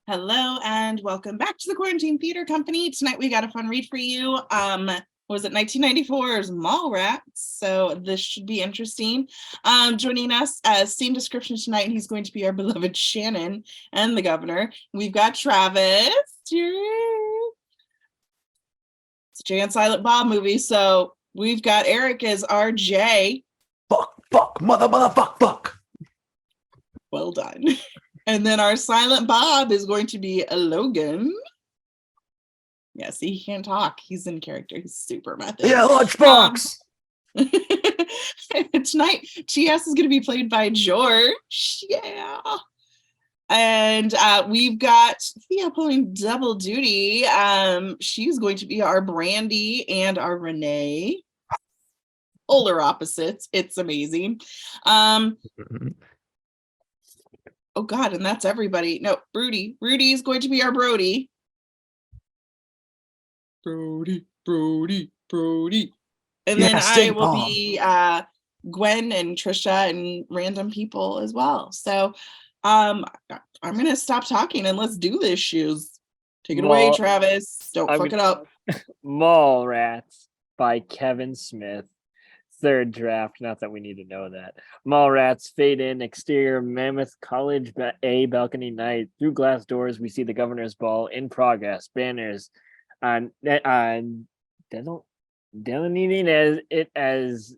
Hello and welcome back to the Quarantine Theater Company. Tonight we got a fun read for you. Was it 1994's Mallrats? So this should be interesting. Joining us as same description tonight, and he's going to be our beloved Shannon and the governor. We've got Travis. It's a Jay and Silent Bob movie. So we've got Eric as RJ. Fuck. Well done. And then our Silent Bob is going to be a Logan. Yeah, see, he can't talk. He's in character. He's super method. Yeah, lunchbox. Tonight, TS is going to be played by George. Yeah. And we've got Thea pulling double duty. She's going to be our Brandy and our Renee. Polar opposites. It's amazing. Oh God, and that's everybody. No, Rudy. Rudy is going to be our Brody. Brody. And then I will be Gwen and Trisha and random people as well. So I'm gonna stop talking and let's do this, shoes. Take it away, Travis. Don't fuck it up. Mallrats by Kevin Smith. Third draft, not that we need to know that. Mallrats fade in, exterior Mammoth College A balcony night. Through glass doors, we see the governor's ball in progress. Banners delineating as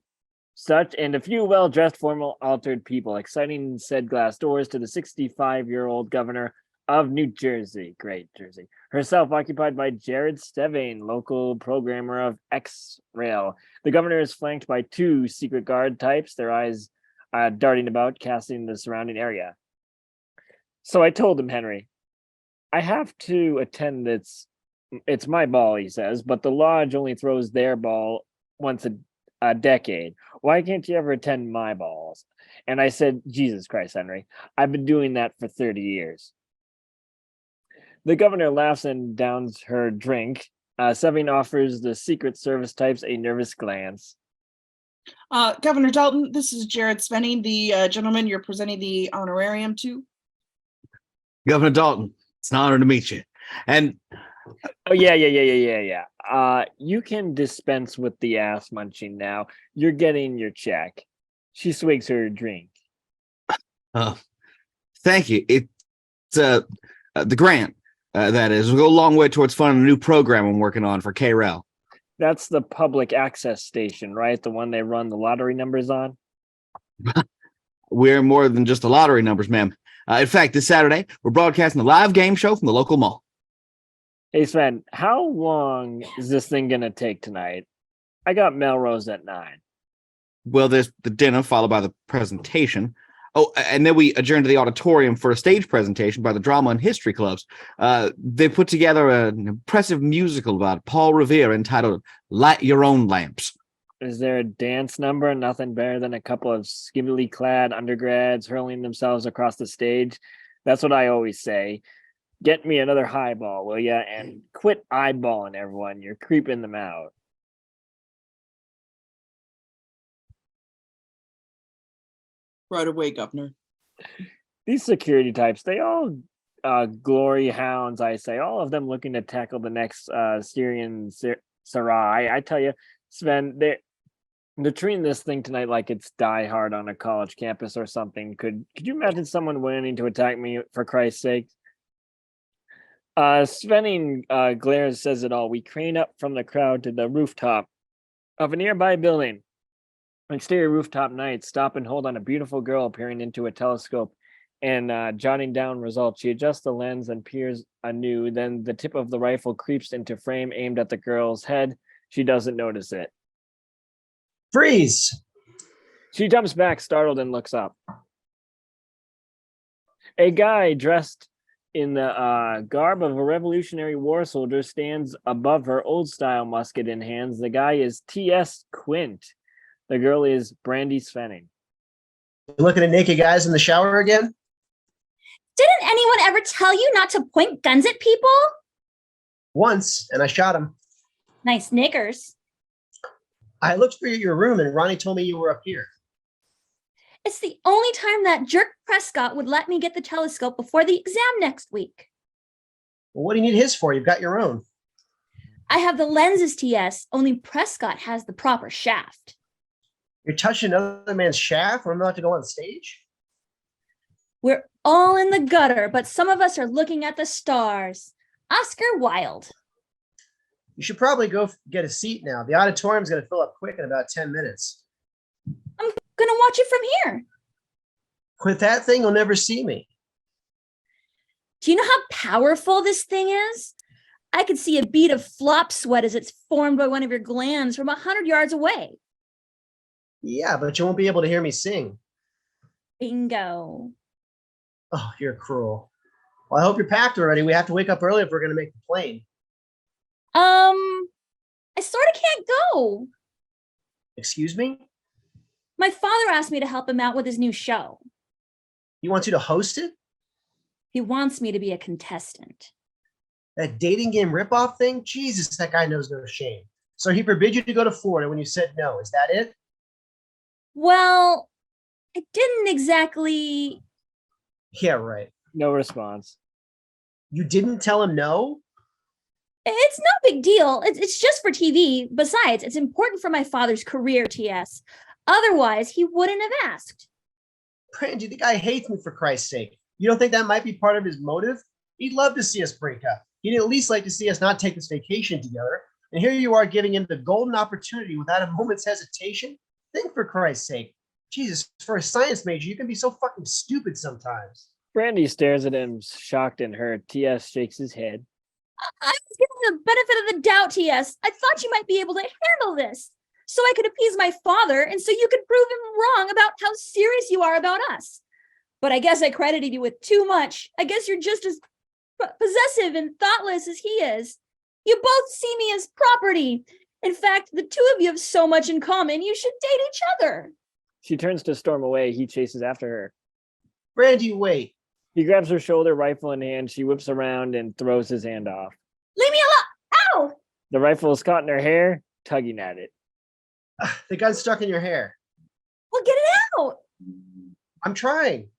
such, and a few well-dressed, formal, altered people, exciting said glass doors to the 65-year-old governor of New Jersey, Great Jersey, herself occupied by Jared Stevane, local programmer of X-Rail. The governor is flanked by two secret guard types, their eyes darting about, casting the surrounding area. So I told him, Henry, I have to attend this. It's my ball, he says, but the lodge only throws their ball once a decade. Why can't you ever attend my balls? And I said, Jesus Christ, Henry, I've been doing that for 30 years. The governor laughs and downs her drink. Seving offers the Secret Service types a nervous glance. Governor Dalton, this is Jared Spenning, the gentleman you're presenting the honorarium to. Governor Dalton, it's an honor to meet you. And oh yeah. You can dispense with the ass munching now. You're getting your check. She swigs her drink. Thank you. It's the grant. That is, we'll go a long way towards funding a new program I'm working on for KREL. That's the public access station, right? The one they run the lottery numbers on? We're more than just the lottery numbers, ma'am. In fact, this Saturday, we're broadcasting a live game show from the local mall. Hey, Sven, how long is this thing going to take tonight? I got Melrose at 9. Well, there's the dinner followed by the presentation. Oh, and then we adjourn to the auditorium for a stage presentation by the Drama and History Clubs. They put together an impressive musical about Paul Revere entitled Light Your Own Lamps. Is there a dance number? Nothing better than a couple of skibbily clad undergrads hurling themselves across the stage. That's what I always say. Get me another highball, will ya? And quit eyeballing everyone. You're creeping them out. Right away, Governor. These security types, they all glory hounds, I say. All of them looking to tackle the next Syrian Sarai. I tell you, Sven, they're treating this thing tonight like it's Die Hard on a college campus or something. Could you imagine someone wanting to attack me, for Christ's sake? Svenning glares says it all. We crane up from the crowd to the rooftop of a nearby building. Exterior rooftop night, stop and hold on a beautiful girl peering into a telescope and jotting down results. She adjusts the lens and peers anew. Then the tip of the rifle creeps into frame aimed at the girl's head. She doesn't notice it. Freeze! She jumps back, startled, and looks up. A guy dressed in the garb of a Revolutionary War soldier stands above her, old-style musket in hands. The guy is T.S. Quint. The girl is Brandy Svenning. Looking at naked guys in the shower again? Didn't anyone ever tell you not to point guns at people? Once, and I shot him. Nice knickers. I looked for your room, and Ronnie told me you were up here. It's the only time that jerk Prescott would let me get the telescope before the exam next week. Well, what do you need his for? You've got your own. I have the lenses, TS, only Prescott has the proper shaft. You're touching another man's shaft or I'm about to go on stage? We're all in the gutter, but some of us are looking at the stars. Oscar Wilde. You should probably go get a seat now. The auditorium's going to fill up quick in about 10 minutes. I'm gonna watch it from here. With that thing, you'll never see me. Do you know how powerful this thing is? I could see a bead of flop sweat as it's formed by one of your glands from 100 yards away. Yeah, but you won't be able to hear me sing. Bingo. Oh, you're cruel. Well, I hope you're packed already. We have to wake up early if we're going to make the plane. I sort of can't go. Excuse me? My father asked me to help him out with his new show. He wants you to host it? He wants me to be a contestant. That dating game ripoff thing? Jesus, that guy knows no shame. So he forbid you to go to Florida when you said no. Is that it? Well, I didn't exactly. Yeah, right. No response. You didn't tell him no? It's no big deal. It's just for TV. Besides, it's important for my father's career, TS. Otherwise, he wouldn't have asked. Brandy, the guy hates me for Christ's sake. You don't think that might be part of his motive? He'd love to see us break up. He'd at least like to see us not take this vacation together. And here you are giving him the golden opportunity without a moment's hesitation? Think for Christ's sake. Jesus, for a science major, you can be so fucking stupid sometimes. Brandy stares at him, shocked and hurt. TS shakes his head. I was giving the benefit of the doubt, TS. I thought you might be able to handle this. So I could appease my father, and so you could prove him wrong about how serious you are about us. But I guess I credited you with too much. I guess you're just as possessive and thoughtless as he is. You both see me as property. In fact, the two of you have so much in common, you should date each other. She turns to storm away. He chases after her. Brandy, wait. He grabs her shoulder, rifle in hand. She whips around and throws his hand off. Leave me alone. Ow! The rifle is caught in her hair, tugging at it. The gun's stuck in your hair. Well, get it out. I'm trying.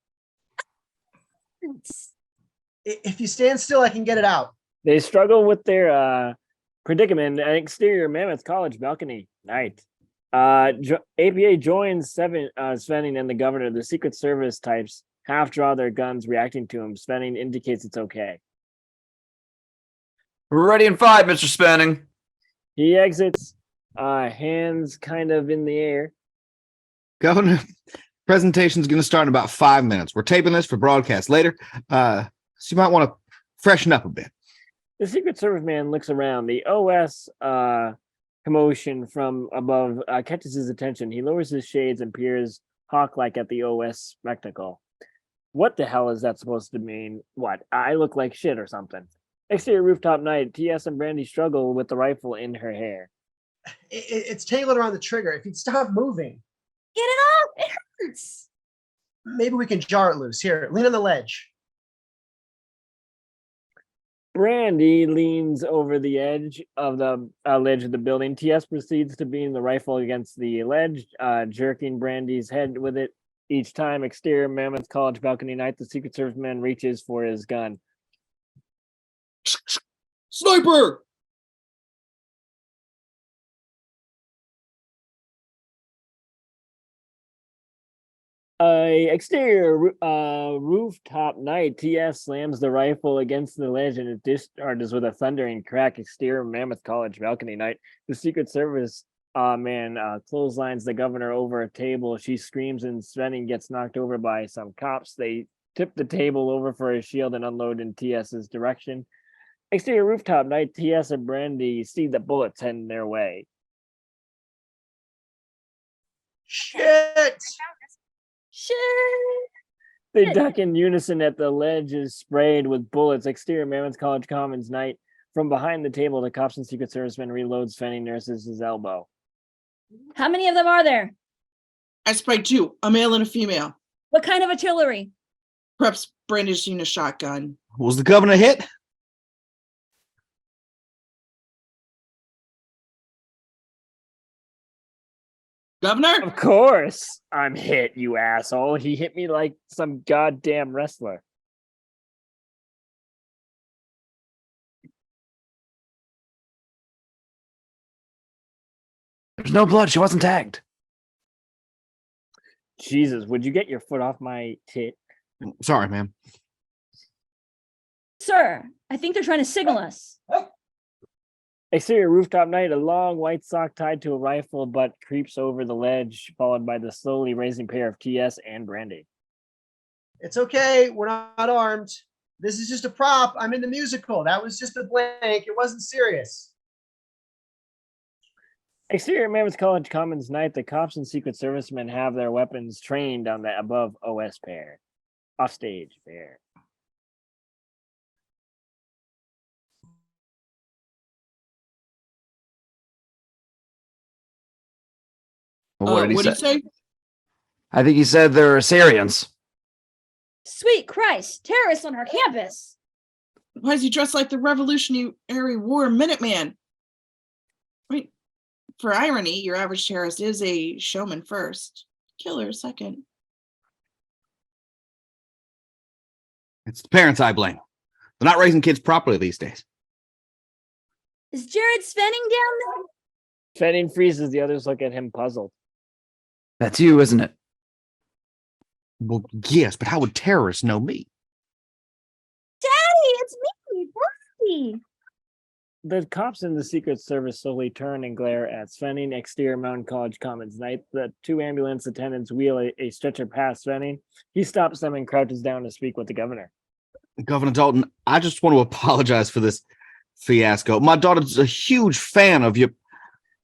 If you stand still, I can get it out. They struggle with their predicament at exterior Mammoth College balcony night. APA joins Svenning and the governor. The Secret Service types half draw their guns, reacting to him. Svenning indicates it's okay. We're ready in 5, Mr. Spanning. He exits, hands kind of in the air. Governor, presentation's going to start in about 5 minutes. We're taping this for broadcast later, so you might want to freshen up a bit. The Secret Service man looks around. The OS commotion from above catches his attention. He lowers his shades and peers hawk-like at the OS spectacle. What the hell is that supposed to mean? What? I look like shit or something. Exterior rooftop night. TS and Brandy struggle with the rifle in her hair. It's tangled around the trigger. If you'd stop moving. Get it off. It hurts. Maybe we can jar it loose. Here, lean on the ledge. Brandy leans over the edge of the ledge of the building. TS proceeds to beam the rifle against the ledge, jerking Brandy's head with it. Each time, exterior Mammoth College balcony night, the Secret Service man reaches for his gun. Sniper! Exterior rooftop night. TS slams the rifle against the ledge and it discharges with a thundering crack. Exterior Mammoth College balcony night. The Secret Service man clotheslines the governor over a table. She screams and Svenning gets knocked over by some cops. They tip the table over for a shield and unload in TS's direction. Exterior rooftop night. TS and Brandy see the bullets heading their way. Shit! Shit. They duck in unison at the ledge is sprayed with bullets. Exterior Mammoth College Commons night. From behind the table, the cops and Secret Serviceman reloads. Svenning nurses his elbow. How many of them are there? I sprayed 2, a male and a female. What kind of artillery? Perhaps brandishing a shotgun. Was the governor hit? Governor? Of course I'm hit, you asshole. He hit me like some goddamn wrestler. There's no blood. She wasn't tagged. Jesus, would you get your foot off my tit? Sorry, ma'am. Sir, I think they're trying to signal us. Exterior rooftop night, a long white sock tied to a rifle butt creeps over the ledge, followed by the slowly raising pair of TS and Brandy. It's okay. We're not armed. This is just a prop. I'm in the musical. That was just a blank. It wasn't serious. Exterior Mammoth College Commons night, the cops and Secret Servicemen have their weapons trained on the above OS pair. Offstage pair. Well, what did What'd he he say? say? I think he said they're Assyrians. Sweet Christ, terrorists on our campus. Why is he dressed like the Revolutionary War Minuteman? I mean, for irony, your average terrorist is a showman first, killer second. It's the parents I blame. They're not raising kids properly these days. Is Jared Svenning down there? Fenning freezes, the others look at him puzzled. That's you, isn't it? Well, yes, but how would terrorists know me? Daddy, it's me, Brandy. The cops in the Secret Service slowly turn and glare at Svenning. Exterior Mountain College Commons night. The two ambulance attendants wheel a stretcher past Svenning. He stops them and crouches down to speak with the governor. Governor Dalton, I just want to apologize for this fiasco. My daughter's a huge fan of your...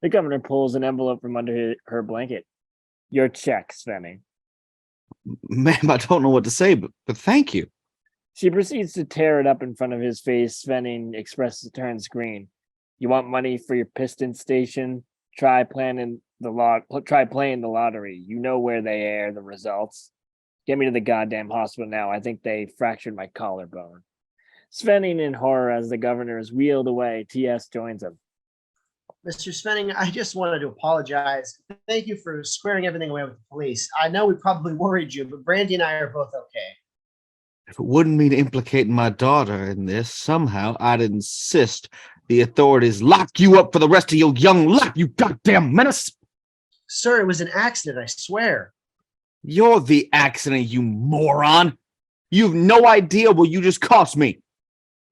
The governor pulls an envelope from under her blanket. Your check, Svenning. Ma'am, I don't know what to say, but thank you. She proceeds to tear it up in front of his face. Svenning turns green. You want money for your piston station? Try playing the lottery. You know where they air the results. Get me to the goddamn hospital now. I think they fractured my collarbone. Svenning in horror as the governor is wheeled away. TS joins him. Mr. Spenning, I just wanted to apologize. Thank you for squaring everything away with the police. I know we probably worried you, but Brandy and I are both okay. If it wouldn't mean implicating my daughter in this, somehow I'd insist the authorities lock you up for the rest of your young life, you goddamn menace! Sir, it was an accident, I swear. You're the accident, you moron! You've no idea what you just cost me.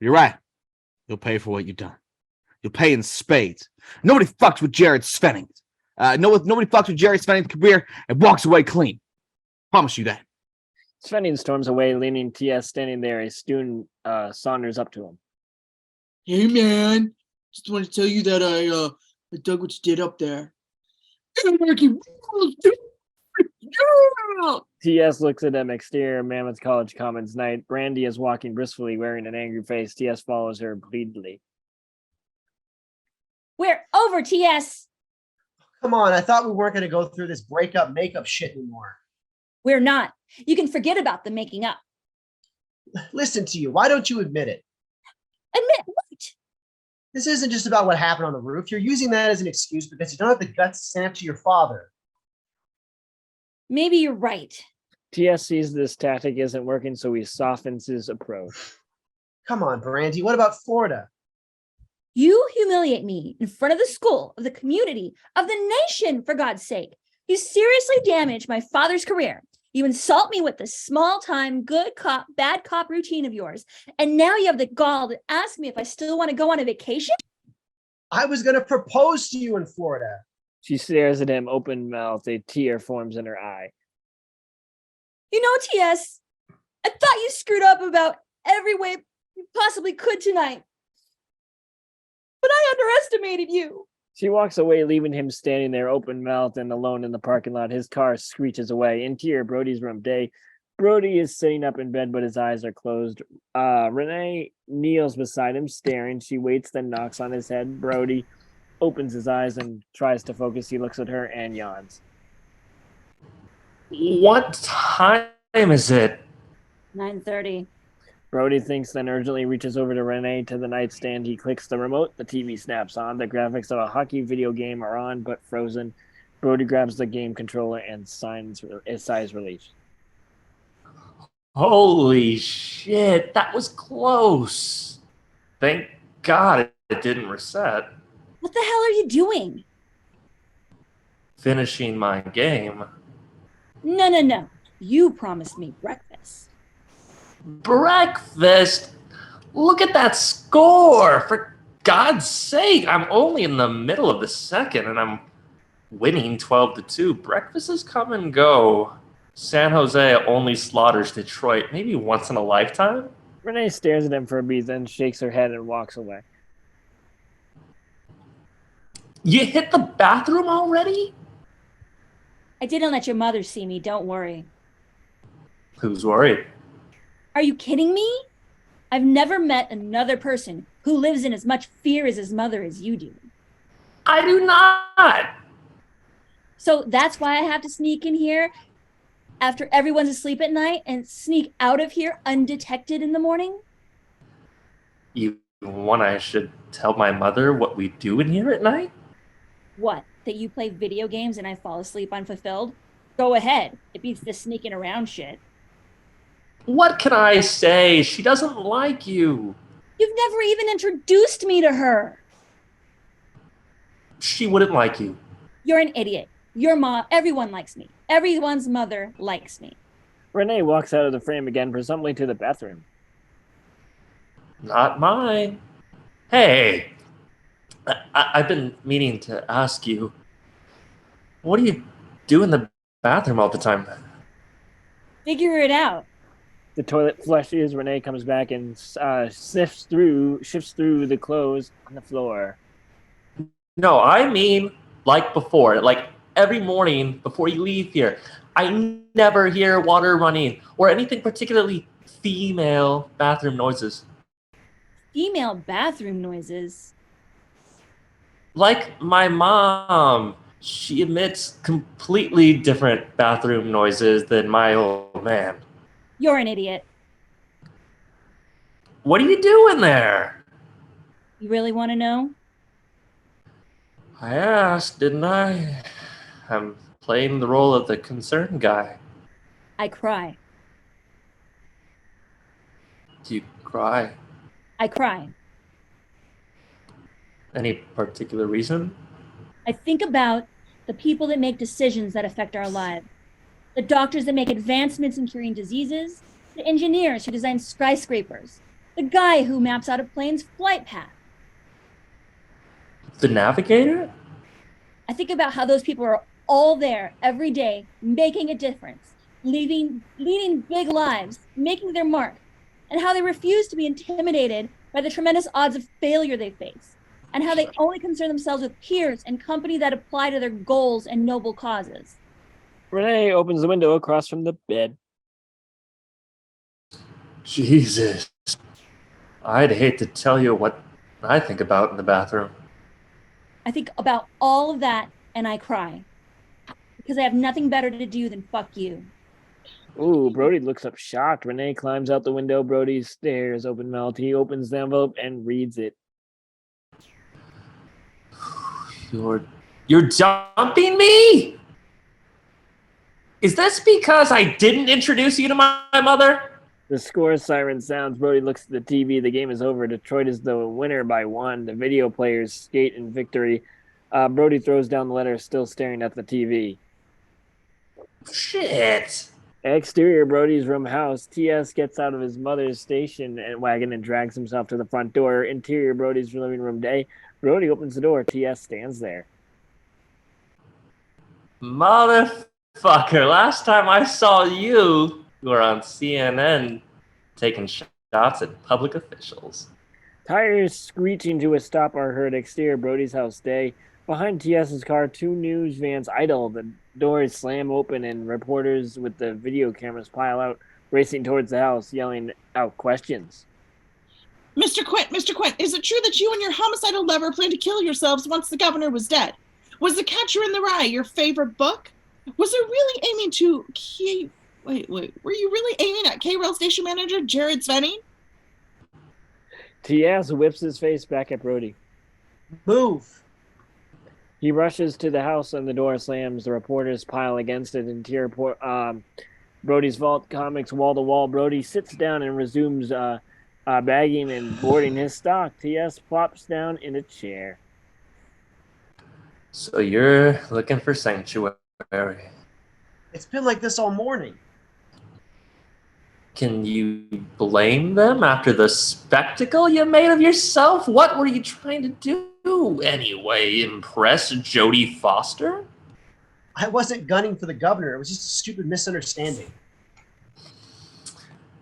You're right. You'll pay for what you've done. You'll pay in spades. Nobody fucks with Jared Svenning. Nobody fucks with Jared Svenning's career and walks away clean. Promise you that. Svenning storms away, leaning TS standing there. A student saunters up to him. Hey man, just want to tell you that I dug what you did up there. TS looks at them. Exterior Mammoth College Commons night. Brandy is walking briskly, wearing an angry face. TS follows her pleadingly. We're over, TS. Come on, I thought we weren't going to go through this breakup makeup shit anymore. We're not. You can forget about the making up. Listen to you. Why don't you admit it? Admit what? This isn't just about what happened on the roof. You're using that as an excuse because you don't have the guts to stand up to your father. Maybe you're right. TS sees this tactic isn't working, so he softens his approach. Come on, Brandy. What about Florida? You humiliate me in front of the school, of the community, of the nation, for God's sake. You seriously damage my father's career. You insult me with the small-time, good cop, bad cop routine of yours. And now you have the gall to ask me if I still want to go on a vacation? I was going to propose to you in Florida. She stares at him, open-mouthed. A tear forms in her eye. You know, TS, I thought you screwed up about every way you possibly could tonight. But I underestimated you. She walks away, leaving him standing there, open-mouthed and alone in the parking lot. His car screeches away. Interior Brody's room. Day. Brody is sitting up in bed, but his eyes are closed. Renee kneels beside him, staring. She waits, then knocks on his head. Brody opens his eyes and tries to focus. He looks at her and yawns. What time is it? 9:30. Brody thinks, then urgently reaches over to Renee to the nightstand. He clicks the remote. The TV snaps on. The graphics of a hockey video game are on, but frozen. Brody grabs the game controller and sighs relief. Holy shit, that was close. Thank God it didn't reset. What the hell are you doing? finishing my game. No, no, no. You promised me breakfast. Breakfast? Look at that score! For God's sake, I'm only in the middle of the second and I'm winning 12-2. Breakfast is come and go. San Jose only slaughters Detroit maybe once in a lifetime. Renee stares at him for a beat, then shakes her head and walks away. You hit the bathroom already? I didn't let your mother see me, don't worry. Who's worried? Are you kidding me? I've never met another person who lives in as much fear as his mother as you do. I do not. So that's why I have to sneak in here after everyone's asleep at night and sneak out of here undetected in the morning? You want I should tell my mother what we do in here at night? What? That you play video games and I fall asleep unfulfilled? Go ahead. It beats the sneaking around shit. What can I say? She doesn't like you. You've never even introduced me to her. She wouldn't like you. You're an idiot. Your mom, everyone likes me. Everyone's mother likes me. Renee walks out of the frame again, presumably to the bathroom. Not mine. Hey, I've been meaning to ask you, what do you do in the bathroom all the time? Figure it out. The toilet flushes. Renee comes back and shifts through the clothes on the floor. No, I mean like before, like every morning before you leave here. I never hear water running or anything particularly female bathroom noises. Female bathroom noises. Like my mom, she emits completely different bathroom noises than my old man. You're an idiot. What are you doing there? You really want to know? I asked, didn't I? I'm playing the role of the concerned guy. I cry. Do you cry? I cry. Any particular reason? I think about the people that make decisions that affect our lives. The doctors that make advancements in curing diseases, the engineers who design skyscrapers, the guy who maps out a plane's flight path. The navigator? I think about how those people are all there every day, making a difference, leading big lives, making their mark, and how they refuse to be intimidated by the tremendous odds of failure they face, and how they only concern themselves with peers and company that apply to their goals and noble causes. Renee opens the window across from the bed. Jesus. I'd hate to tell you what I think about in the bathroom. I think about all of that and I cry because I have nothing better to do than fuck you. Ooh, Brody looks up shocked. Renee climbs out the window. Brody stares open-mouthed. He opens the envelope and reads it. You're dumping me? Is this because I didn't introduce you to my mother? The score siren sounds. Brody looks at the TV. The game is over. Detroit is the winner by 1. The video players skate in victory. Brody throws down the letter, still staring at the TV. Shit. Exterior Brody's room house. TS gets out of his mother's station and wagon and drags himself to the front door. Interior Brody's living room day. Brody opens the door. TS stands there. Motherfucker, last time I saw you were on CNN taking shots at public officials. Tires screeching to a stop are heard exterior Brody's house day. Behind TS's car, 2 news vans idle. The doors slam open and reporters with the video cameras pile out, racing towards the house, yelling out questions. Mr. Quint, is it true that you and your homicidal lover planned to kill yourselves once the governor was dead? Was The Catcher in the Rye your favorite book? Was it really aiming to wait, were you really aiming at K-Rail station manager Jared Svenning? TS whips his face back at Brody. Move. He rushes to the house and the door slams. The reporters pile against it. Interior Brody's vault comics wall to wall. Brody sits down and resumes bagging and boarding his stock. TS plops down in a chair. So you're looking for sanctuary. It's been like this all morning. Can you blame them after the spectacle you made of yourself? What were you trying to do anyway? Impress Jodie Foster? I wasn't gunning for the governor. It was just a stupid misunderstanding.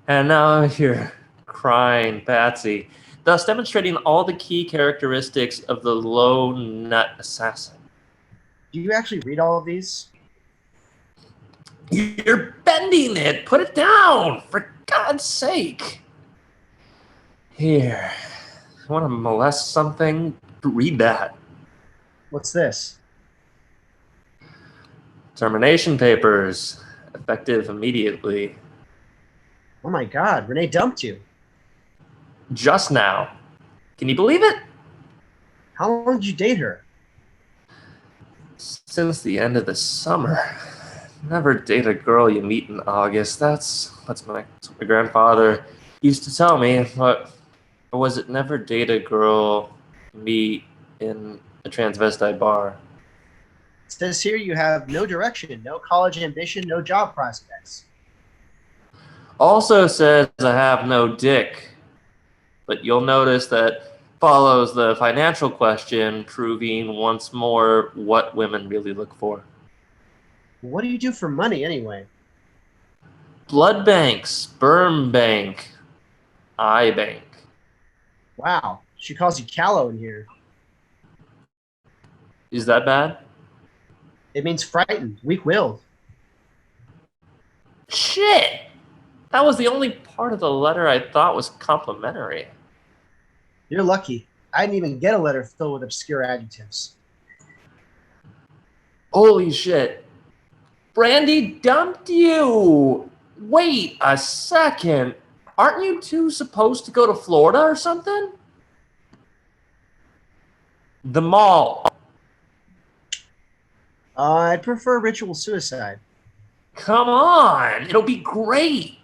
And now you're crying, Patsy, thus demonstrating all the key characteristics of the low nut assassin. Do you actually read all of these? You're bending it. Put it down, for God's sake. Here, you want to molest something? Read that. What's this? Termination papers, effective immediately. Oh my God, Renee dumped you. Just now. Can you believe it? How long did you date her? Since the end of the summer. Never date a girl you meet in August. That's what my grandfather used to tell me. But or was it never date a girl you meet in a transvestite bar? It says here you have no direction, no college ambition, no job prospects. Also says I have no dick. But you'll notice that follows the financial question, proving once more what women really look for. What do you do for money anyway? Blood bank, sperm bank, eye bank. Wow, she calls you callow in here. Is that bad? It means frightened, weak-willed. Shit! That was the only part of the letter I thought was complimentary. You're lucky. I didn't even get a letter filled with obscure adjectives. Holy shit. Brandy dumped you! Wait a second. Aren't you two supposed to go to Florida or something? The mall. I'd prefer ritual suicide. Come on, it'll be great.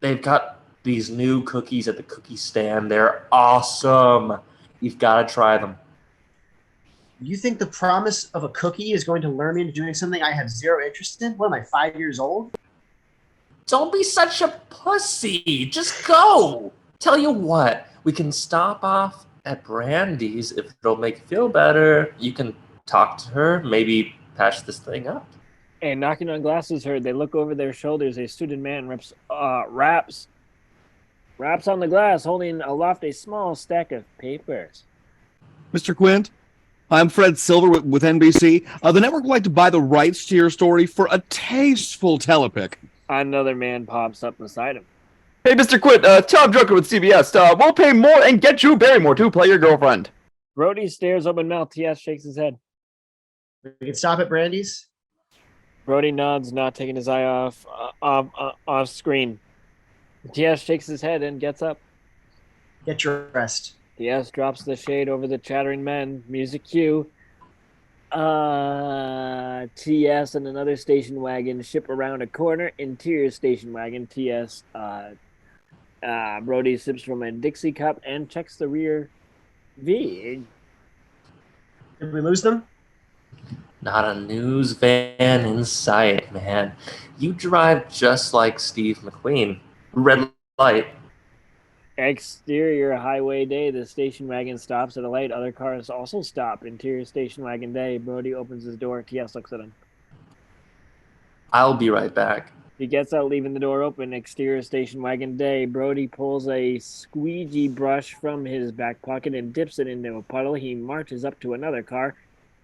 They've got these new cookies at the cookie stand. They're awesome. You've got to try them. You think the promise of a cookie is going to lure me into doing something I have zero interest in? What am I, 5 years old? Don't be such a pussy. Just go. Tell you what, we can stop off at Brandy's if it'll make you feel better. You can talk to her, maybe patch this thing up. And knocking on glass is heard. They look over their shoulders. A suited man raps on the glass, holding aloft a small stack of papers. Mr. Quint, I'm Fred Silver with NBC. The network would like to buy the rights to your story for a tasteful telepic. Another man pops up beside him. Hey, Mr. Quint, Tom Drucker with CBS. We'll pay more and get you Barrymore to play your girlfriend. Brody stares open mouth. TS shakes his head. We can stop at Brandy's. Brody nods, not taking his eye off screen. TS shakes his head and gets up. Get your rest. TS drops the shade over the chattering men. Music cue. TS and another station wagon ship around a corner. Interior station wagon. TS. Brody sips from a Dixie cup and checks the rear V. Did we lose them? Not a news van in sight, man. You drive just like Steve McQueen. Red light. Exterior highway day. The station wagon stops at a light. Other cars also stop. Interior station wagon day. Brody opens his door. TS looks at him. I'll be right back. He gets out, leaving the door open. Exterior station wagon day. Brody pulls a squeegee brush from his back pocket and dips it into a puddle. He marches up to another car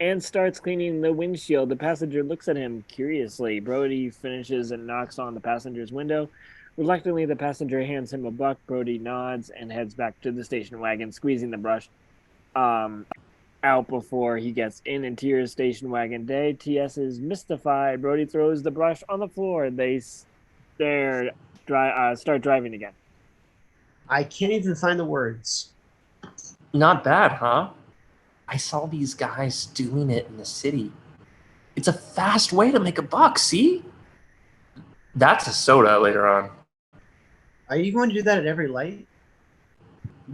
and starts cleaning the windshield. The passenger looks at him curiously. Brody finishes and knocks on the passenger's window. Reluctantly, the passenger hands him a buck. Brody nods and heads back to the station wagon, squeezing the brush out before he gets in. Interior station wagon day. TS is mystified. Brody throws the brush on the floor. They start driving again. I can't even find the words. Not bad, huh? I saw these guys doing it in the city. It's a fast way to make a buck, see? That's a soda later on. Are you going to do that at every light?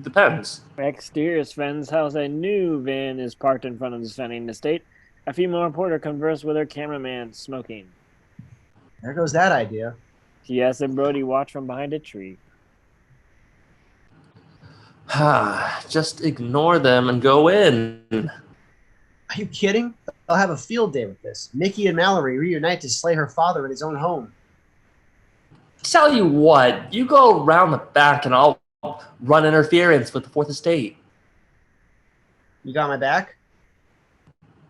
Depends. Exterior Sven's house, a new van is parked in front of the Svenning estate. A female reporter converses with her cameraman, smoking. There goes that idea. TS and Brody watch from behind a tree. Just ignore them and go in. Are you kidding? They'll have a field day with this. Mickey and Mallory reunite to slay her father in his own home. Tell you what, you go around the back and I'll run interference with the Fourth Estate. You got my back?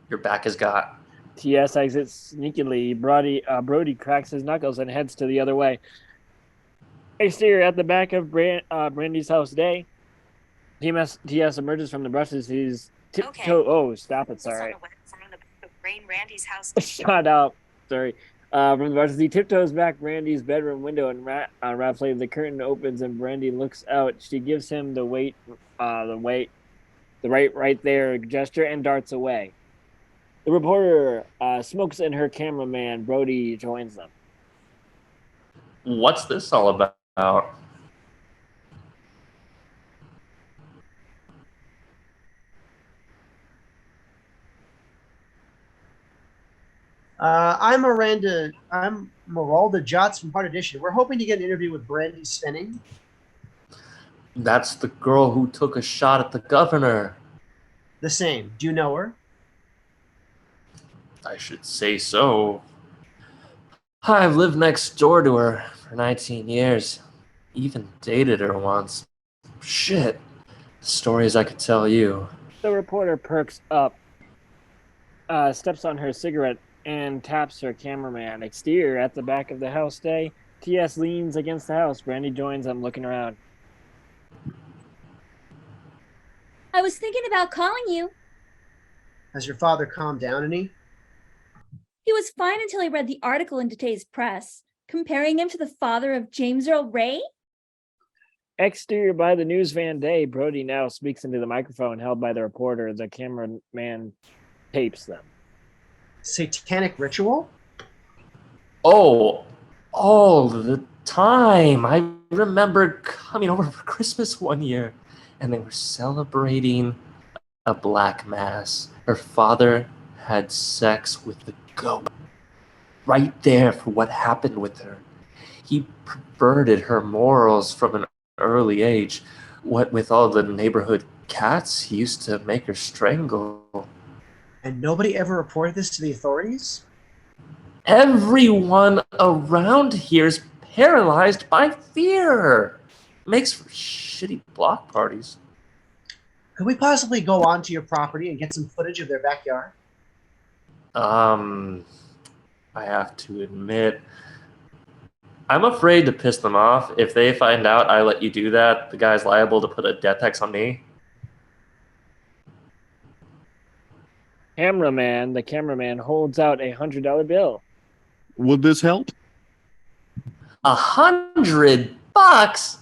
Your back is got. TS exits sneakily. Brody cracks his knuckles and heads to the other way. Exterior at the back of Brandy's house day. TS emerges from the brushes. He's tiptoe. Okay. Oh, stop it! Sorry. Randy's house. Shut up. Sorry. From the brushes, he tiptoes back Brandy's bedroom window and rapidly the curtain opens and Brandy looks out. She gives him the right there gesture and darts away. The reporter smokes and her cameraman Brody joins them. What's this all about? I'm Meralda Jotz from Heart Edition. We're hoping to get an interview with Brandy Svenning. That's the girl who took a shot at the governor. The same. Do you know her? I should say so. I've lived next door to her for 19 years. Even dated her once. Shit. Stories I could tell you. The reporter perks up, steps on her cigarette, and taps her cameraman. Exterior at the back of the house day. TS leans against the house. Brandy joins them, looking around. I was thinking about calling you. Has your father calmed down any? He was fine until I read the article in today's press, comparing him to the father of James Earl Ray. Exterior by the news van day. Brody now speaks into the microphone held by the reporter. The cameraman tapes them. Satanic ritual? Oh, all the time. I remember coming over for Christmas one year, and they were celebrating a black mass. Her father had sex with the goat. Right there for what happened with her. He perverted her morals from an early age. What with all the neighborhood cats, he used to make her strangle. And nobody ever reported this to the authorities? Everyone around here's paralyzed by fear. Makes for shitty block parties. Could we possibly go onto your property and get some footage of their backyard? I have to admit, I'm afraid to piss them off. If they find out I let you do that, the guy's liable to put a death hex on me. The cameraman holds out a $100 bill. Would this help? $100?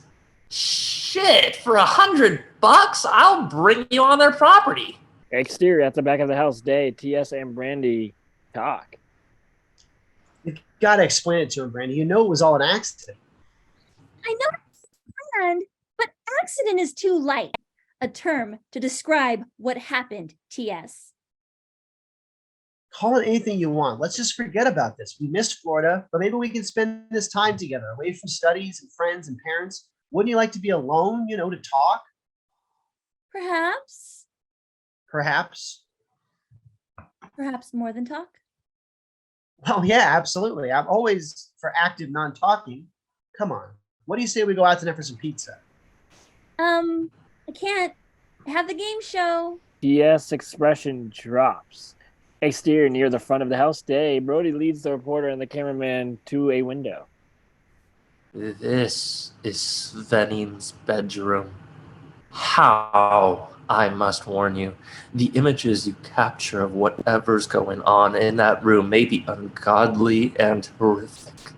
Shit, for $100, I'll bring you on their property. Exterior at the back of the house day. TS and Brandy talk. You gotta explain it to him, Brandy. You know it was all an accident. I know it's planned, but accident is too light a term to describe what happened, TS. Call it anything you want. Let's just forget about this. We missed Florida, but maybe we can spend this time together, away from studies and friends and parents. Wouldn't you like to be alone, to talk? Perhaps more than talk. Well, yeah, absolutely. I'm always for active non-talking. Come on. What do you say we go out tonight for some pizza? I can't. I have the game show. TS expression drops. Exterior near the front of the house day. Brody leads the reporter and the cameraman to a window. This is Svening's bedroom. How, I must warn you, the images you capture of whatever's going on in that room may be ungodly and horrific.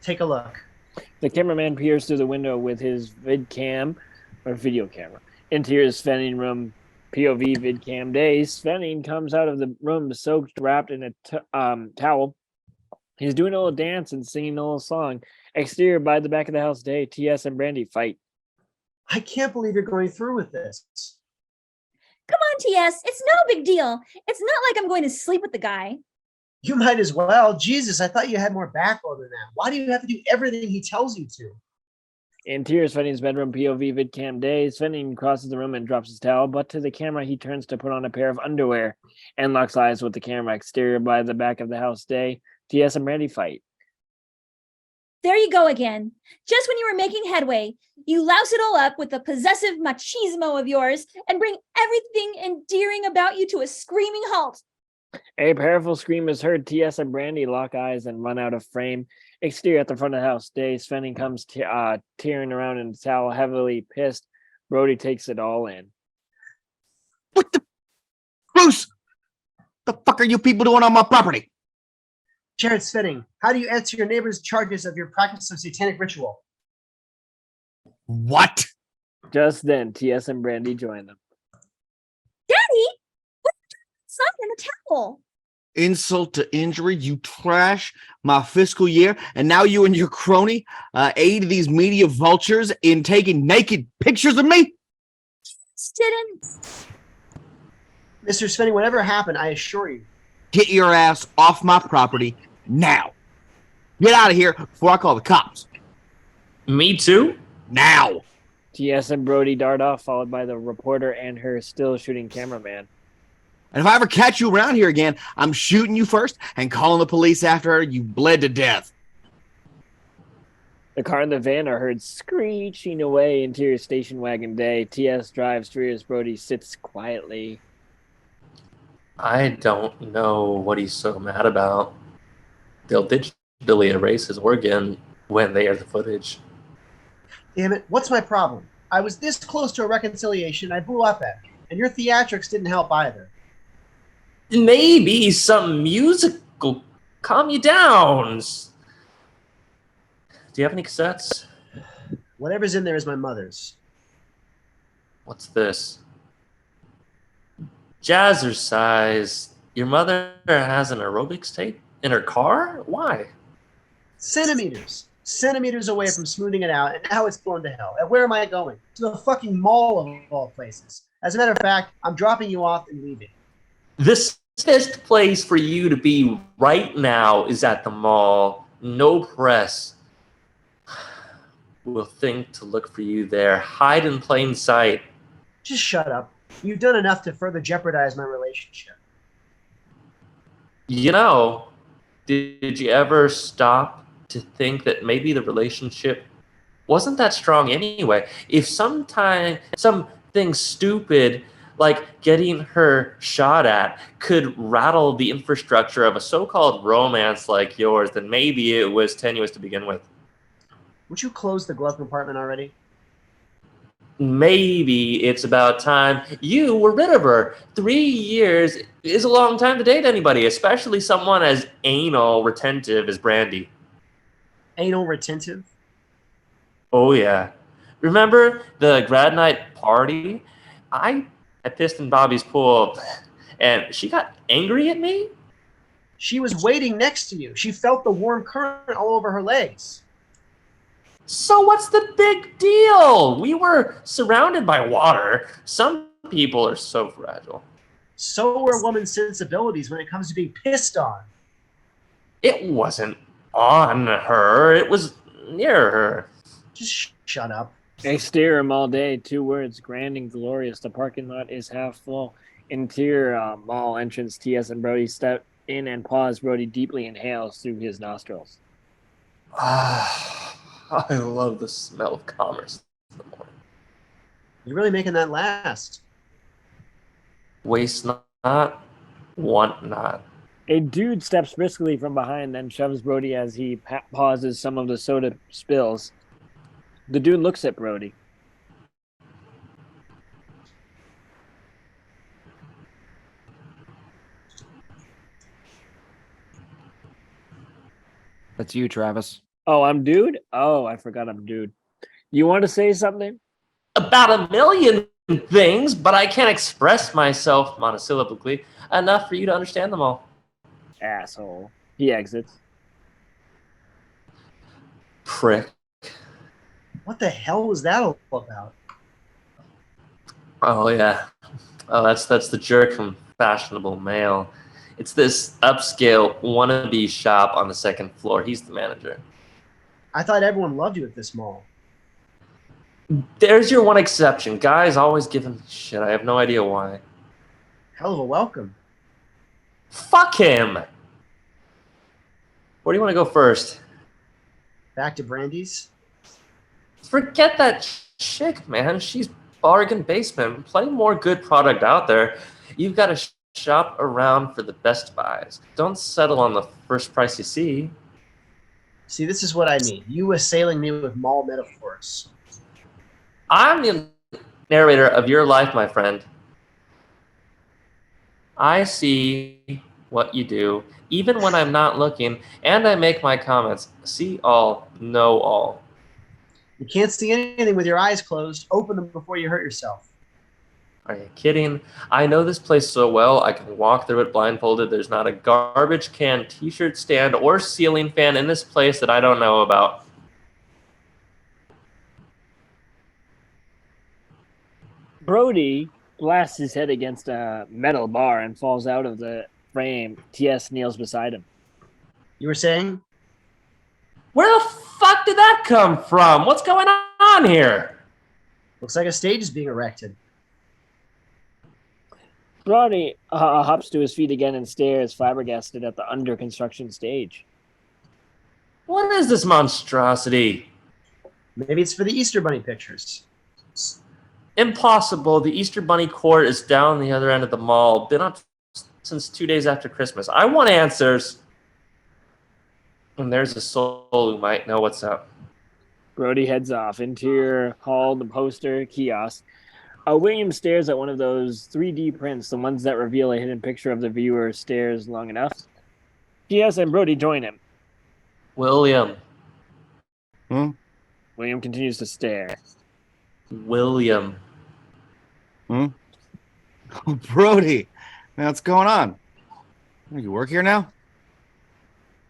Take a look. The cameraman peers through the window with his video camera. Interior Svenning room, POV vidcam day. Svenning comes out of the room soaked, wrapped in a towel. He's doing a little dance and singing a little song. Exterior by the back of the house day. TS and Brandy fight. I can't believe you're going through with this. Come on, TS. It's no big deal. It's not like I'm going to sleep with the guy. You might as well. Jesus, I thought you had more backbone than that. Why do you have to do everything he tells you to? Interior Svenny's bedroom POV vidcam day. Svenny crosses the room and drops his towel, but to the camera he turns to put on a pair of underwear and locks eyes with the camera. Exterior by the back of the house day. TS and Randy fight. There you go again. Just when you were making headway, you louse it all up with the possessive machismo of yours and bring everything endearing about you to a screaming halt. A powerful scream is heard. TS and Brandy lock eyes and run out of frame. Exterior at the front of the house day. Svenny comes tearing around in the towel, heavily pissed. Brody takes it all in. What the? Bruce! The fuck are you people doing on my property? Jared Svenning, how do you answer your neighbor's charges of your practice of satanic ritual? What? Just then, TS and Brandy join them. Daddy, what's up in the towel? Insult to injury, you trash my fiscal year, and now you and your crony aid these media vultures in taking naked pictures of me? Didn't. Mr. Svenning, whatever happened, I assure you. Get your ass off my property now. Get out of here before I call the cops. Me too? Now. TS and Brody dart off, followed by the reporter and her still shooting cameraman. And if I ever catch you around here again, I'm shooting you first and calling the police after you bled to death. The car and the van are heard screeching away. Interior station wagon day. TS drives. Rears. Brody sits quietly. I don't know what he's so mad about. They'll digitally erase his organ when they air the footage. Damn it, what's my problem? I was this close to a reconciliation, I blew up at it, and your theatrics didn't help either. Maybe some musical calm you down. Do you have any cassettes? Whatever's in there is my mother's. What's this? Jazzercise. Your mother has an aerobics tape in her car? Why? Centimeters. Centimeters away from smoothing it out, and now it's blown to hell. And where am I going? To the fucking mall of all places. As a matter of fact, I'm dropping you off and leaving. The safest place for you to be right now is at the mall. No press will think to look for you there. Hide in plain sight. Just shut up. You've done enough to further jeopardize my relationship. You know, did you ever stop to think that maybe the relationship wasn't that strong anyway? If something stupid like getting her shot at could rattle the infrastructure of a so-called romance like yours, then maybe it was tenuous to begin with. Would you close the glove compartment already? Maybe it's about time you were rid of her. 3 years is a long time to date anybody, especially someone as anal retentive as Brandy. Anal retentive? Oh, yeah. Remember the grad night party? I pissed in Bobby's pool, and she got angry at me? She was waiting next to you. She felt the warm current all over her legs. So what's the big deal? We were surrounded by water. Some people are so fragile. So are women's sensibilities when it comes to being pissed on. It wasn't on her. It was near her. Just shut up. Exterior mall day. 2 words. Grand and glorious. The parking lot is half full. Interior mall entrance. TS and Brody step in and pause. Brody deeply inhales through his nostrils. I love the smell of commerce in the morning. You're really making that last. Waste not, want not. A dude steps briskly from behind, then shoves Brody as he pauses some of the soda spills. The dude looks at Brody. That's you, Travis. Oh, I'm dude? Oh, I forgot I'm dude. You want to say something? About a million things, but I can't express myself monosyllabically enough for you to understand them all. Asshole. He exits. Prick. What the hell was that all about? Oh yeah. Oh, that's the jerk from Fashionable Mail. It's this upscale wannabe shop on the second floor. He's the manager. I thought everyone loved you at this mall. There's your one exception. Guys always give him shit. I have no idea why. Hell of a welcome. Fuck him! Where do you want to go first? Back to Brandy's. Forget that chick, man. She's bargain basement. Plenty more good product out there. You've got to shop around for the best buys. Don't settle on the first price you see. See, this is what I mean. You assailing me with mall metaphors. I'm the narrator of your life, my friend. I see what you do, even when I'm not looking, and I make my comments. See all, know all. You can't see anything with your eyes closed. Open them before you hurt yourself. Are you kidding? I know this place so well, I can walk through it blindfolded. There's not a garbage can, t-shirt stand, or ceiling fan in this place that I don't know about. Brody blasts his head against a metal bar and falls out of the frame. TS kneels beside him. You were saying? Where the fuck did that come from? What's going on here? Looks like a stage is being erected. Brody hops to his feet again and stares, flabbergasted at the under construction stage. What is this monstrosity? Maybe it's for the Easter Bunny pictures. Impossible. The Easter Bunny court is down the other end of the mall. Been up since 2 days after Christmas. I want answers. And there's a soul who might know what's up. Brody heads off. Interior hall, the poster, kiosk. William stares at one of those 3D prints, the ones that reveal a hidden picture of the viewer stares long enough. TS and Brody join him. William. William continues to stare. William. Oh, Brody, man, what's going on? You work here now?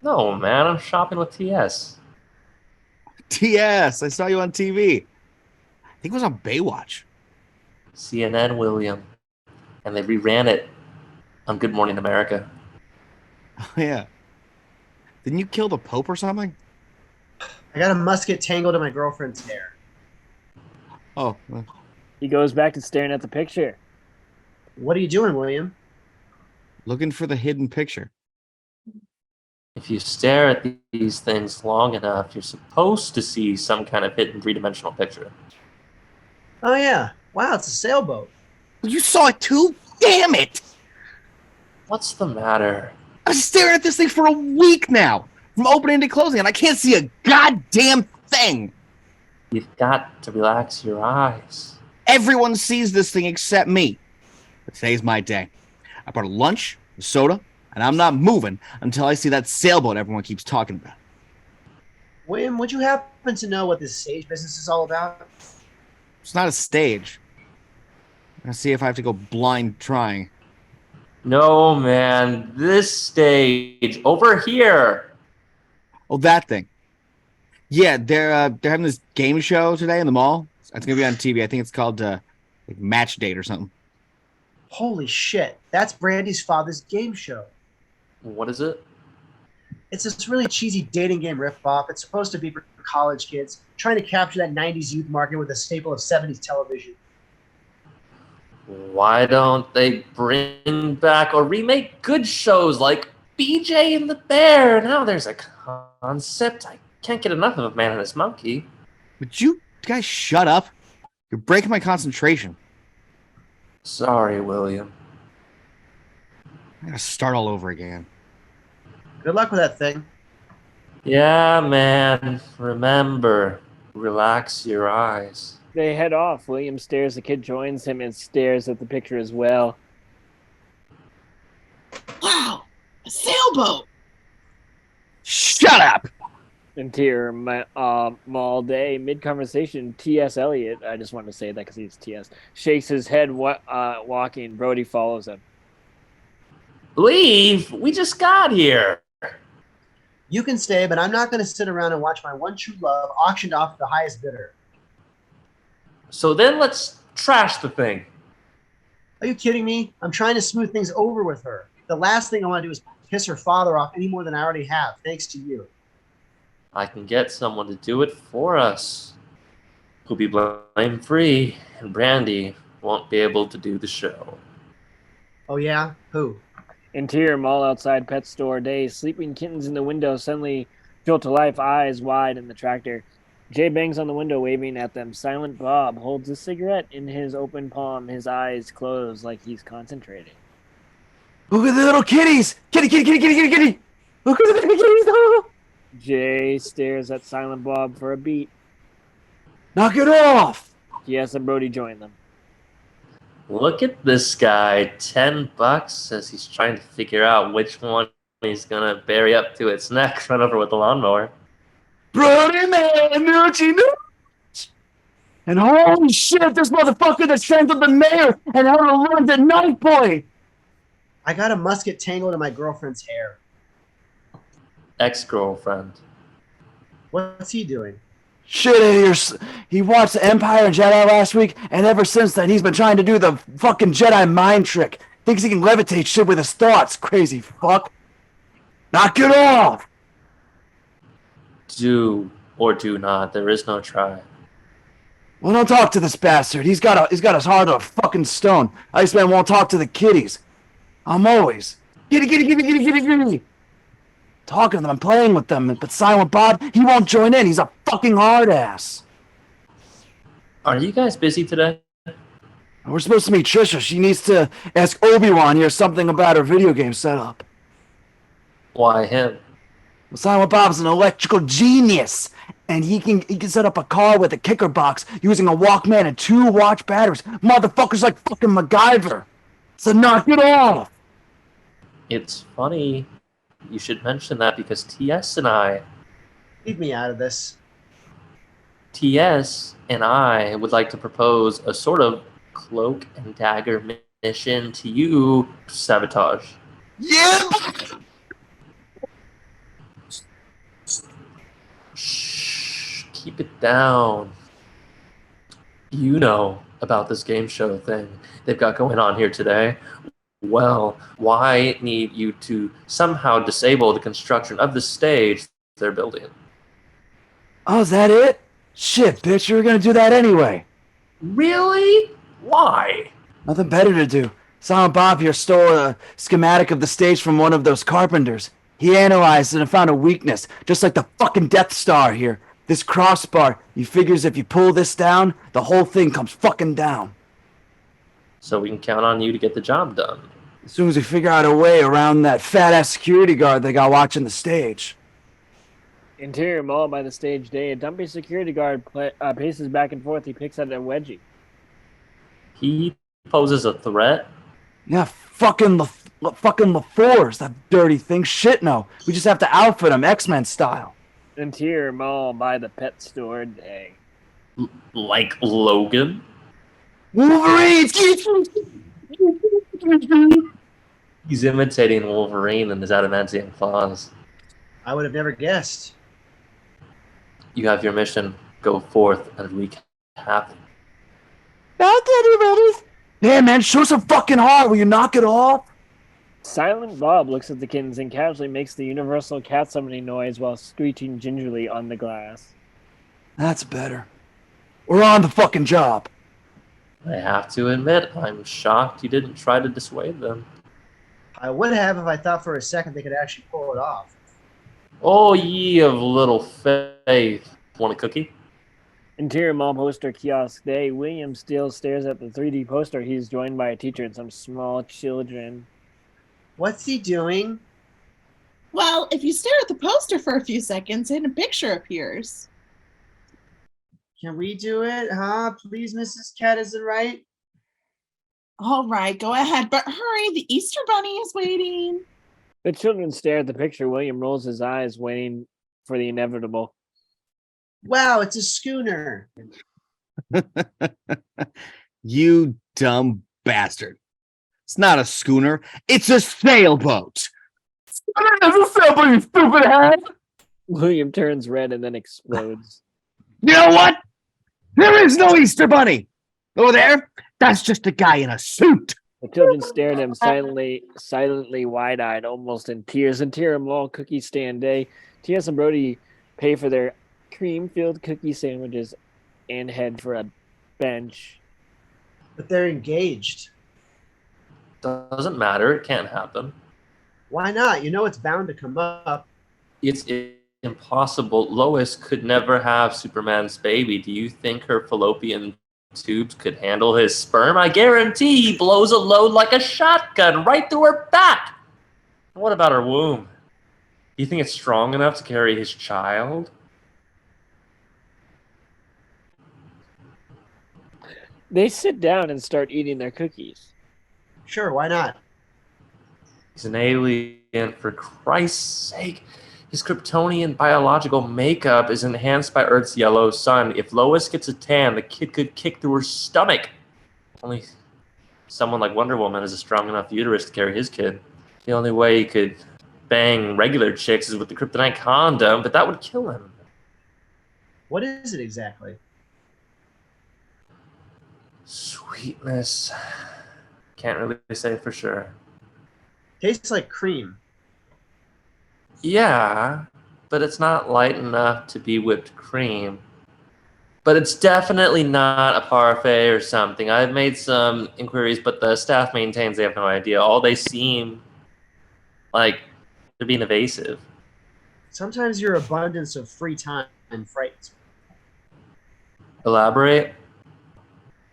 No, man, I'm shopping with TS. TS, I saw you on TV. I think it was on Baywatch. CNN, William. And they reran it on Good Morning America. Oh, yeah. Didn't you kill the Pope or something? I got a musket tangled in my girlfriend's hair. Oh, well, He goes back to staring at the picture. What are you doing, William? looking for the hidden picture. If you stare at these things long enough, you're supposed to see some kind of hidden three-dimensional picture. Oh, yeah. Wow, it's a sailboat. You saw it too? Damn it! What's the matter? I've been staring at this thing for a week now, from opening to closing, and I can't see a goddamn thing. You've got to relax your eyes. Everyone sees this thing except me. But today's my day. I brought a lunch, a soda, and I'm not moving until I see that sailboat everyone keeps talking about. William, would you happen to know what this stage business is all about? It's not a stage. Let's see if I have to go blind trying. No, man. This stage. Over here. Oh, that thing. Yeah, they're having this game show today in the mall. It's gonna be on TV. I think it's called like Match Date or something. Holy shit. That's Brandy's father's game show. What is it? It's this really cheesy dating game ripoff. It's supposed to be for college kids, trying to capture that 90s youth market with a staple of 70s television. Why don't they bring back or remake good shows like BJ and the Bear? Now there's a concept. I can't get enough of Man and His Monkey. Would you guys shut up? You're breaking my concentration. Sorry, William. I gotta start all over again. Good luck with that thing. Yeah, man. Remember, relax your eyes. They head off. William stares. The kid joins him and stares at the picture as well. Wow, a sailboat. Shut up! Interior mall day. Mid-conversation, T.S. Eliot, I just wanted to say that because he's T.S., shakes his head walking. Brody follows him. Leave? We just got here. You can stay, but I'm not going to sit around and watch my one true love auctioned off to the highest bidder. So then let's trash the thing. Are you kidding me? I'm trying to smooth things over with her. The last thing I want to do is piss her father off any more than I already have, thanks to you. I can get someone to do it for us. Who'll be blame-free, and Brandy won't be able to do the show. Oh, yeah? Who? Interior mall outside pet store day. Sleeping kittens in the window suddenly jolt to life, eyes wide in the tractor. Jay bangs on the window, waving at them. Silent Bob holds a cigarette in his open palm, his eyes closed like he's concentrating. Look at the little kitties! Kitty, kitty, kitty, kitty, kitty, kitty! Look at the little kitties! Oh. Jay stares at Silent Bob for a beat. Knock it off! Yes, and Brody joined them. Look at this guy, $10 as he's trying to figure out which one he's gonna bury up to its neck, run over with the lawnmower. Brody man, Noochie Nooch! And holy shit, this motherfucker that strangled the mayor and held a lunch at night boy! I got a musket tangled in my girlfriend's hair. Ex-girlfriend. What's he doing? Shit, he watched the Empire and Jedi last week, and ever since then he's been trying to do the fucking Jedi mind trick. Thinks he can levitate shit with his thoughts, crazy fuck. Knock it off! Do or do not, there is no try. Well, don't talk to this bastard. He's got his heart of a fucking stone. Iceman won't talk to the kiddies. I'm always kitty, kitty, kitty, kitty, kitty, kitty. Talking to them, I'm playing with them, but Silent Bob, he won't join in. He's a fucking hard ass. Are you guys busy today? We're supposed to meet Trisha. She needs to ask Obi-Wan here something about her video game setup. Why him? Well, Silent Bob's an electrical genius, and he can set up a car with a kicker box using a Walkman and 2 watch batteries. Motherfucker's like fucking MacGyver. So knock it off. It's funny you should mention that because TS and I Leave me out of this. would like to propose a sort of cloak and dagger mission to you, Sabotage. Yeah. Shh, keep it down. You know about this game show thing they've got going on here today. Well, why need you to somehow disable the construction of the stage they're building? Oh, is that it? Shit, bitch, you were gonna do that anyway. Really? Why? Nothing better to do. Silent Bob here stole a schematic of the stage from one of those carpenters. He analyzed it and found a weakness, just like the fucking Death Star here. This crossbar, he figures if you pull this down, the whole thing comes fucking down. So we can count on you to get the job done. As soon as we figure out a way around that fat-ass security guard they got watching the stage. Interior mall by the stage day. A dumpy security guard paces back and forth. He picks at a wedgie. He poses a threat. Yeah, fucking LaFours, that dirty thing. Shit, no. We just have to outfit him, X-Men style. Interior mall by the pet store day. Like Logan? Wolverine! He's imitating Wolverine and his adamantium claws. I would have never guessed. You have your mission. Go forth and wreak havoc. Yeah, man, show some fucking heart. Will you knock it off? Silent Bob looks at the kittens and casually makes the universal cat summoning noise while screeching gingerly on the glass. That's better. We're on the fucking job. I have to admit, I'm shocked you didn't try to dissuade them. I would have if I thought for a second they could actually pull it off. Oh, ye of little faith. Want a cookie? Interior mall poster kiosk day. William still stares at the 3D poster. He's joined by a teacher and some small children. What's he doing? Well, if you stare at the poster for a few seconds, and a picture appears. Can we do it? Huh? Please, Mrs. Cat, is it right? All right, go ahead, but hurry, the Easter Bunny is waiting. The children stare at the picture. William rolls his eyes, waiting for the inevitable. Wow, it's a schooner. You dumb bastard. It's not a schooner. It's a sailboat. It's a sailboat, you stupid head! William turns red and then explodes. You know what? There is no Easter Bunny. Over there, that's just a guy in a suit. The children stare at him silently wide-eyed, almost in tears. And Tyr and Maul cookie stand day. T.S. and Brody pay for their cream-filled cookie sandwiches and head for a bench. But they're engaged. Doesn't matter. It can't happen. Why not? You know it's bound to come up. It's impossible. Lois could never have Superman's baby. Do you think her fallopian tubes could handle his sperm? I guarantee he blows a load like a shotgun right through her back. What about her womb? Do you think it's strong enough to carry his child? They sit down and start eating their cookies. Sure, why not? He's an alien, for Christ's sake. His Kryptonian biological makeup is enhanced by Earth's yellow sun. If Lois gets a tan, the kid could kick through her stomach. Only someone like Wonder Woman has a strong enough uterus to carry his kid. The only way he could bang regular chicks is with the kryptonite condom, but that would kill him. What is it exactly? Sweetness. Can't really say for sure. Tastes like cream. Yeah, but it's not light enough to be whipped cream. But it's definitely not a parfait or something. I've made some inquiries, but the staff maintains they have no idea. All they seem like they're being evasive. Sometimes your abundance of free time frightens me. Elaborate?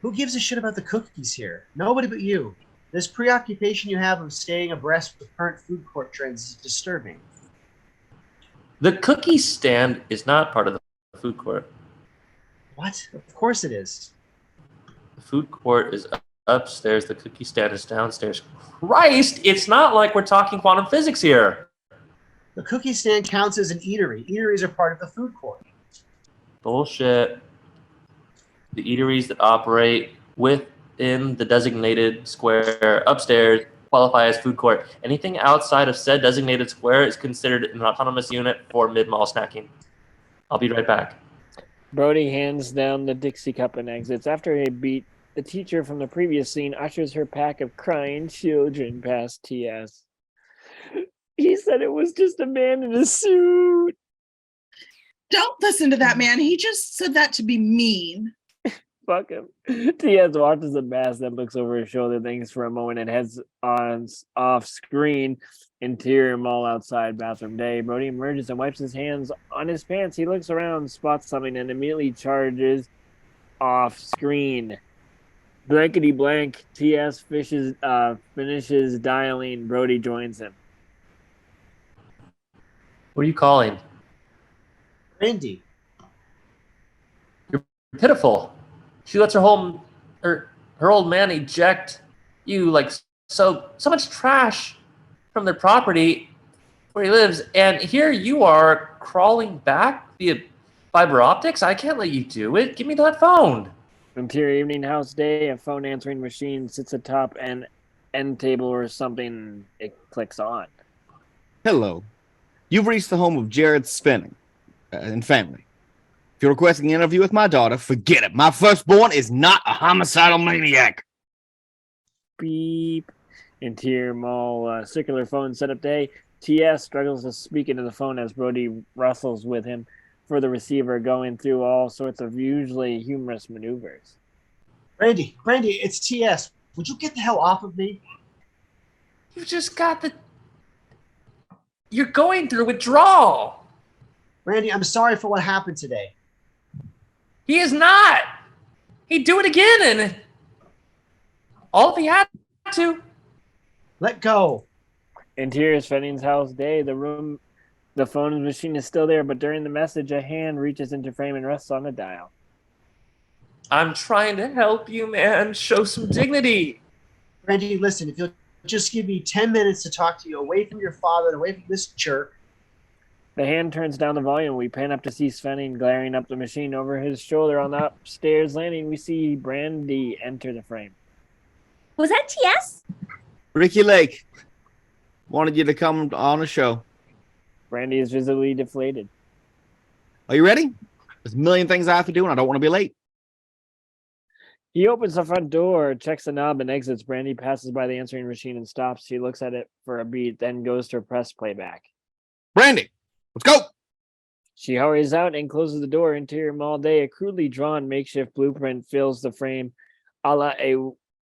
Who gives a shit about the cookies here? Nobody but you. This preoccupation you have of staying abreast with current food court trends is disturbing. The cookie stand is not part of the food court. What? Of course it is. The food court is upstairs. The cookie stand is downstairs. Christ, it's not like we're talking quantum physics here. The cookie stand counts as an eatery. Eateries are part of the food court. Bullshit. The eateries that operate within the designated square upstairs qualify as food court. Anything outside of said designated square is considered an autonomous unit for mid-mall snacking. I'll be right back. Brody hands down the Dixie cup and exits. After a beat, the teacher from the previous scene ushers her pack of crying children past T.S. He said it was just a man in a suit. Don't listen to that man. He just said that to be mean. Fuck him. T.S. watches the mask, then looks over his shoulder, thinks for a moment, and heads on off screen. Interior mall outside, bathroom day. Brody emerges and wipes his hands on his pants. He looks around, spots something, and immediately charges off screen. Blankety blank. T.S. finishes dialing. Brody joins him. What are you calling? Randy. You're pitiful. She lets her old man eject you like so much trash from their property where he lives, and here you are crawling back via fiber optics. I can't let you do it. Give me that phone. Interior evening house day. A phone answering machine sits atop an end table or something. It clicks on. Hello. You've reached the home of Jared Spinning and family. If you're requesting an interview with my daughter, forget it. My firstborn is not a homicidal maniac. Beep. Interior mall circular phone setup day. TS struggles to speak into the phone as Brody wrestles with him for the receiver, going through all sorts of usually humorous maneuvers. Randy, it's TS. Would you get the hell off of me? You just got the... You're going through withdrawal. Randy, I'm sorry for what happened today. He is not. He'd do it again, and all if he had to. Let go. Interior Fenning's house day. The phone machine is still there, but during the message, a hand reaches into frame and rests on a dial. I'm trying to help you, man. Show some dignity. Randy, listen, if you'll just give me 10 minutes to talk to you away from your father and away from this jerk. The hand turns down the volume. We pan up to see Svenning glaring up the machine over his shoulder. On the upstairs landing, we see Brandy enter the frame. Was that TS? Ricky Lake wanted you to come on the show. Brandy is visibly deflated. Are you ready? There's a million things I have to do, and I don't want to be late. He opens the front door, checks the knob, and exits. Brandy passes by the answering machine and stops. She looks at it for a beat, then goes to press playback. Brandy, let's go. She hurries out and closes the door. Interior mall day. A crudely drawn makeshift blueprint fills the frame, a la a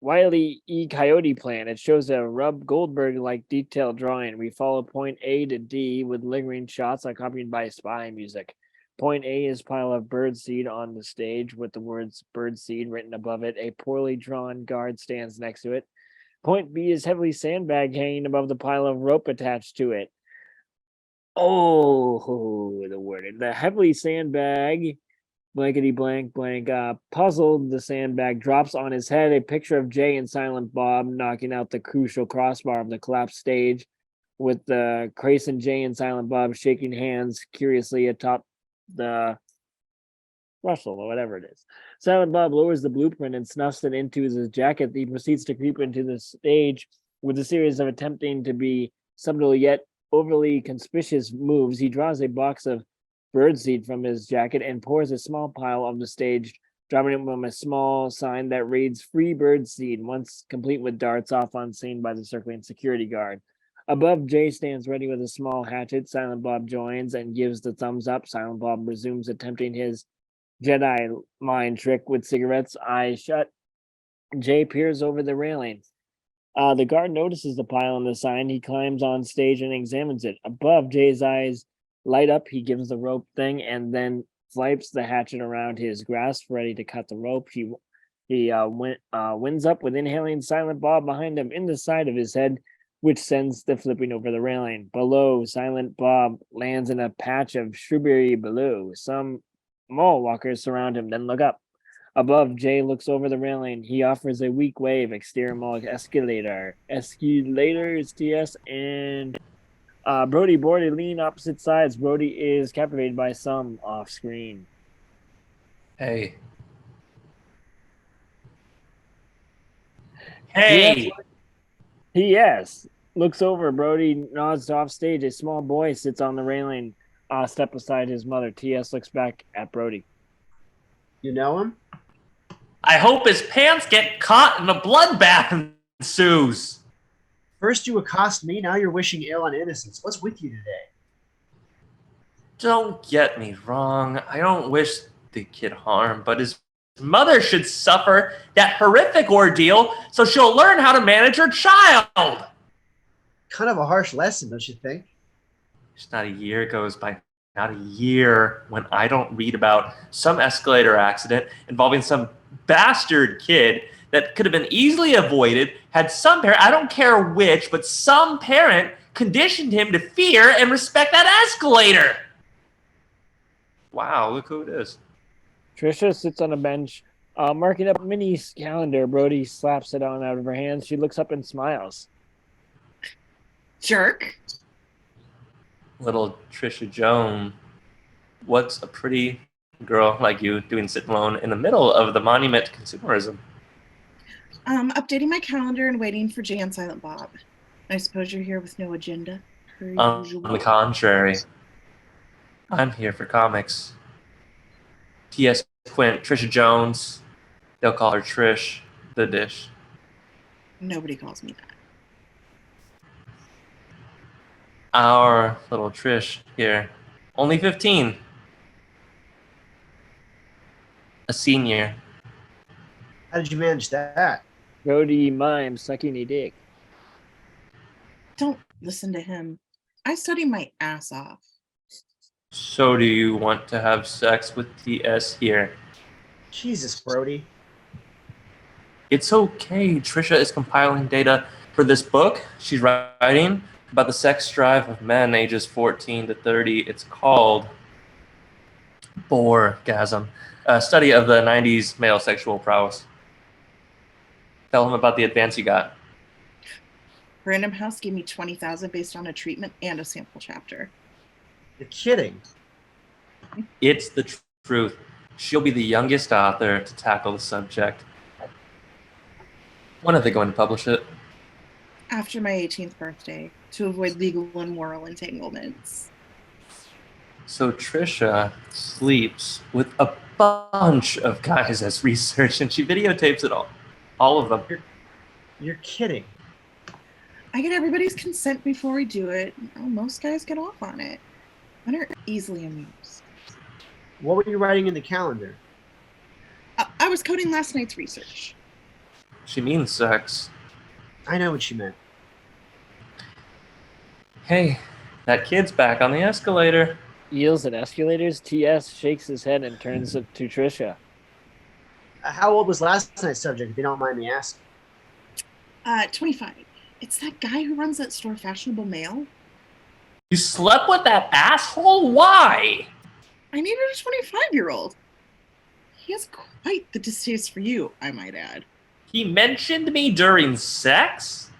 Wiley E. Coyote plan. It shows a Rub Goldberg-like detailed drawing. We follow point A to D with lingering shots accompanied by spy music. Point A is pile of birdseed on the stage with the words birdseed written above it. A poorly drawn guard stands next to it. Point B is heavily sandbag hanging above the pile of rope attached to it. Oh, the word. The heavily sandbag, blankety blank, puzzled, the sandbag drops on his head. A picture of Jay and Silent Bob knocking out the crucial crossbar of the collapsed stage, with the Grayson, Jay, and Silent Bob shaking hands curiously atop the Russell or whatever it is. Silent Bob lowers the blueprint and snuffs it into his jacket. He proceeds to creep into the stage with a series of attempting to be subtle yet overly conspicuous moves. He draws a box of birdseed from his jacket and pours a small pile on the stage, dropping it from a small sign that reads "Free Birdseed," once complete with darts off unseen by the circling security guard. Above, Jay stands ready with a small hatchet. Silent Bob joins and gives the thumbs up. Silent Bob resumes attempting his Jedi mind trick with cigarettes, eyes shut. Jay peers over the railing. The guard notices the pile on the sign. He climbs on stage and examines it. Above, Jay's eyes light up. He gives the rope thing and then flips the hatchet around his grasp, ready to cut the rope. He winds up with inhaling Silent Bob behind him in the side of his head, which sends the flipping over the railing. Below, Silent Bob lands in a patch of shrubbery below. Some mall walkers surround him, then look up. Above, Jay looks over the railing. He offers a weak wave. Exterior mall escalator. Escalators, TS, and Brody boarded lean opposite sides. Brody is captivated by some off screen. Hey. Hey! P.S. Looks over. Brody nods off stage. A small boy sits on the railing, step beside his mother. T.S. looks back at Brody. You know him? I hope his pants get caught in a bloodbath ensues. First you accost me, now you're wishing ill on innocence. What's with you today? Don't get me wrong. I don't wish the kid harm, but his mother should suffer that horrific ordeal so she'll learn how to manage her child. Kind of a harsh lesson, don't you think? Just not a year goes by, not a year, when I don't read about some escalator accident involving some bastard kid that could have been easily avoided had some parent, I don't care which, but some parent conditioned him to fear and respect that escalator. Wow, look who it is. Trisha sits on a bench, marking up Minnie's calendar. Brody slaps it on out of her hands. She looks up and smiles. Jerk. Little Trisha Joan, what's a pretty girl like you doing sitting alone in the middle of the monument to consumerism? Updating my calendar and waiting for Jay and Silent Bob. I suppose you're here with no agenda, per usual. On the contrary, I'm here for comics. T.S. Quint, Trisha Jones, they'll call her Trish the Dish. Nobody calls me that. Our little Trish here, only 15. A senior. How did you manage that? Brody mimes sucking a dick. Don't listen to him. I study my ass off. So do you want to have sex with T.S. here? Jesus, Brody. It's okay. Trisha is compiling data for this book she's writing about the sex drive of men ages 14 to 30. It's called Boregasm, a study of the 90s male sexual prowess. Tell him about the advance you got. Random House gave me $20,000 based on a treatment and a sample chapter. You're kidding. It's the truth. She'll be the youngest author to tackle the subject. When are they going to publish it? After my 18th birthday, to avoid legal and moral entanglements. So Trisha sleeps with a bunch of guys as research, and she videotapes it all of them. You're kidding. I get everybody's consent before we do it. Most guys get off on it. Men are easily amused. What were you writing in the calendar? I was coding last night's research. She means sex. I know what she meant. Hey, that kid's back on the escalator. Eels and escalators. TS shakes his head and turns to Trisha. How old was last night's subject, if you don't mind me asking? 25. It's that guy who runs that store, Fashionable Mail. You slept with that asshole? Why? I needed a 25-year-old. He has quite the distaste for you, I might add. He mentioned me during sex?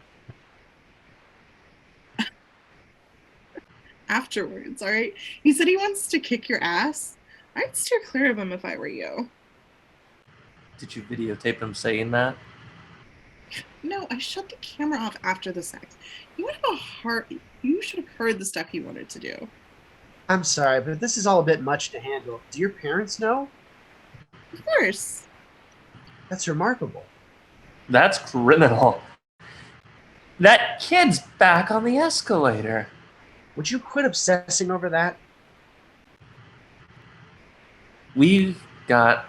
Afterwards, all right? He said he wants to kick your ass. I'd steer clear of him if I were you. Did you videotape him saying that? No, I shut the camera off after the sex. You would have a heart. You should have heard the stuff he wanted to do. I'm sorry, but this is all a bit much to handle. Do your parents know? Of course. That's remarkable. That's criminal. That kid's back on the escalator. Would you quit obsessing over that? We've got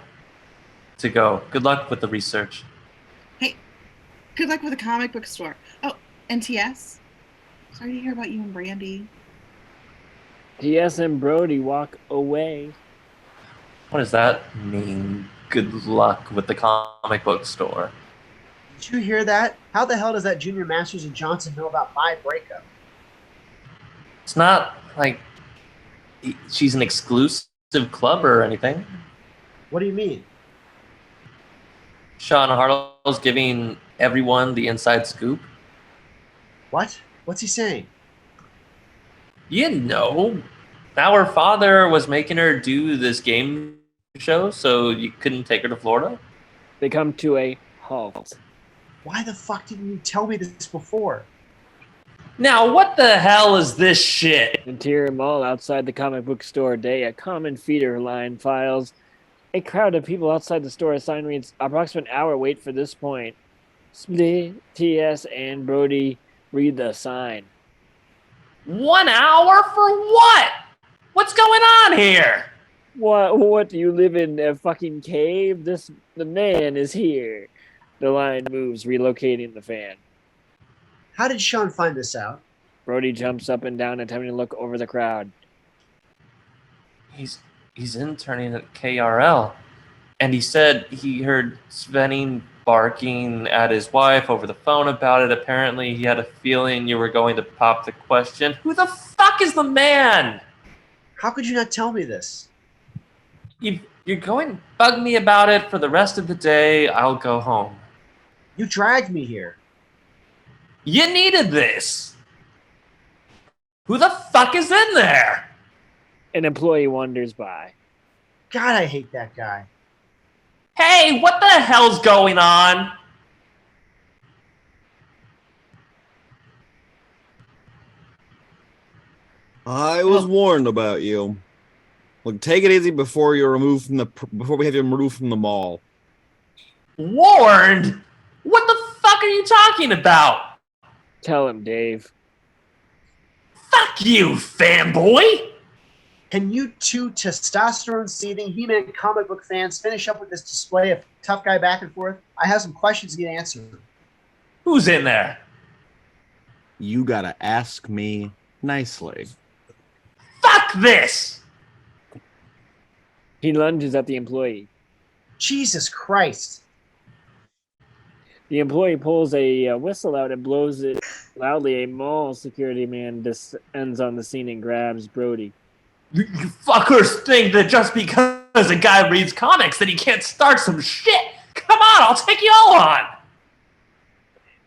to go. Good luck with the research. Hey, good luck with the comic book store. Oh, and TS. Sorry to hear about you and Brandy. TS and Brody walk away. What does that mean? Good luck with the comic book store. Did you hear that? How the hell does that Junior Masters and Johnson know about my breakup? It's not like she's an exclusive club or anything. What do you mean? Sean Hartle's giving everyone the inside scoop. What? What's he saying? You know, our father was making her do this game show, so you couldn't take her to Florida. They come to a halt. Why the fuck didn't you tell me this before? Now, what the hell is this shit? Interior mall outside the comic book store day. A common feeder line files. A crowd of people outside the store. A sign reads, approximate hour wait for this point. Split, TS, and Brody read the sign. 1 hour for what? What's going on here? What do you live in a fucking cave? The man is here. The line moves, relocating the fan. How did Sean find this out? Brody jumps up and down, attempting to look over the crowd. He's interning at KRL, and he said he heard Svenning barking at his wife over the phone about it. Apparently, he had a feeling you were going to pop the question, who the fuck is the man? How could you not tell me this? You're going to bug me about it for the rest of the day. I'll go home. You dragged me here. You needed this. Who the fuck is in there? An employee wanders by. God, I hate that guy. Hey, what the hell's going on? I was warned about you. Look, take it easy before we have you removed from the mall. Warned? What the fuck are you talking about? Tell him, Dave. Fuck you, fanboy! Can you two testosterone-seething He-Man comic book fans finish up with this display of tough guy back and forth? I have some questions to get answered. Who's in there? You gotta ask me nicely. Fuck this! He lunges at the employee. Jesus Christ. The employee pulls a whistle out and blows it loudly. A mall security man descends on the scene and grabs Brody. You fuckers think that just because a guy reads comics that he can't start some shit? Come on, I'll take you all on!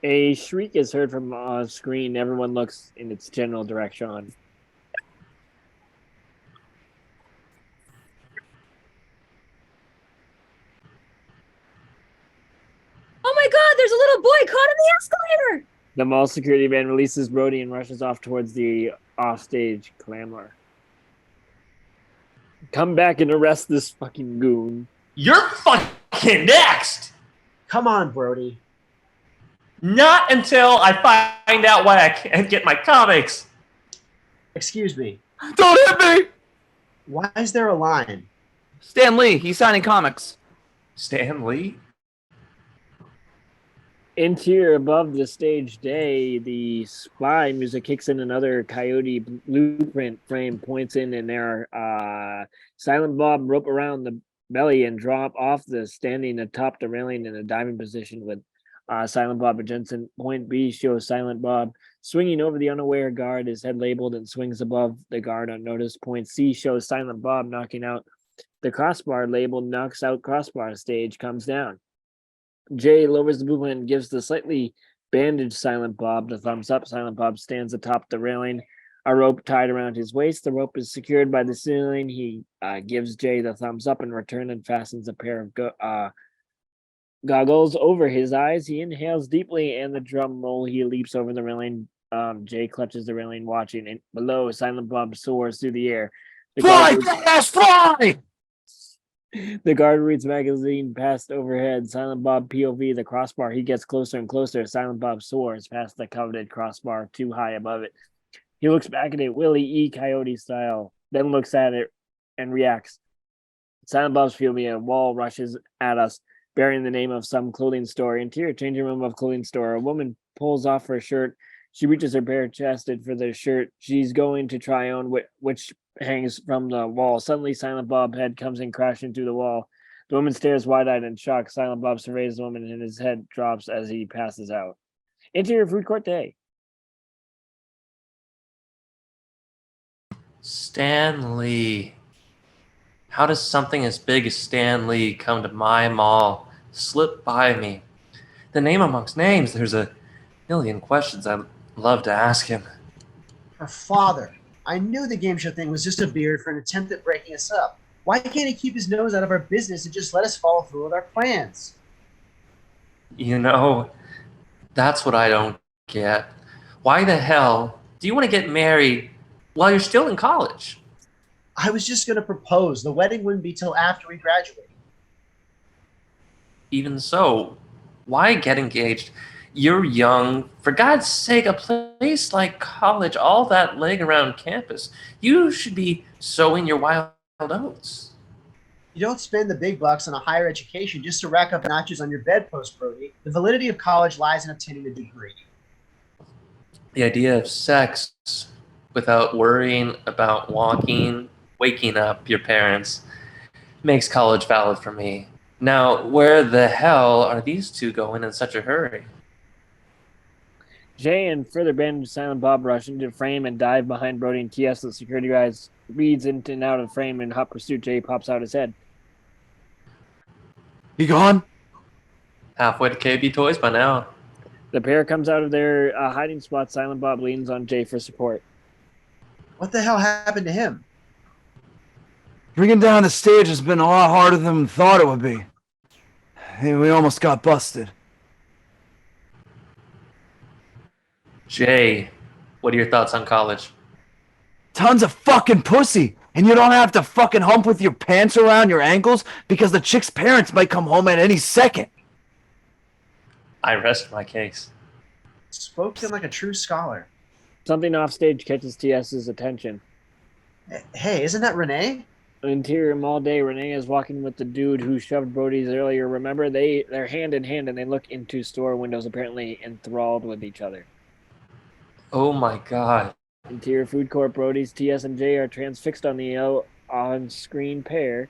A shriek is heard from on screen. Everyone looks in its general direction. Oh my god, there's a little boy caught in the escalator! The mall security man releases Brody and rushes off towards the offstage clamor. Come back and arrest this fucking goon. You're fucking next! Come on, Brody. Not until I find out why I can't get my comics. Excuse me. Don't hit me! Why is there a line? Stan Lee, he's signing comics. Stan Lee? Interior above the stage day, the spy music kicks in. Another coyote blueprint frame points in, and there are Silent Bob rope around the belly and drop off the standing atop the railing in a diving position with Silent Bob and Jensen. Point B shows Silent Bob swinging over the unaware guard, his head labeled, and swings above the guard unnoticed. Point C shows Silent Bob knocking out the crossbar labeled knocks out crossbar. Stage comes down. Jay lowers the blueprint and gives the slightly bandaged Silent Bob the thumbs up. Silent Bob stands atop the railing, a rope tied around his waist. The rope is secured by the ceiling. He gives Jay the thumbs up in return and fastens a pair of goggles over his eyes. He inhales deeply, and the drum roll, he leaps over the railing. Jay clutches the railing, watching. And below, Silent Bob soars through the air. Fly, fast, fly! The guard reads magazine passed overhead. Silent Bob POV, the crossbar. He gets closer and closer. Silent Bob soars past the coveted crossbar, too high above it. He looks back at it, Willie E. Coyote style, then looks at it and reacts. Silent Bob's POV, a wall rushes at us, bearing the name of some clothing store. Interior changing room of clothing store. A woman pulls off her shirt. She reaches her bare chested for the shirt she's going to try on, which hangs from the wall. Suddenly, Silent Bob's head comes in crashing through the wall. The woman stares wide-eyed in shock. Silent Bob surveys the woman, and his head drops as he passes out. Interior food court day. Stan Lee. How does something as big as Stan Lee come to my mall, slip by me? The name amongst names, there's a million questions I'd love to ask him. Her father. I knew the game show thing was just a beard for an attempt at breaking us up. Why can't he keep his nose out of our business and just let us follow through with our plans? You know, that's what I don't get. Why the hell do you want to get married while you're still in college? I was just going to propose. The wedding wouldn't be till after we graduate. Even so, why get engaged? You're young. For God's sake, a place like college, all that laying around campus, you should be sowing your wild oats. You don't spend the big bucks on a higher education just to rack up notches on your bedpost, Brody. The validity of college lies in obtaining a degree. The idea of sex without worrying about waking up your parents makes college valid for me. Now, where the hell are these two going in such a hurry? Jay and further bandaged Silent Bob rush into frame and dive behind Brody and TS. The security guys reads in and out of frame. In hot pursuit, Jay pops out his head. You gone? Halfway to KB Toys by now. The pair comes out of their hiding spot. Silent Bob leans on Jay for support. What the hell happened to him? Bringing down the stage has been a lot harder than we thought it would be. Hey, we almost got busted. Jay, what are your thoughts on college? Tons of fucking pussy. And you don't have to fucking hump with your pants around your ankles because the chick's parents might come home at any second. I rest my case. Spoke to him like a true scholar. Something off stage catches TS's attention. Hey, isn't that Renee? Interior mall day. Renee is walking with the dude who shoved Brody's earlier. Remember, they're hand in hand and they look into store windows, apparently enthralled with each other. Oh my god. Interior food court. Brody's, TS, and Jay are transfixed on the on-screen pair.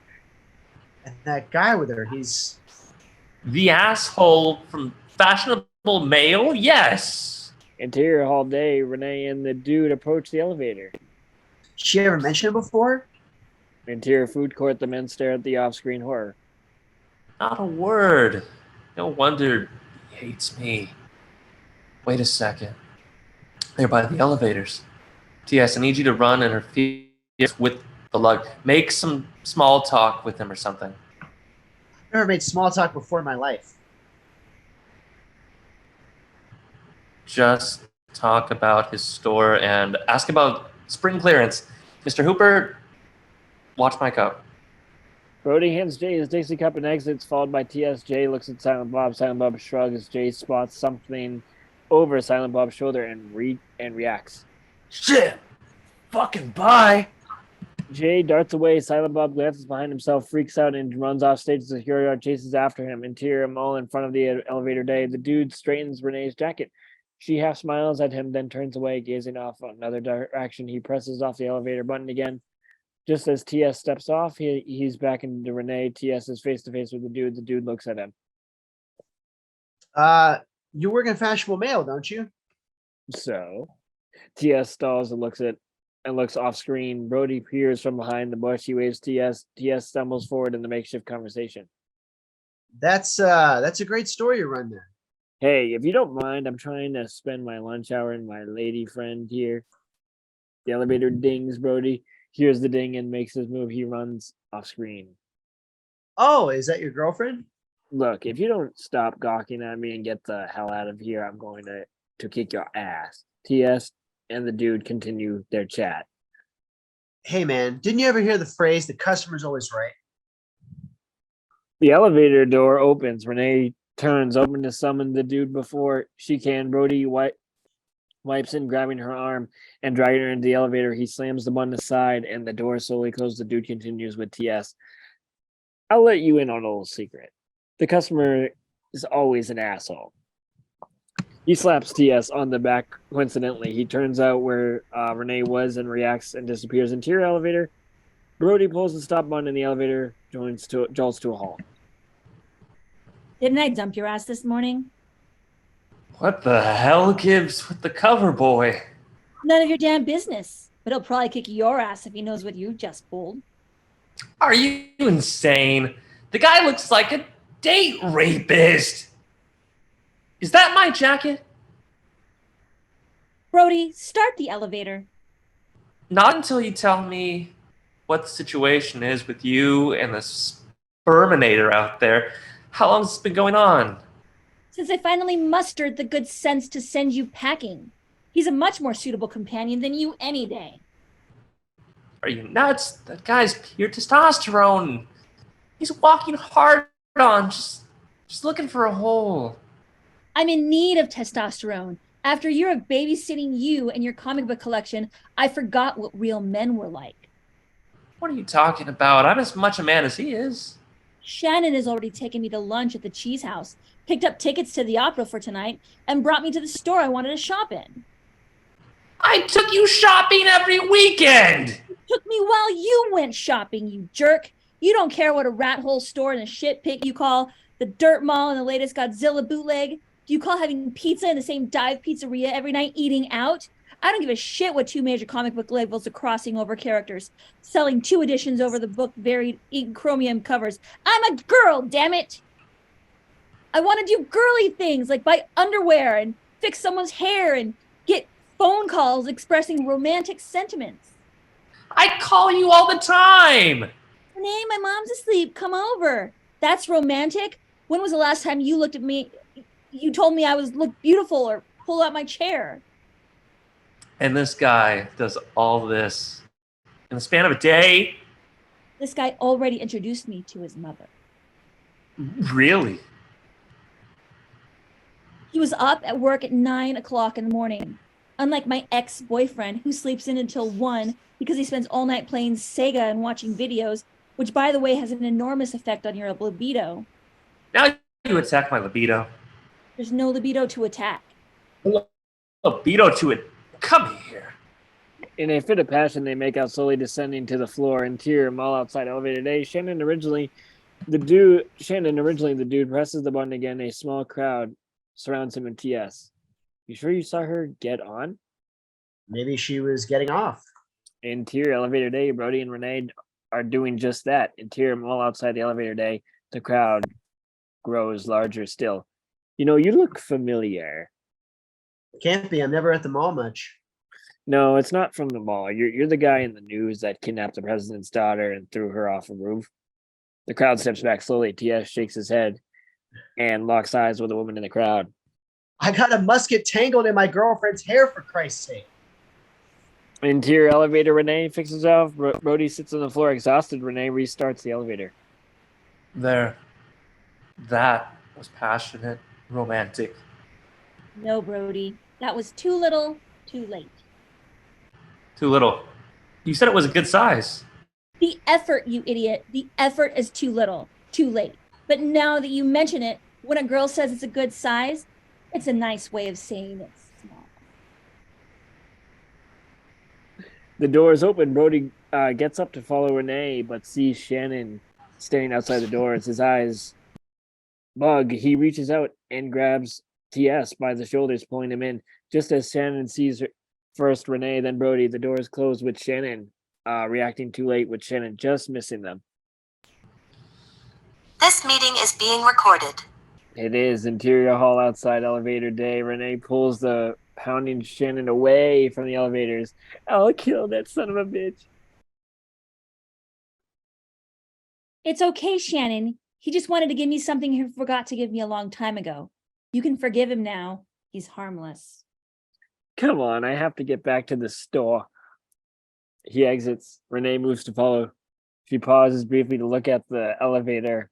And that guy with her, he's... The asshole from Fashionable Mail? Yes! Interior hall day. Renee and the dude approach the elevator. She ever mentioned it before? Interior food court. The men stare at the off-screen horror. Not a word. No wonder he hates me. Wait a second. They're by the elevators. TS, I need you to run and interfere with the lug. Make some small talk with him or something. I've never made small talk before in my life. Just talk about his store and ask about spring clearance. Mr. Hooper, Watch my cup. Brody hands Jay his Dixie cup and exits, followed by TS. Jay looks at Silent Bob. Silent Bob shrugs as Jay spots something over Silent Bob's shoulder and reacts. Shit! Fucking bye! Jay darts away. Silent Bob glances behind himself, freaks out, and runs off stage. The security guard chases after him. Interior mall in front of the elevator day. The dude straightens Renee's jacket. She half smiles at him, then turns away, gazing off another direction. He presses off the elevator button again. Just as TS steps off, he's back into Renee. TS is face to face with the dude. The dude looks at him. You work in fashionable mail, don't you? So, TS stalls and looks off screen. Brody peers from behind the bush. He waves TS. TS stumbles forward in the makeshift conversation. That's a great story you run there. Hey, if you don't mind, I'm trying to spend my lunch hour with my lady friend here. The elevator dings. Brody hears the ding and makes his move. He runs off screen. Oh, is that your girlfriend? Look, if you don't stop gawking at me and get the hell out of here, I'm going to kick your ass. TS and the dude continue their chat. Hey man, didn't you ever hear the phrase "the customer's always right"? The elevator door opens. Renee turns, open to summon the dude before she can. Brody wipes in, grabbing her arm and dragging her into the elevator. He slams the button aside and the door slowly closes. The dude continues with TS. I'll let you in on a little secret. The customer is always an asshole. He slaps TS on the back coincidentally. He turns out where Renee was and reacts and disappears. Interior elevator. Brody pulls the stop button and the elevator jolts to a halt. Didn't I dump your ass this morning? What the hell gives with the cover boy? None of your damn business. But he'll probably kick your ass if he knows what you just pulled. Are you insane? The guy looks like a date rapist. Is that my jacket? Brody, start the elevator. Not until you tell me what the situation is with you and the sperminator out there. How long has this been going on? Since I finally mustered the good sense to send you packing. He's a much more suitable companion than you any day. Are you nuts? That guy's pure testosterone. He's walking hard on, just looking for a hole. I'm in need of testosterone. After a year of babysitting you and your comic book collection, I forgot what real men were like. What are you talking about? I'm as much a man as he is. Shannon has already taken me to lunch at the Cheese House, picked up tickets to the opera for tonight, and brought me to the store I wanted to shop in. I took you shopping every weekend! It took me while you went shopping, you jerk. You don't care what a rat hole store and a shit pit you call the Dirt Mall and the latest Godzilla bootleg. Do you call having pizza in the same dive pizzeria every night eating out? I don't give a shit what two major comic book labels are crossing over characters, selling 2 editions over the book buried in chromium covers. I'm a girl, damn it! I want to do girly things like buy underwear and fix someone's hair and get phone calls expressing romantic sentiments. I call you all the time! Renee, my mom's asleep. Come over. That's romantic. When was the last time you looked at me? You told me I look beautiful or pull out my chair. And this guy does all this in the span of a day? This guy already introduced me to his mother. Really? He was up at work at 9 o'clock in the morning. Unlike my ex-boyfriend who sleeps in until 1 because he spends all night playing Sega and watching videos, which by the way has an enormous effect on your libido. Now you attack my libido. There's no libido to attack. Libido to it. Come here. In a fit of passion, they make out slowly descending to the floor. Interior mall outside elevator day. Shannon originally the dude presses the button again. A small crowd surrounds him and TS. You sure you saw her get on? Maybe she was getting off. Interior elevator day. Brody and Renee are doing just that. Interior mall outside the elevator day. The crowd grows larger still. You know, you look familiar. Can't be. I'm never at the mall much. No, it's not from the mall. You're the guy in the news that kidnapped the president's daughter and threw her off a roof. The crowd steps back slowly. TS shakes his head and locks eyes with a woman in the crowd. I got a musket tangled in my girlfriend's hair, for Christ's sake. Interior elevator, Renee fixes off. Brody sits on the floor, exhausted. Renee restarts the elevator. There. That was passionate, romantic. No, Brody. That was too little, too late. Too little. You said it was a good size. The effort, you idiot. The effort is too little, too late. But now that you mention it, when a girl says it's a good size, it's a nice way of saying it's small. The door is open. Brody gets up to follow Renee, but sees Shannon standing outside the door. As his eyes bug, he reaches out and grabs TS by the shoulders, pulling him in. Just as Shannon sees her, first Renee, then Brody, the door is closed with Shannon reacting too late, with Shannon just missing them. This meeting is being recorded. It is interior hall outside elevator day. Renee pulls the pounding Shannon away from the elevators. I'll kill that son of a bitch. It's okay, Shannon. He just wanted to give me something he forgot to give me a long time ago. You can forgive him now. He's harmless. Come on, I have to get back to the store. He exits. Renee moves to follow. She pauses briefly to look at the elevator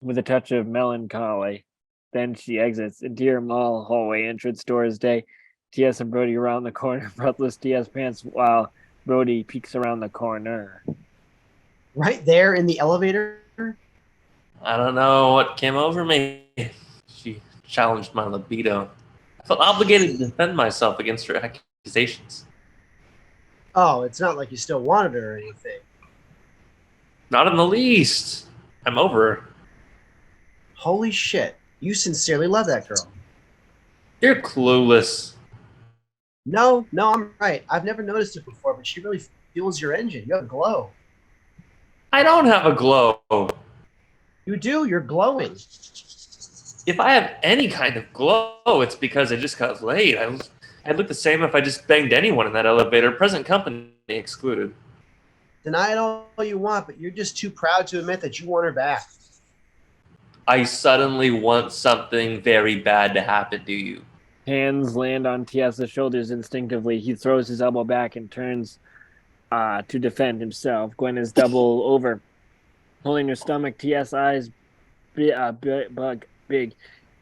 with a touch of melancholy. Then she exits. Interior mall hallway entrance doors day. TS and Brody around the corner. Breathless TS pants while Brody peeks around the corner. Right there in the elevator. I don't know what came over me. She challenged my libido. I felt obligated to defend myself against her accusations. Oh, it's not like you still wanted her or anything. Not in the least. I'm over her. Holy shit. You sincerely love that girl. You're clueless. No, I'm right. I've never noticed it before, but she really fuels your engine. You have a glow. I don't have a glow. You do. You're glowing. If I have any kind of glow, it's because I just got laid. I'd look the same if I just banged anyone in that elevator, present company excluded. Deny it all you want, but you're just too proud to admit that you want her back. I suddenly want something very bad to happen to you. Hands land on TS's shoulders instinctively. He throws his elbow back and turns to defend himself. Gwen is double over, holding her stomach. TS eyes bug big.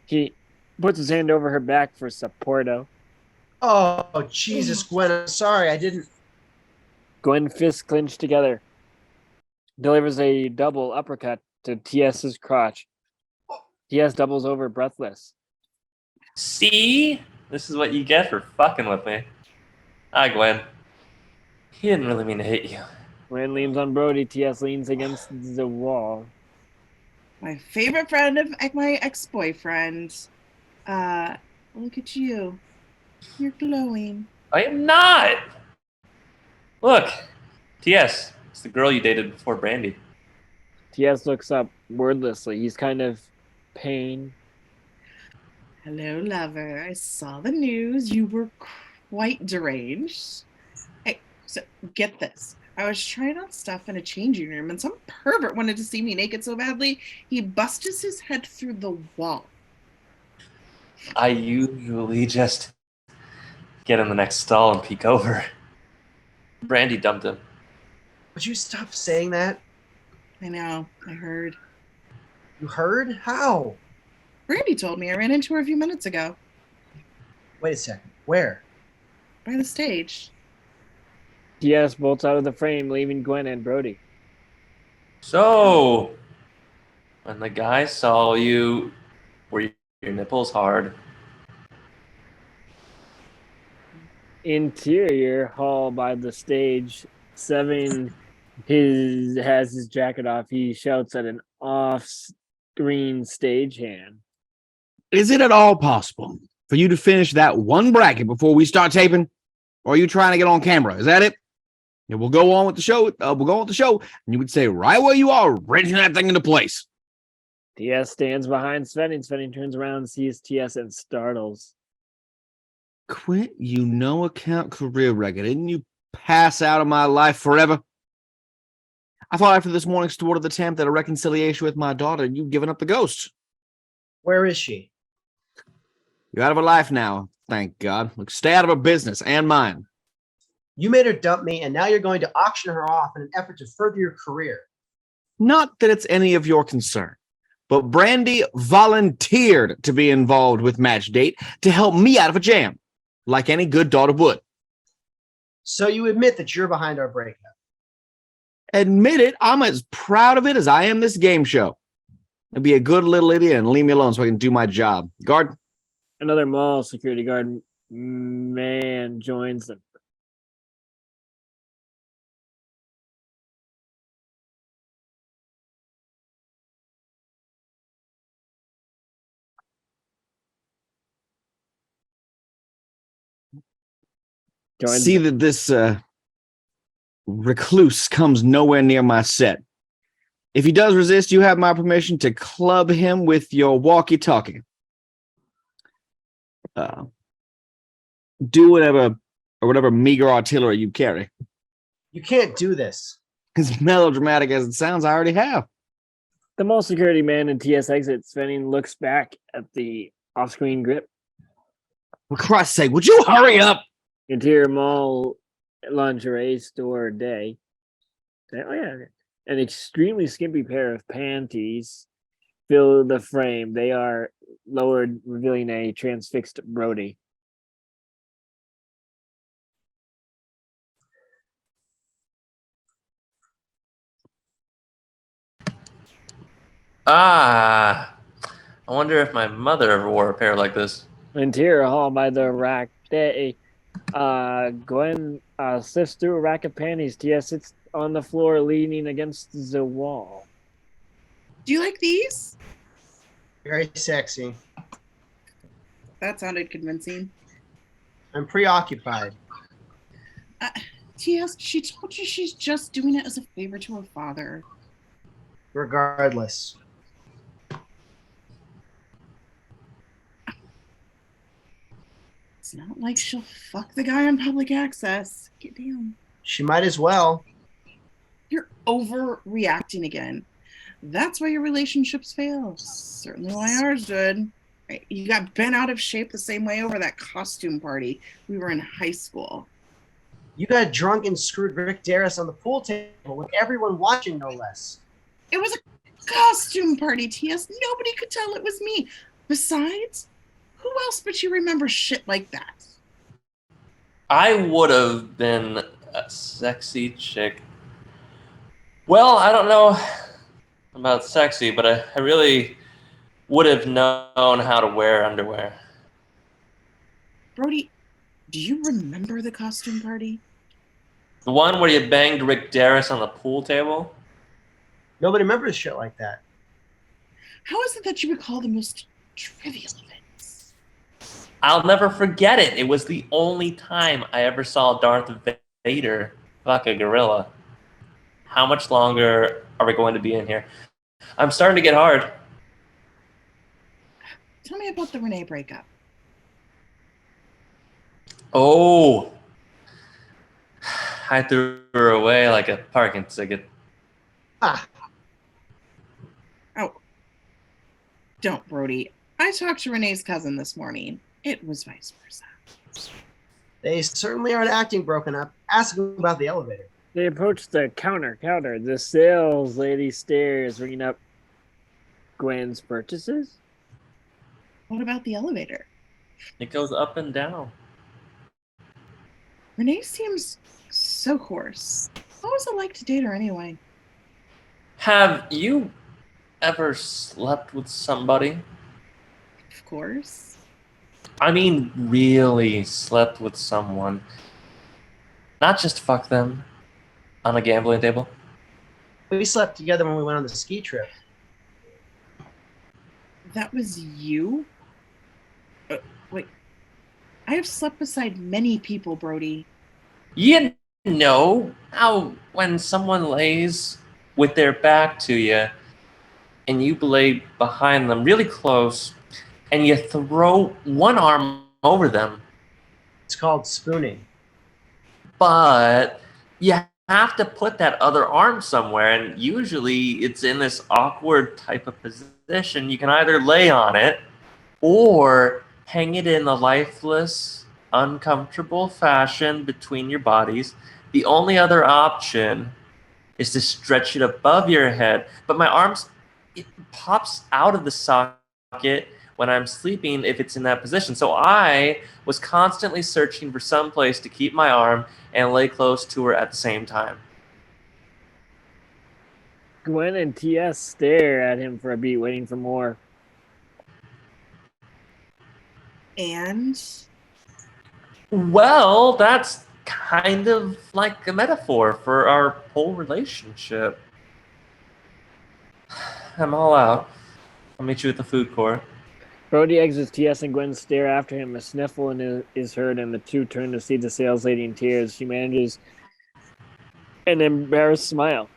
He puts his hand over her back for supporto. Oh, Jesus, Gwen. I'm sorry. I didn't. Gwen fists clenched together. Delivers a double uppercut to TS's crotch. TS doubles over, breathless. See? This is what you get for fucking with me. Hi, Gwen. He didn't really mean to hit you. Gwen leans on Brody. TS leans against the wall. My favorite friend of my ex-boyfriend. Look at you. You're glowing. I am not! Look, TS, it's the girl you dated before Brandy. TS looks up wordlessly. He's kind of pained. Hello, lover. I saw the news. You were quite deranged. Hey, so get this. I was trying on stuff in a changing room, and some pervert wanted to see me naked so badly, he busted his head through the wall. I usually just get in the next stall and peek over. Brandy dumped him. Would you stop saying that? I know. I heard. You heard? How? Brandy told me. I ran into her a few minutes ago. Wait a second. Where? By the stage. TS bolts out of the frame, leaving Gwen and Brody. So, when the guy saw you, were your nipples hard? Interior hall by the stage. Seven has his jacket off. He shouts at an off-screen stagehand. Is it at all possible for you to finish that one bracket before we start taping? Or are you trying to get on camera? Is that it? Yeah, we'll go on with the show. And you would say right where you are, wrenching that thing into place. TS stands behind Svenning. Svenning turns around and sees TS and startles. Quit you no account career record. Didn't you pass out of my life forever? I thought after this morning's thwarted attempt at a reconciliation with my daughter, you'd given up the ghost. Where is she? You're out of her life now, thank God. Look, stay out of her business and mine. You made her dump me, and now you're going to auction her off in an effort to further your career. Not that it's any of your concern, but Brandy volunteered to be involved with Match Date to help me out of a jam, like any good daughter would. So you admit that you're behind our breakup. Admit it, I'm as proud of it as I am this game show. And be a good little idiot and leave me alone so I can do my job. Guard. Another mall security guard man joins them. See that this recluse comes nowhere near my set. If he does resist, you have my permission to club him with your walkie-talkie. Do whatever meager artillery you carry. You can't do this. As melodramatic as it sounds, I already have. The mall security man in TS exits. Svenning looks back at the off-screen grip. For Christ's sake, would you hurry up? Interior mall lingerie store day. Oh yeah. An extremely skimpy pair of panties fill the frame. They are lowered, revealing a transfixed Brody. Ah, I wonder if my mother ever wore a pair like this. Interior hall by the rack day. Gwen sifts through a rack of panties. TS sits on the floor leaning against the wall. Do you like these? Very sexy. That sounded convincing. I'm preoccupied. T.S., she told you she's just doing it as a favor to her father. Regardless. It's not like she'll fuck the guy on public access. Get down. She might as well. You're overreacting again. That's why your relationships fail. Certainly why ours did. Right? You got bent out of shape the same way over that costume party. We were in high school. You got drunk and screwed Rick Darris on the pool table with everyone watching, no less. It was a costume party, T.S. Nobody could tell it was me. Besides, who else but you remember shit like that? I would have been a sexy chick. Well, I don't know about sexy, but I really would have known how to wear underwear. Brody, do you remember the costume party? The one where you banged Rick Darris on the pool table? Nobody remembers shit like that. How is it that you recall the most trivial events? I'll never forget it. It was the only time I ever saw Darth Vader fuck a gorilla. How much longer are we going to be in here? I'm starting to get hard. Tell me about the Renee breakup. Oh, I threw her away like a parking ticket. Ah, Oh, don't, Brody. I talked to Renee's cousin this morning. It was vice versa. they certainly aren't acting broken up. Ask them about the elevator. They approach the counter. The sales lady stares, ringing up Gwen's purchases. What about the elevator? It goes up and down. Renee seems so coarse. What was it like to date her anyway? Have you ever slept with somebody? Of course. I mean, really slept with someone. Not just fuck them on a gambling table. We slept together when we went on the ski trip. That was you? Wait. I have slept beside many people, Brody. You know how when someone lays with their back to you and you lay behind them really close and you throw one arm over them, It's called spooning. but you have to put that other arm somewhere, and usually it's in this awkward type of position. You can either lay on it or hang it in the lifeless uncomfortable fashion between your bodies. The only other option is to stretch it above your head. But my arms, it pops out of the socket when I'm sleeping if it's in that position. So I was constantly searching for some place to keep my arm and lay close to her at the same time. Gwen and TS stare at him for a beat, waiting for more. And Well, that's kind of like a metaphor for our whole relationship. I'm all out. I'll meet you at the food court. Brody exits. TS and Gwen stare after him. A sniffle is heard, and the two turn to see the sales lady in tears. She manages an embarrassed smile.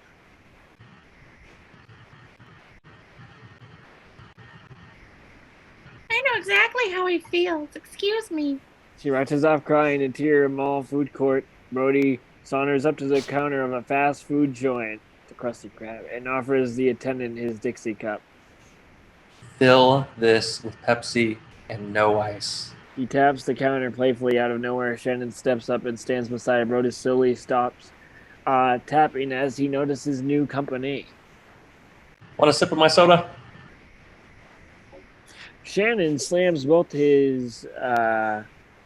I know exactly how he feels. Excuse me. She rushes off crying. Interior mall food court. Brody saunters up to the counter of a fast food joint, the Krusty Krab, and offers the attendant his Dixie cup. Fill this with Pepsi and no ice. He taps the counter playfully. Out of nowhere, Shannon steps up and stands beside Brody. Slowly stops tapping as he notices new company. Want a sip of my soda? Shannon slams both his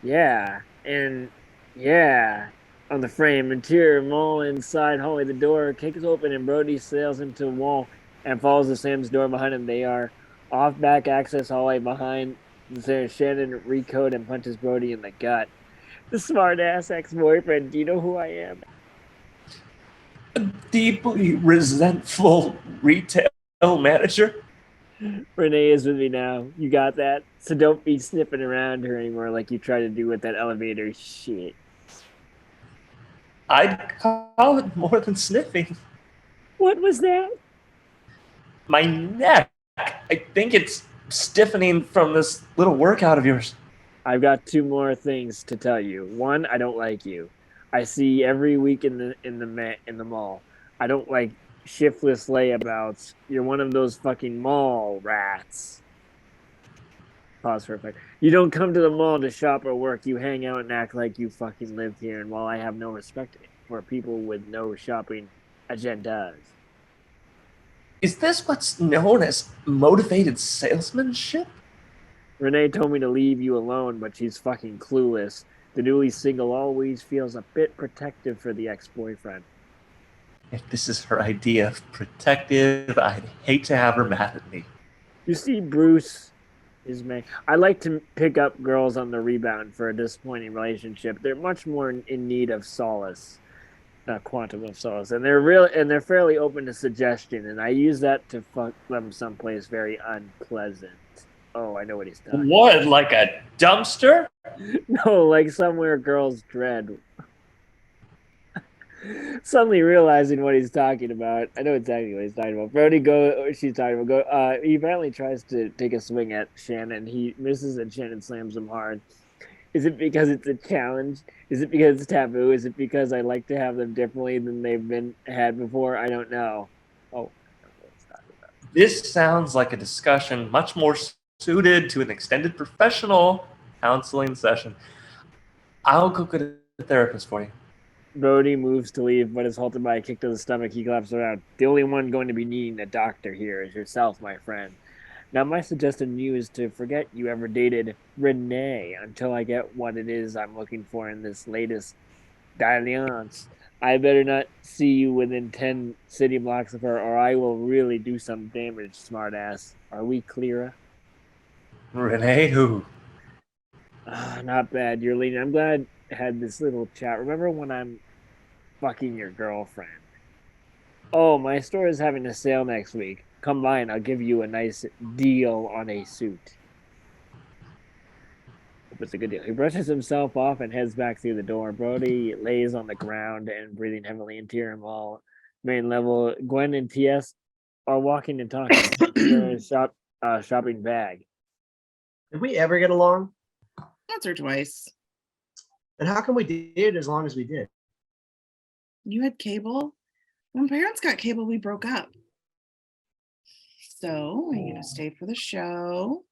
yeah and yeah on the frame. Interior mall inside hallway. The door kicks open and Brody sails into the wall and follows the Sam's door behind him. They are off back access hallway behind there. Shannon recode and punches Brody in the gut. The smart ass ex-boyfriend. Do you know who I am? A deeply resentful retail manager. Renee is with me now. You got that? So don't be sniffing around her anymore like you tried to do with that elevator shit. I'd call it more than sniffing. What was that? My neck. I think it's stiffening from this little workout of yours. I've got two more things to tell you. One, I don't like you. I see every week in the mall. I don't like shiftless layabouts. You're one of those fucking mall rats. Pause for a second. You don't come to the mall to shop or work. You hang out and act like you fucking live here. And while I have no respect for people with no shopping agendas, Is this what's known as motivated salesmanship? Renee told me to leave you alone, but she's fucking clueless. The newly single always feels a bit protective for the ex-boyfriend. If this is her idea of protective, I'd hate to have her mad at me. You see, Bruce is me. I like to pick up girls on the rebound for a disappointing relationship. They're much more in need of solace, not quantum of solace, and they're fairly open to suggestion. And I use that to fuck them someplace very unpleasant. Oh, I know what he's done. What, like a dumpster? No, like somewhere girls dread. Suddenly realizing what he's talking about. I know exactly what he's talking about. Brody she's talking about he apparently tries to take a swing at Shannon. He misses and Shannon slams him hard. Is it because it's a challenge? Is it because it's taboo? Is it because I like to have them differently than they've been had before? I don't know. Oh, I don't know what he's talking about. This sounds like a discussion much more suited to an extended professional counseling session. I'll go get a therapist for you. Brody moves to leave, but is halted by a kick to the stomach. He collapses around. The only one going to be needing a doctor here is yourself, my friend. Now, my suggestion to you is to forget you ever dated Renee until I get what it is I'm looking for in this latest dalliance. I better not see you within 10 city blocks of her, or I will really do some damage, smartass. Are we clear? Renee, who? Not bad. You're leading. I'm glad I had this little chat. Remember when I'm fucking your girlfriend? Oh, my store is having a sale next week. Come by and I'll give you a nice deal on a suit. Hope it's a good deal. He brushes himself off and heads back through the door. Brody lays on the ground and breathing heavily. Interior mall, main level. Gwen and TS are walking and talking. Their shopping bag. Did we ever get along? once or twice. And how come we did as long as we did? You had cable? When parents got cable, we broke up. So, are you going to stay for the show?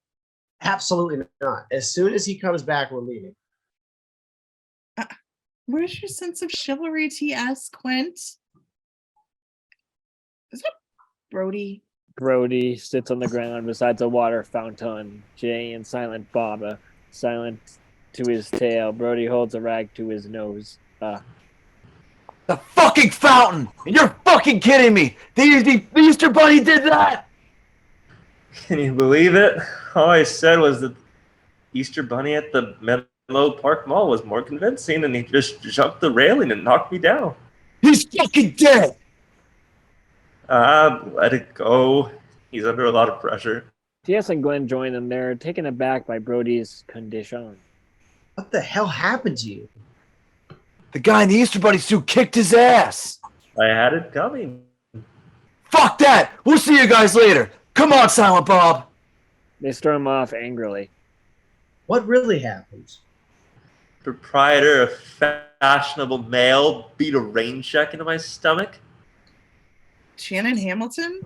Absolutely not. As soon as he comes back, we're leaving. Where's your sense of chivalry, TS, Quint? Is that Brody? Brody sits on the ground beside a water fountain. Jay and Silent Bob, silent to his tail. Brody holds a rag to his nose. The fucking fountain! And you're fucking kidding me! The Easter Bunny did that! Can you believe it? All I said was that Easter Bunny at the Menlo Park Mall was more convincing, and he just jumped the railing and knocked me down. He's fucking dead! Let it go. He's under a lot of pressure. TS and Glenn join them. They're taken aback by Brody's condition. What the hell happened to you? The guy in the Easter Bunny suit kicked his ass! I had it coming. Fuck that! We'll see you guys later! Come on, Silent Bob! They storm off angrily. What really happened? Proprietor of Fashionable Mail beat a rain check into my stomach. Shannon Hamilton?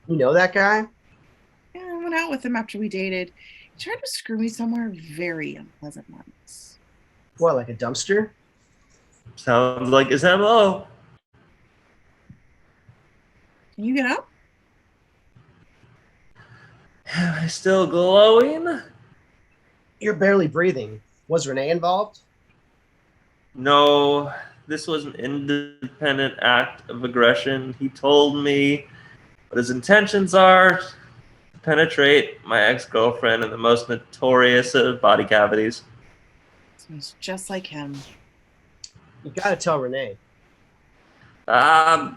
You know that guy? Yeah, I went out with him after we dated. He tried to screw me somewhere very unpleasant once. What, like a dumpster? Sounds like his MO. Can you get up? Am I still glowing? You're barely breathing. Was Renee involved? No, this was an independent act of aggression. He told me what his intentions are to penetrate my ex-girlfriend in the most notorious of body cavities. Sounds just like him. You gotta tell Renee. Let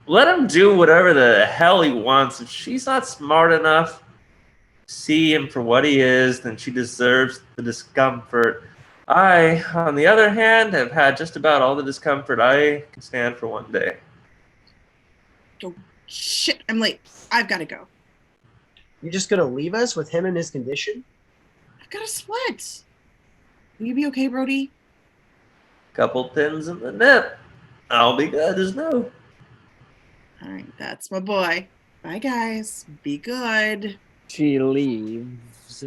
him do whatever the hell he wants. If she's not smart enough to see him for what he is, then she deserves the discomfort. I, on the other hand, have had just about all the discomfort I can stand for one day. Oh, shit, I'm late. I've got to go. You're just gonna leave us with him in his condition? I've got to split. Will you be okay, Brody? Couple pins in the nip. I'll be good as new. All right, that's my boy. Bye, guys. Be good. She leaves.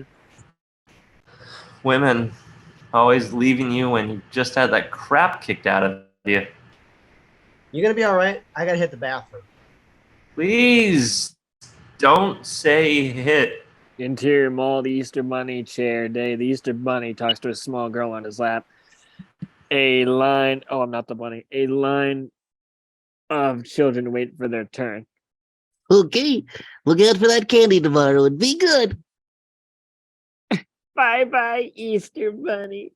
Women always leaving you when you just had that crap kicked out of you. You gonna be alright? I gotta hit the bathroom. Please don't say hit. Interior mall, the Easter Bunny chair day. The Easter Bunny talks to a small girl on his lap. A line of children wait for their turn. Okay, look out for that candy tomorrow and be good. Bye, Easter Bunny.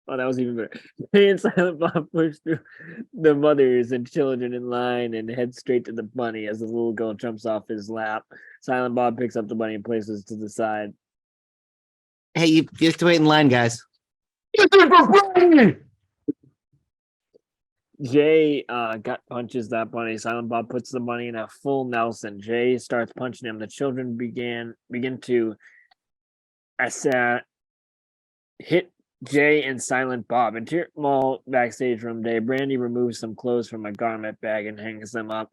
Oh, that was even better. Jay and Silent Bob push through the mothers and children in line and head straight to the bunny as the little girl jumps off his lap. Silent Bob picks up the bunny and places it to the side. Hey, you have to wait in line, guys. Jay gut punches that bunny. Silent Bob puts the bunny in a full Nelson. Jay starts punching him. The children begin to hit Jay and Silent Bob. Interior mall backstage room day. Brandy removes some clothes from a garment bag and hangs them up.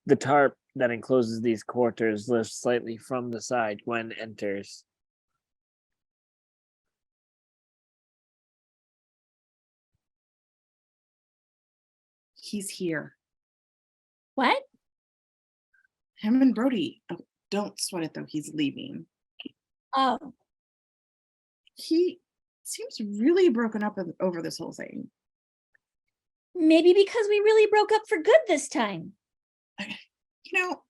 The tarp that encloses these quarters lifts slightly from the side. Gwen enters. He's here. What? Him and Brody. Oh, don't sweat it, though. He's leaving. Oh, He seems really broken up over this whole thing. maybe because we really broke up for good this time. You know,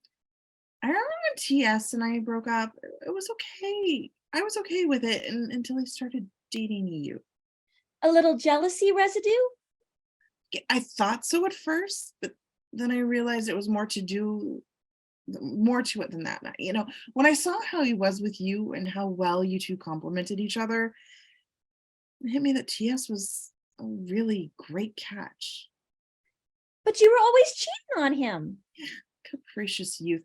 I remember when TS and I broke up. It was okay. I was okay with it until he started dating you. A little jealousy residue? I thought so at first, but then I realized it was more to it than that. You know, when I saw how he was with you and how well you two complemented each other, it hit me that TS was a really great catch. But you were always cheating on him. Capricious youth.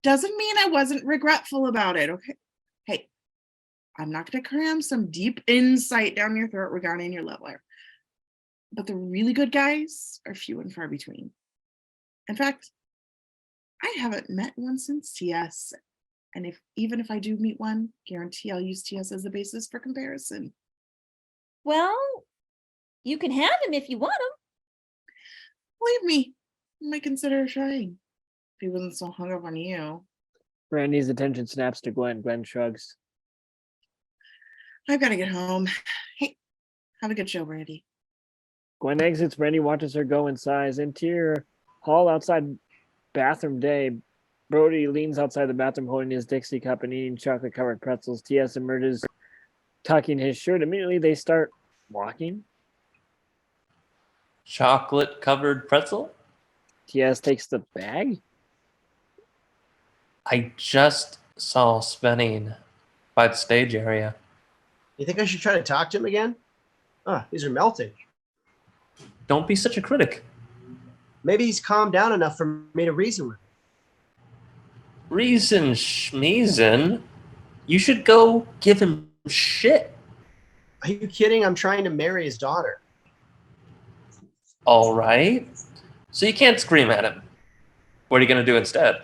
Doesn't mean I wasn't regretful about it, okay? Hey, I'm not going to cram some deep insight down your throat regarding your love life. But the really good guys are few and far between. In fact, I haven't met one since TS. And even if I do meet one, guarantee I'll use TS as the basis for comparison. Well, You can have him if you want him. Believe me, I might consider trying. If he wasn't so hung up on you. Brandy's attention snaps to Gwen. Gwen shrugs. I've got to get home. Hey, have a good show, Brandy. Gwen exits. Brandy watches her go inside. Interior hall outside bathroom day. Brody leans outside the bathroom holding his Dixie cup and eating chocolate-covered pretzels. TS emerges, tucking his shirt. Immediately, they start walking. Chocolate-covered pretzel? TS takes the bag. I just saw Spenning by the stage area. You think I should try to talk to him again? These are melting. Don't be such a critic. Maybe he's calmed down enough for me to reason with him. Reason schmeezin'. You should go give him shit. Are you kidding? I'm trying to marry his daughter. All right. So you can't scream at him. What are you going to do instead?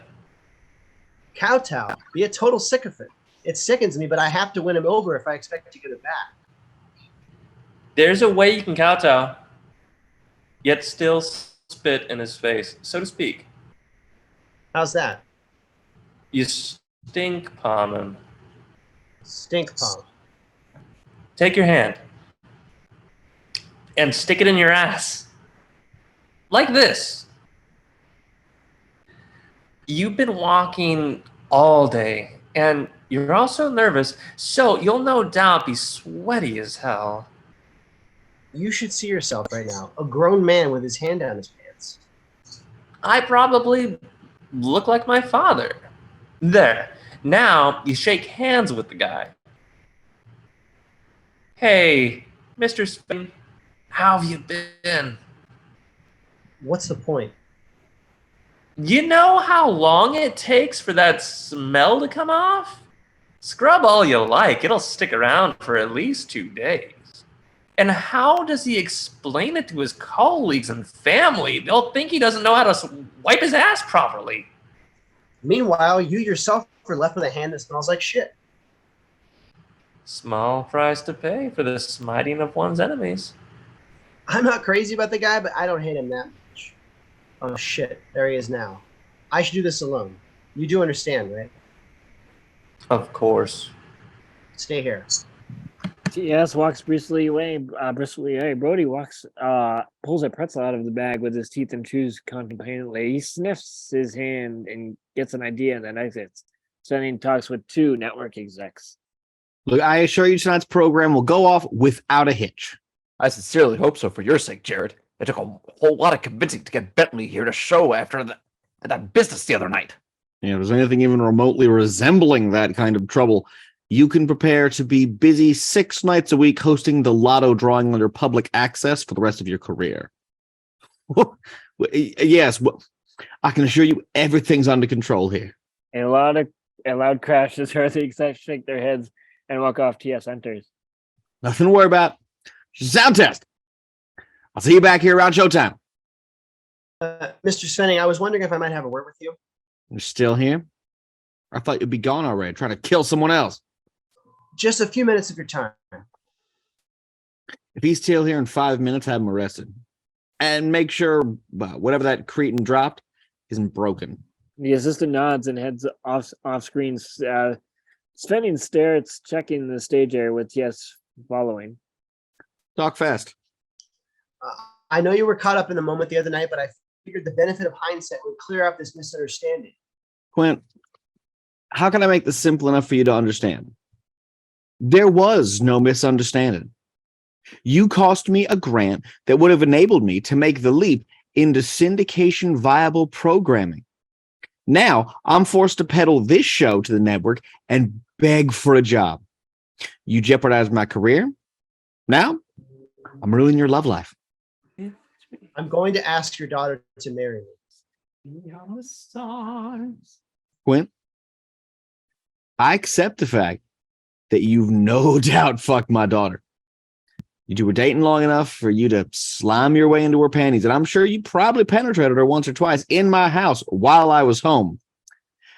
Kowtow. Be a total sycophant. It sickens me, but I have to win him over if I expect to get it back. There's a way you can kowtow, yet still spit in his face, so to speak. How's that? You stink palm him. Stink palm. Take your hand and stick it in your ass. Like this. You've been walking all day, and you're also nervous, so you'll no doubt be sweaty as hell. You should see yourself right now. A grown man with his hand down his pants. I probably look like my father. There. Now you shake hands with the guy. Hey, Mr. Spain, how have you been? What's the point? You know how long it takes for that smell to come off? Scrub all you like, it'll stick around for at least 2 days. And how does he explain it to his colleagues and family? They'll think he doesn't know how to wipe his ass properly. Meanwhile, you yourself are left with a hand that smells like shit. Small price to pay for the smiting of one's enemies. I'm not crazy about the guy, but I don't hate him that much. Oh shit, there he is now. I should do this alone. You do understand, right? Of course. Stay here. TS walks briskly away. Brody walks, pulls a pretzel out of the bag with his teeth and chews contemplatively. He sniffs his hand and gets an idea and then exits. Spenning talks with 2 network execs. Look, I assure you tonight's program will go off without a hitch. I sincerely hope so for your sake, Jared. It took a whole lot of convincing to get Bentley here to show after that business the other night. If there's anything even remotely resembling that kind of trouble, you can prepare to be busy 6 nights a week hosting the lotto drawing under public access for the rest of your career. Yes, I can assure you everything's under control here. A loud crash as heard. The execs shake their heads and walk off. TS enters. Nothing to worry about. Sound test. I'll see you back here around showtime. Mr. Svenning, I was wondering if I might have a word with you. You're still here? I thought you'd be gone already, trying to kill someone else. Just a few minutes of your time. If he's still here in 5 minutes, have him arrested. And make sure whatever that cretin dropped isn't broken. The assistant nods and heads off screen. Svenning stares, checking the stage area with TS following. Talk fast. I know you were caught up in the moment the other night, but I figured the benefit of hindsight would clear up this misunderstanding. Quint, how can I make this simple enough for you to understand? There was no misunderstanding. You cost me a grant that would have enabled me to make the leap into syndication viable programming. Now I'm forced to peddle this show to the network and beg for a job. You jeopardized my career. Now I'm ruining your love life. I'm going to ask your daughter to marry me. Quint, I accept the fact that you've no doubt fucked my daughter. You two were dating long enough for you to slime your way into her panties, and I'm sure you probably penetrated her once or twice in my house while I was home.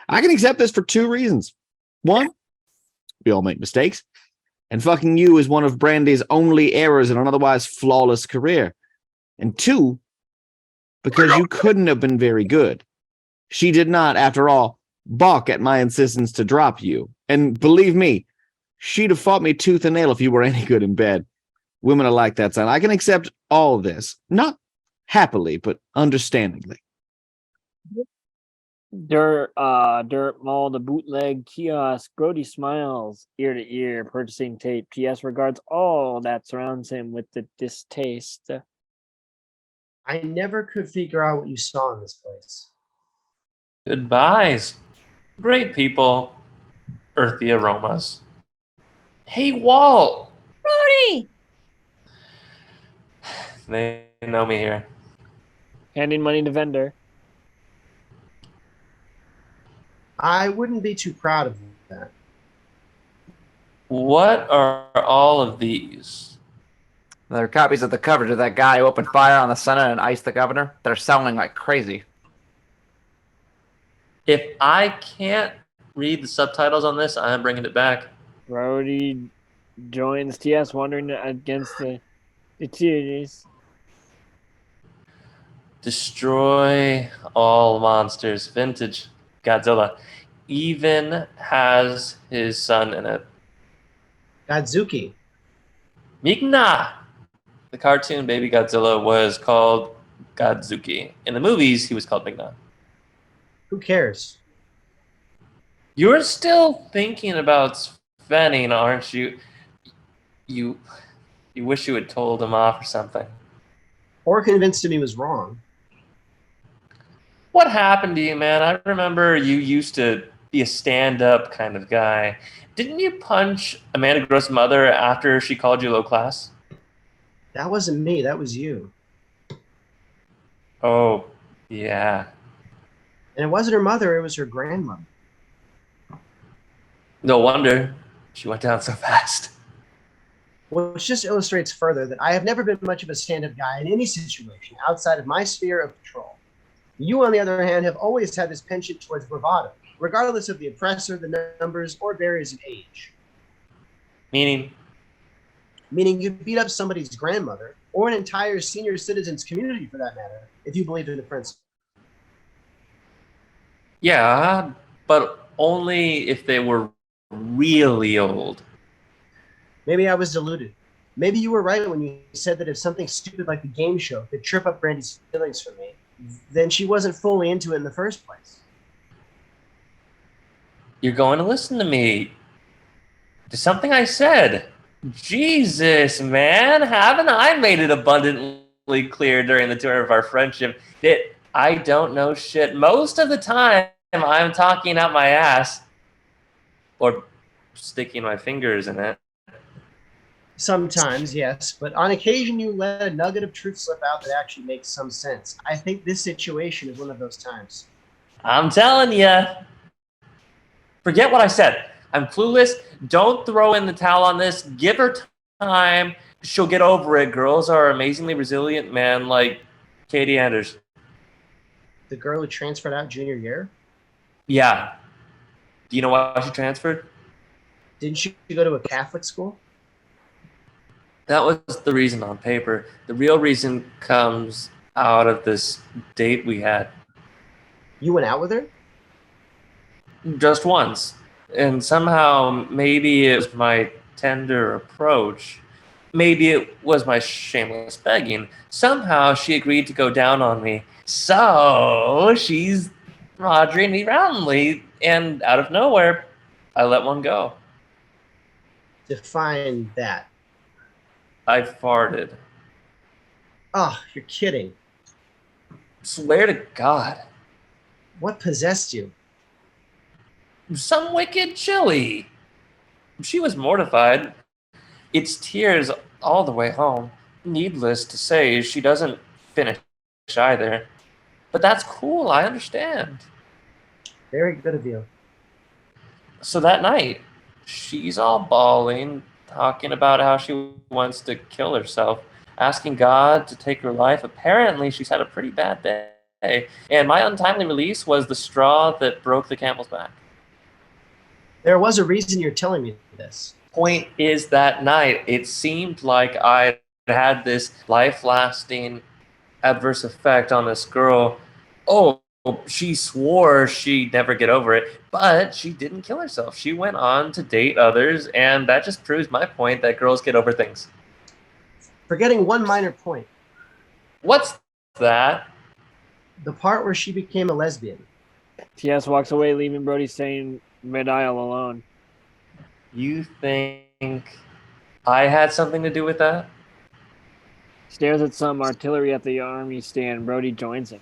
I can accept this for 2 reasons. One, we all make mistakes. And fucking you is one of Brandy's only errors in an otherwise flawless career. And 2, because you couldn't have been very good. She did not, after all, balk at my insistence to drop you. And believe me, she'd have fought me tooth and nail if you were any good in bed. Women are like that, son. I can accept all of this. Not happily, but understandingly. Dirt Mall, the bootleg kiosk. Brody smiles ear to ear, purchasing tape. TS regards all that surrounds him with the distaste. I never could figure out what you saw in this place. Goodbyes. Great people. Earthy aromas. Hey, Walt. Brody! They know me here. Handing money to vendor. I wouldn't be too proud of that. What are all of these? They're copies of the cover to that guy who opened fire on the Senate and iced the governor. They're selling like crazy. If I can't read the subtitles on this, I'm bringing it back. Brody joins TS, wandering against the Tyrannies. Destroy all monsters. Vintage Godzilla. Even has his son in it. Godzuki. Migna! The cartoon Baby Godzilla was called Godzuki. In the movies, he was called Migna. Who cares? You're still thinking about Svenning, aren't you? You wish you had told him off or something. Or convinced him he was wrong. What happened to you, man? I remember you used to be a stand-up kind of guy. Didn't you punch Amanda Gross' mother after she called you low class? That wasn't me, that was you. Oh, yeah. And it wasn't her mother, it was her grandmother. No wonder she went down so fast. Which just illustrates further that I have never been much of a stand-up guy in any situation outside of my sphere of control. You, on the other hand, have always had this penchant towards bravado, regardless of the oppressor, the numbers, or barriers of age. Meaning? Meaning you'd beat up somebody's grandmother, or an entire senior citizens community for that matter, if you believed in the principle. Yeah, but only if they were really old. Maybe I was deluded. Maybe you were right when you said that if something stupid like the game show could trip up Brandy's feelings for me, then she wasn't fully into it in the first place. You're going to listen to me. To something I said. Jesus, man. Haven't I made it abundantly clear during the tour of our friendship that I don't know shit most of the time I'm talking out my ass or sticking my fingers in it? Sometimes, yes, but on occasion you let a nugget of truth slip out that actually makes some sense. I think this situation is one of those times. I'm telling you. Forget what I said. I'm clueless. Don't throw in the towel on this. Give her time. She'll get over it. Girls are amazingly resilient, man, like Katie Anders. The girl who transferred out junior year? Yeah. Do you know why she transferred? Didn't she go to a Catholic school? That was the reason on paper. The real reason comes out of this date we had. You went out with her? Just once. And somehow, maybe it was my tender approach. Maybe it was my shameless begging. Somehow she agreed to go down on me. So she's Rodgering me roundly, and out of nowhere, I let one go. Define that. I farted. Oh, you're kidding. Swear to God. What possessed you? Some wicked chili. She was mortified. It's tears all the way home. Needless to say, she doesn't finish either. But that's cool, I understand. Very good of you. So that night, she's all bawling, talking about how she wants to kill herself, asking God to take her life. Apparently, she's had a pretty bad day. And my untimely release was the straw that broke the camel's back. There was a reason you're telling me this. point is that night, it seemed like I had this life-lasting adverse effect on this girl. Oh, she swore she'd never get over it, but she didn't kill herself. She went on to date others, and that just proves my point that girls get over things. Forgetting one minor point. What's that? The part where she became a lesbian. TS walks away, leaving Brody staying mid-aisle alone. You think I had something to do with that? Stares at some artillery at the army stand. Brody joins him.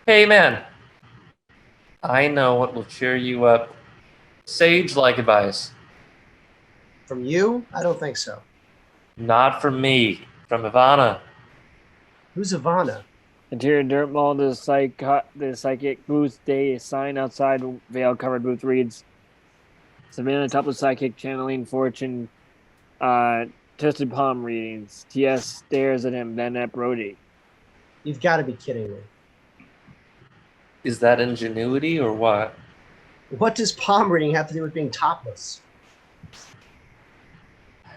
Hey, man. I know what will cheer you up. Sage-like advice. From you? I don't think so. Not from me. From Ivana. Who's Ivana? Interior dirt mall, the psychic booth day sign outside veil covered booth reads Savannah top of psychic channeling fortune tested palm readings. TS stares at him, then at Brody. You've got to be kidding me. Is that ingenuity or what? What does palm reading have to do with being topless?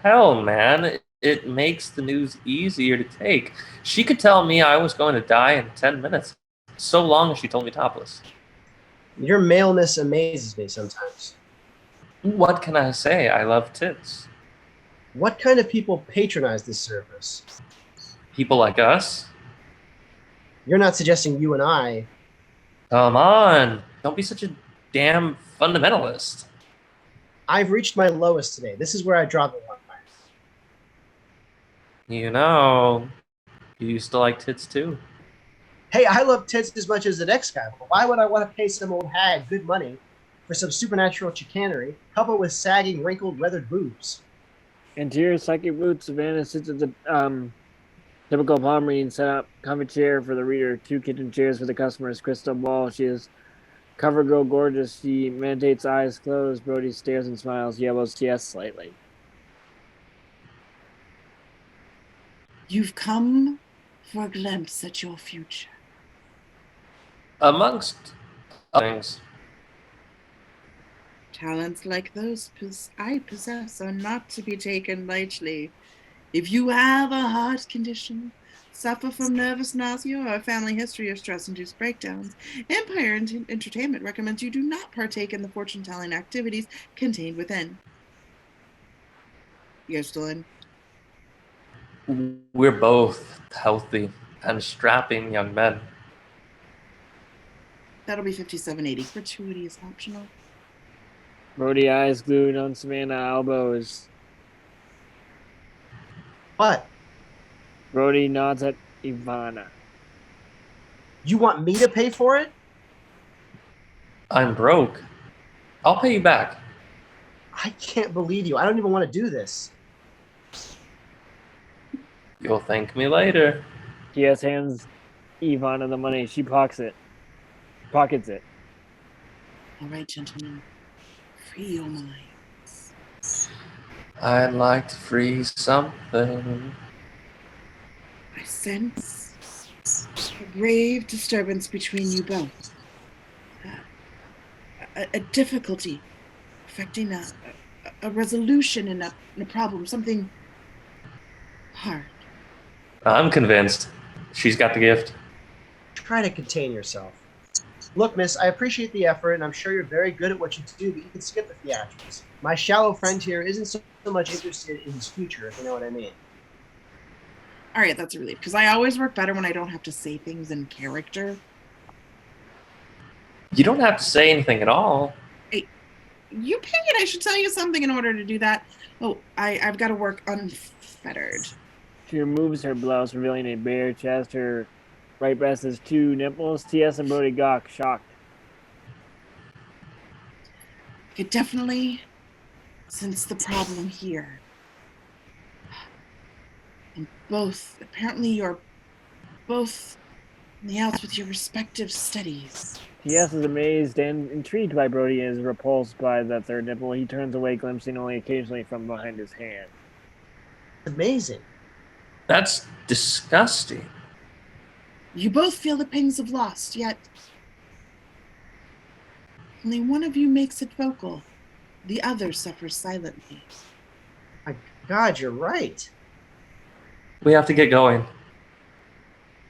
Hell, man. It makes the news easier to take. She could tell me I was going to die in 10 minutes. So long as she told me topless. Your maleness amazes me sometimes. What can I say? I love tits. What kind of people patronize this service? People like us? You're not suggesting you and I. Come on. Don't be such a damn fundamentalist. I've reached my lowest today. This is where I draw the line. You know, you used to like tits too. Hey, I love tits as much as the next guy, but why would I want to pay some old hag good money for some supernatural chicanery coupled with sagging, wrinkled, weathered boobs? Interior psychic booth, Savannah sits at the typical palm reading setup. Comfy chair for the reader, 2 kitchen chairs for the customers, crystal ball. She is cover girl gorgeous. She meditates, eyes closed. Brody stares and smiles, yellows TS slightly. You've come for a glimpse at your future. Amongst other things. Talents like those I possess are not to be taken lightly. If you have a heart condition, suffer from nervous nausea, or a family history of stress-induced breakdowns, Empire Entertainment recommends you do not partake in the fortune-telling activities contained within. You guys still in? We're both healthy and strapping young men. That'll be $57.80. Gratuity is optional. Brody eyes glued on Savannah elbows. What? Brody nods at Ivana. You want me to pay for it? I'm broke. I'll pay you back. I can't believe you. I don't even want to do this. You'll thank me later. TS hands Ivana the money. She pockets it. All right, gentlemen. Free your minds. I'd like to free something. I sense a grave disturbance between you both. A difficulty affecting a resolution in a problem, something hard. I'm convinced. She's got the gift. Try to contain yourself. Look, miss, I appreciate the effort, and I'm sure you're very good at what you do, but you can skip the theatrics. My shallow friend here isn't so much interested in his future, if you know what I mean. All right, that's a relief, because I always work better when I don't have to say things in character. You don't have to say anything at all. Hey, you pay it. I should tell you something in order to do that. Oh, I've got to work unfettered. She removes her blouse, revealing a bare chest. Her right breast has 2 nipples. TS and Brody gawk, shocked. I could definitely sense the problem here. And apparently you're both in the outs with your respective studies. TS is amazed and intrigued by Brody and is repulsed by the 3rd nipple. He turns away, glimpsing only occasionally from behind his hand. Amazing. That's disgusting. You both feel the pangs of loss, yet only one of you makes it vocal. The other suffers silently. My God, you're right. We have to get going.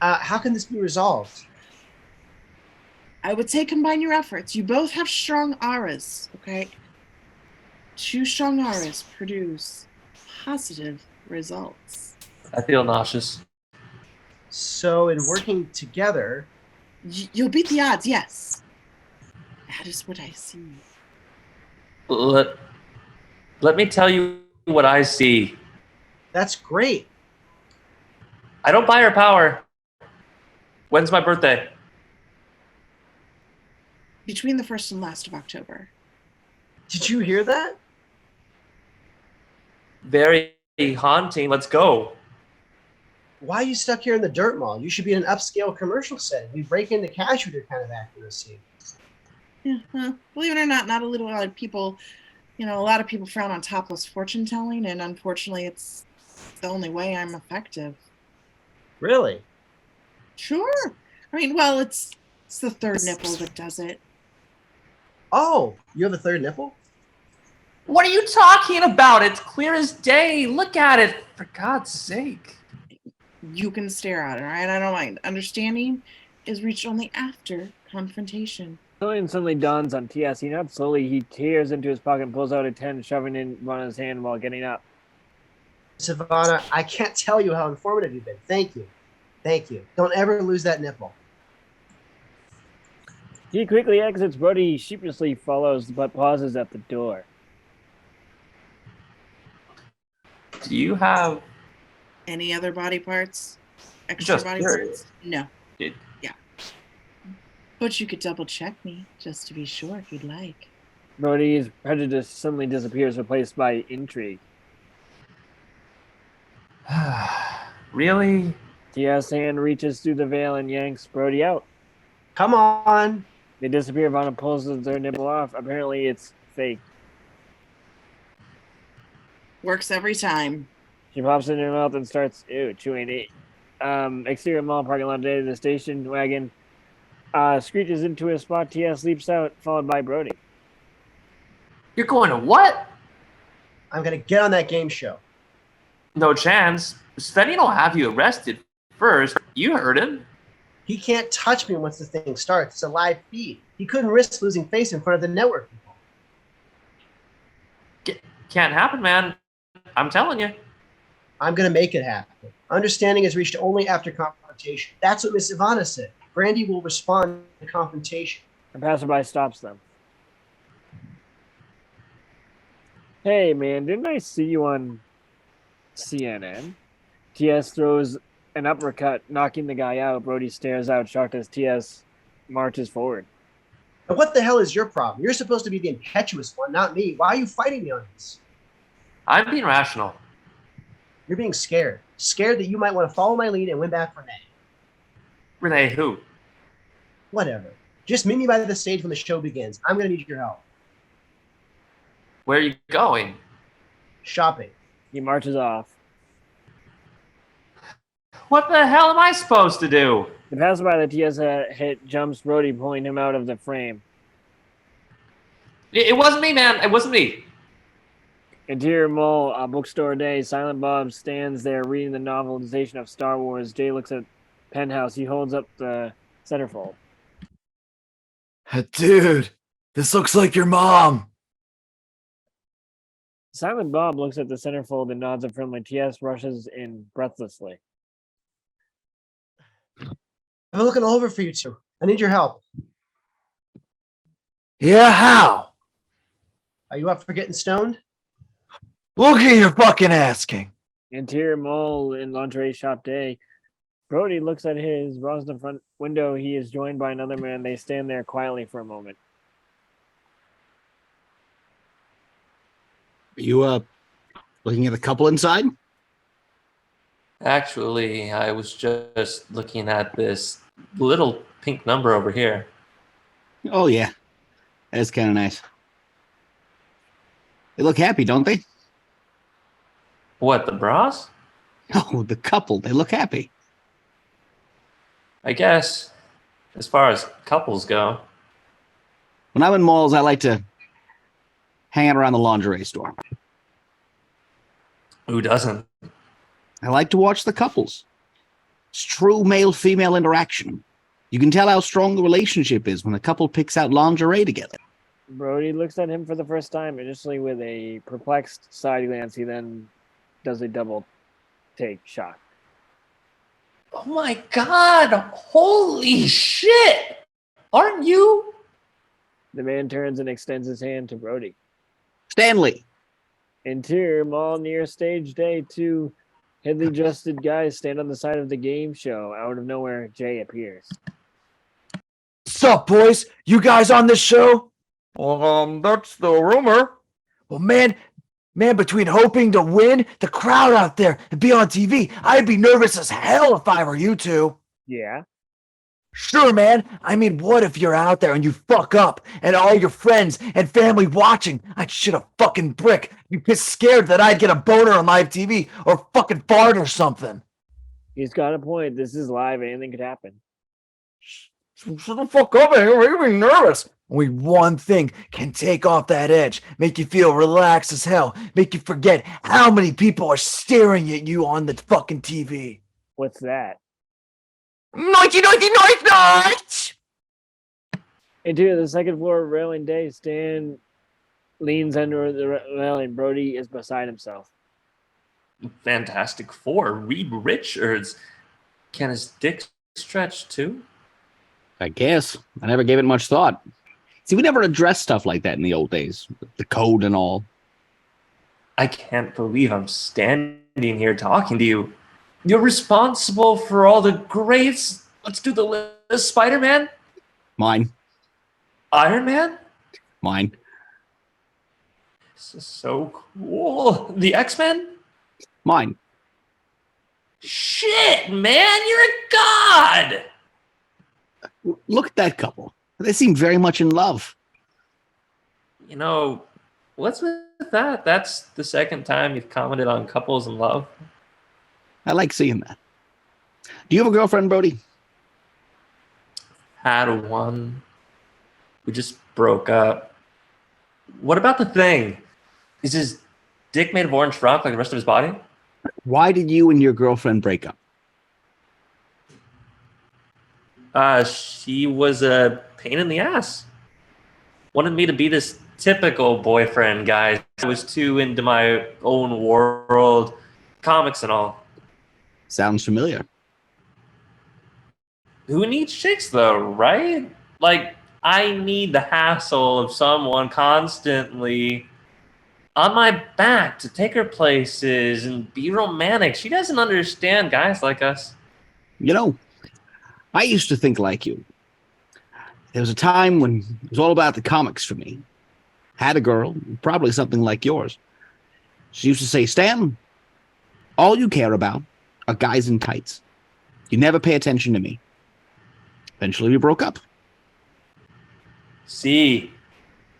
How can this be resolved? I would say combine your efforts. You both have strong auras, okay? 2 strong auras produce positive results. I feel nauseous. So, in working together, You'll beat the odds, yes. That is what I see. Let me tell you what I see. that's great. I don't buy her power. When's my birthday? Between the 1st and last of October. Did you hear that? Very haunting. Let's go. Why are you stuck here in the dirt mall? You should be in an upscale commercial setting. You break into cash with your kind of accuracy. Yeah, believe it or not a lot of people, a lot of people frown on topless fortune telling, and unfortunately it's the only way I'm effective. Really? Sure. I mean, well, it's the 3rd nipple that does it. Oh, you have a 3rd nipple? What are you talking about? It's clear as day. Look at it. For God's sake. You can stare at it, all right? I don't mind. Understanding is reached only after confrontation. Something suddenly dawns on TS. He nods slowly. He tears into his pocket and pulls out a 10, shoving in one of his hand while getting up. Savannah, I can't tell you how informative you've been. Thank you. Thank you. Don't ever lose that nipple. He quickly exits. Brody sheepishly follows, but pauses at the door. Do you have Any other body parts? Extra Just body curious. parts? No. It- Yeah. But you could double check me just to be sure if you'd like. Brody's prejudice suddenly disappears, replaced by intrigue. Really? TS' hand reaches through the veil and yanks Brody out. Come on. They disappear. Vanna pulls their nipple off. Apparently, it's fake. Works every time. She pops it in her mouth and starts chewing it. Exterior mall parking lot day. The station wagon screeches into a spot. TS leaps out, followed by Brody. You're going to what? I'm going to get on that game show. No chance. Svenny will have you arrested first. You heard him. He can't touch me once the thing starts. It's a live feed. He couldn't risk losing face in front of the network people. Can't happen, man. I'm telling you. I'm going to make it happen. Understanding is reached only after confrontation. That's what Miss Ivana said. Brandy will respond to confrontation. A passerby stops them. Hey, man, didn't I see you on CNN? TS throws an uppercut, knocking the guy out. Brody stares out, shocked as TS marches forward. And what the hell is your problem? You're supposed to be the impetuous one, not me. Why are you fighting me on this? I'm being rational. You're being scared. Scared that you might want to follow my lead and win back Renee. Renee, who? Whatever. Just meet me by the stage when the show begins. I'm going to need your help. Where are you going? Shopping. He marches off. What the hell am I supposed to do? The passerby that TS hit jumps Brody, pulling him out of the frame. It wasn't me, man. It wasn't me. Interior mall, bookstore day. Silent Bob stands there reading the novelization of Star Wars. Jay looks at Penthouse. He holds up the centerfold. Dude, this looks like your mom. Silent Bob looks at the centerfold and nods affirmingly. TS rushes in breathlessly. I'm looking over for you two. I need your help. Yeah, how? Are you up for getting stoned? Look at your fucking asking. Interior mall in lingerie shop day. Brody looks at his Rosna front window. He is joined by another man. They stand there quietly for a moment. Are you looking at the couple inside? Actually, I was just looking at this little pink number over here. Oh yeah, that's kind of nice. They look happy, don't they? What, the bras? Oh, the couple. They look happy. I guess, as far as couples go. When I'm in malls, I like to hanging around the lingerie store. Who doesn't? I like to watch the couples. It's true male-female interaction. You can tell how strong the relationship is when a couple picks out lingerie together. Brody looks at him for the first time, initially with a perplexed side glance. He then does a double take shot. Oh my god! Holy shit! Aren't you? The man turns and extends his hand to Brody. Stanley! Interior mall near stage day. Two heavily dressed guys stand on the side of the game show. Out of nowhere, Jay appears. Sup, boys? You guys on this show? That's the rumor. Well, man, between hoping to win, the crowd out there, and be on TV, I'd be nervous as hell if I were you two. Yeah. Sure, man. I mean, what if you're out there and you fuck up and all your friends and family watching? I'd shit a fucking brick. You'd get scared that I'd get a boner on live TV or fucking fart or something. He's got a point. This is live. Anything could happen. Shut the fuck up, man. You're making me nervous. Only one thing can take off that edge, make you feel relaxed as hell, make you forget how many people are staring at you on the fucking TV. What's that? Nighty, nighty, night, night! Into the second floor railing day. Stan leans under the railing. Brody is beside himself. Fantastic Four. Reed Richards. Can his dick stretch too? I guess. I never gave it much thought. See, we never addressed stuff like that in the old days. The code and all. I can't believe I'm standing here talking to you. You're responsible for all the greats. Let's do the list. Spider-Man? Mine. Iron Man? Mine. This is so cool. The X-Men? Mine. Shit, man, you're a god! Look at that couple. They seem very much in love. You know, what's with that? That's the second time you've commented on couples in love. I like seeing that. Do you have a girlfriend, Brody? Had one. We just broke up. What about the Thing? Is his dick made of orange rock like the rest of his body? Why did you and your girlfriend break up? She was a pain in the ass. Wanted me to be this typical boyfriend guy. I was too into my own world, comics and all. Sounds familiar. Who needs chicks though, right? Like, I need the hassle of someone constantly on my back to take her places and be romantic. She doesn't understand guys like us. You know, I used to think like you. There was a time when it was all about the comics for me. Had a girl, probably something like yours. She used to say, Stan, all you care about are guys in tights. You never pay attention to me. Eventually we broke up. See,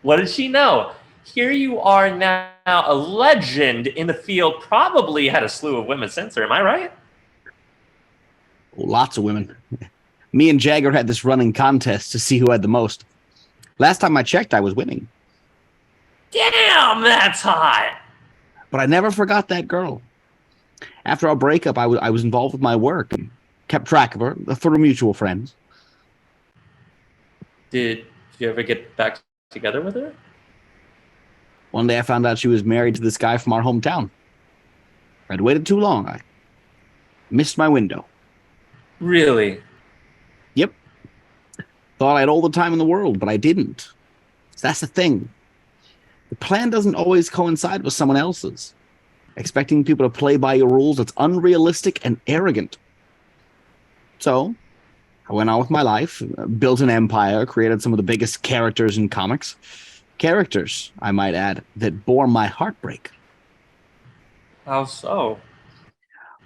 what did she know? Here you are now, a legend in the field, probably had a slew of women since her. Am I right? Oh, lots of women. Me and Jagger had this running contest to see who had the most. Last time I checked, I was winning. Damn, that's hot. But I never forgot that girl. After our breakup, I was involved with my work and kept track of her through mutual friends. Did you ever get back together with her? One day I found out she was married to this guy from our hometown. I'd waited too long. I missed my window. Really? Yep. Thought I had all the time in the world, but I didn't. That's the thing. The plan doesn't always coincide with someone else's. Expecting people to play by your rules, that's unrealistic and arrogant. So, I went on with my life, built an empire, created some of the biggest characters in comics. Characters, I might add, that bore my heartbreak. How so?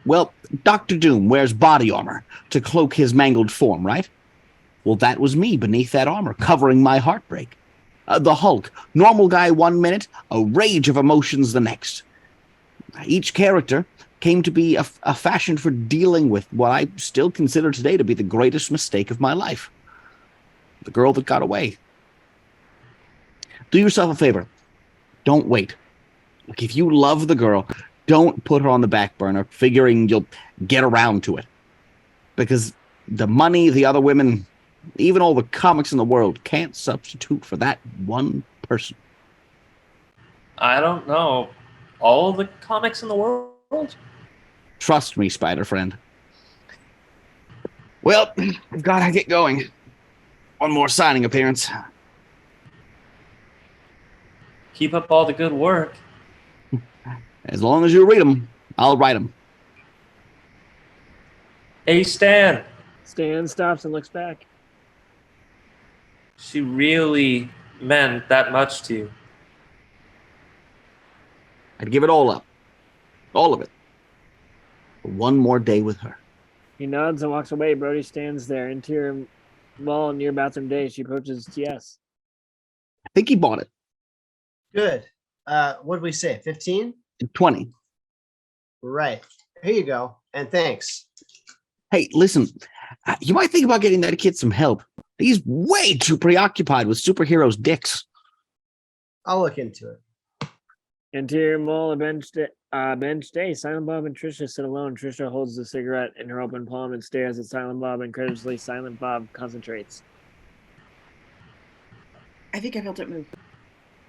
Well, Dr. Doom wears body armor to cloak his mangled form, right? Well, that was me beneath that armor, covering my heartbreak. The Hulk, normal guy 1 minute, a rage of emotions the next. Each character came to be a fashion for dealing with what I still consider today to be the greatest mistake of my life. The girl that got away. Do yourself a favor. Don't wait. Like, if you love the girl, don't put her on the back burner, figuring you'll get around to it. Because the money, the other women, even all the comics in the world can't substitute for that one person. I don't know. All the comics in the world? Trust me, Spider Friend. Well, I've got to get going. One more signing appearance. Keep up all the good work. As long as you read them, I'll write them. Hey, Stan. Stan stops and looks back. She really meant that much to you. I'd give it all up. All of it. For one more day with her. He nods and walks away. Brody stands there. Interior mall near bathroom day. She approaches TS. I think he bought it. Good. What did we say? 15? 20. Right. Here you go. And thanks. Hey, listen. You might think about getting that kid some help. He's way too preoccupied with superheroes' dicks. I'll look into it. Interior mall, a bench day. Silent Bob and Trisha sit alone. Trisha holds the cigarette in her open palm and stares at Silent Bob. Incredulously, Silent Bob concentrates. I think I felt it move.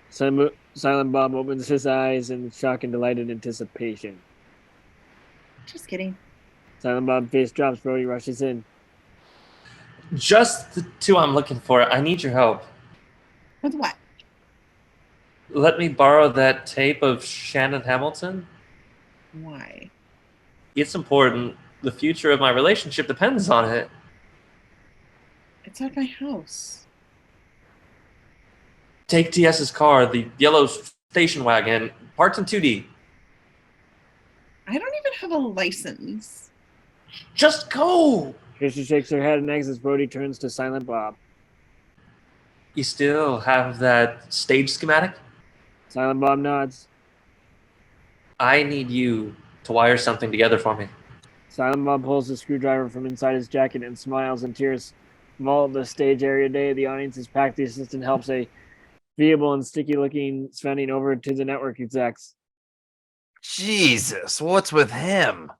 Silent Bob opens his eyes in shock and delighted anticipation. Just kidding. Silent Bob face drops. Brody rushes in. Just the two I'm looking for. I need your help. With what? Let me borrow that tape of Shannon Hamilton. Why? It's important. The future of my relationship depends on it. It's at my house. Take TS's car, the yellow station wagon, parked in 2D. I don't even have a license. Just go! Trisha shakes her head and exits. Brody turns to Silent Bob. You still have that stage schematic? Silent Bob nods. I need you to wire something together for me. Silent Bob pulls the screwdriver from inside his jacket and smiles and tears. Mall, the stage area day. The audience is packed. The assistant helps a feeble and sticky-looking Svenning over to the network execs. Jesus, what's with him?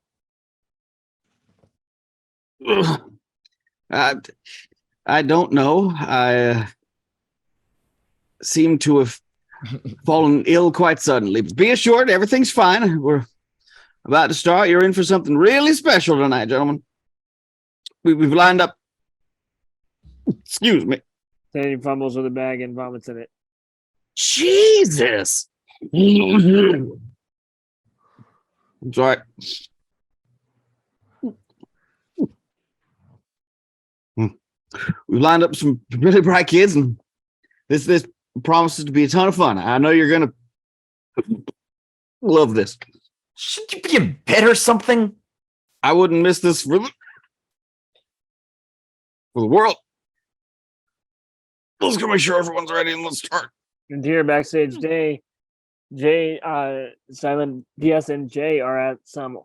I don't know. I seem to have fallen ill quite suddenly. But be assured, everything's fine. We're about to start. You're in for something really special tonight, gentlemen. We've lined up. Excuse me. Sandy fumbles with a bag and vomits in it. Jesus. I'm sorry. We've lined up some really bright kids, and this promises to be a ton of fun. I know you're gonna love this. Should you be in bed or something? I wouldn't miss this for the world. Let's go make sure everyone's ready and let's start. Interior backstage day. Silent DS and Jay are at some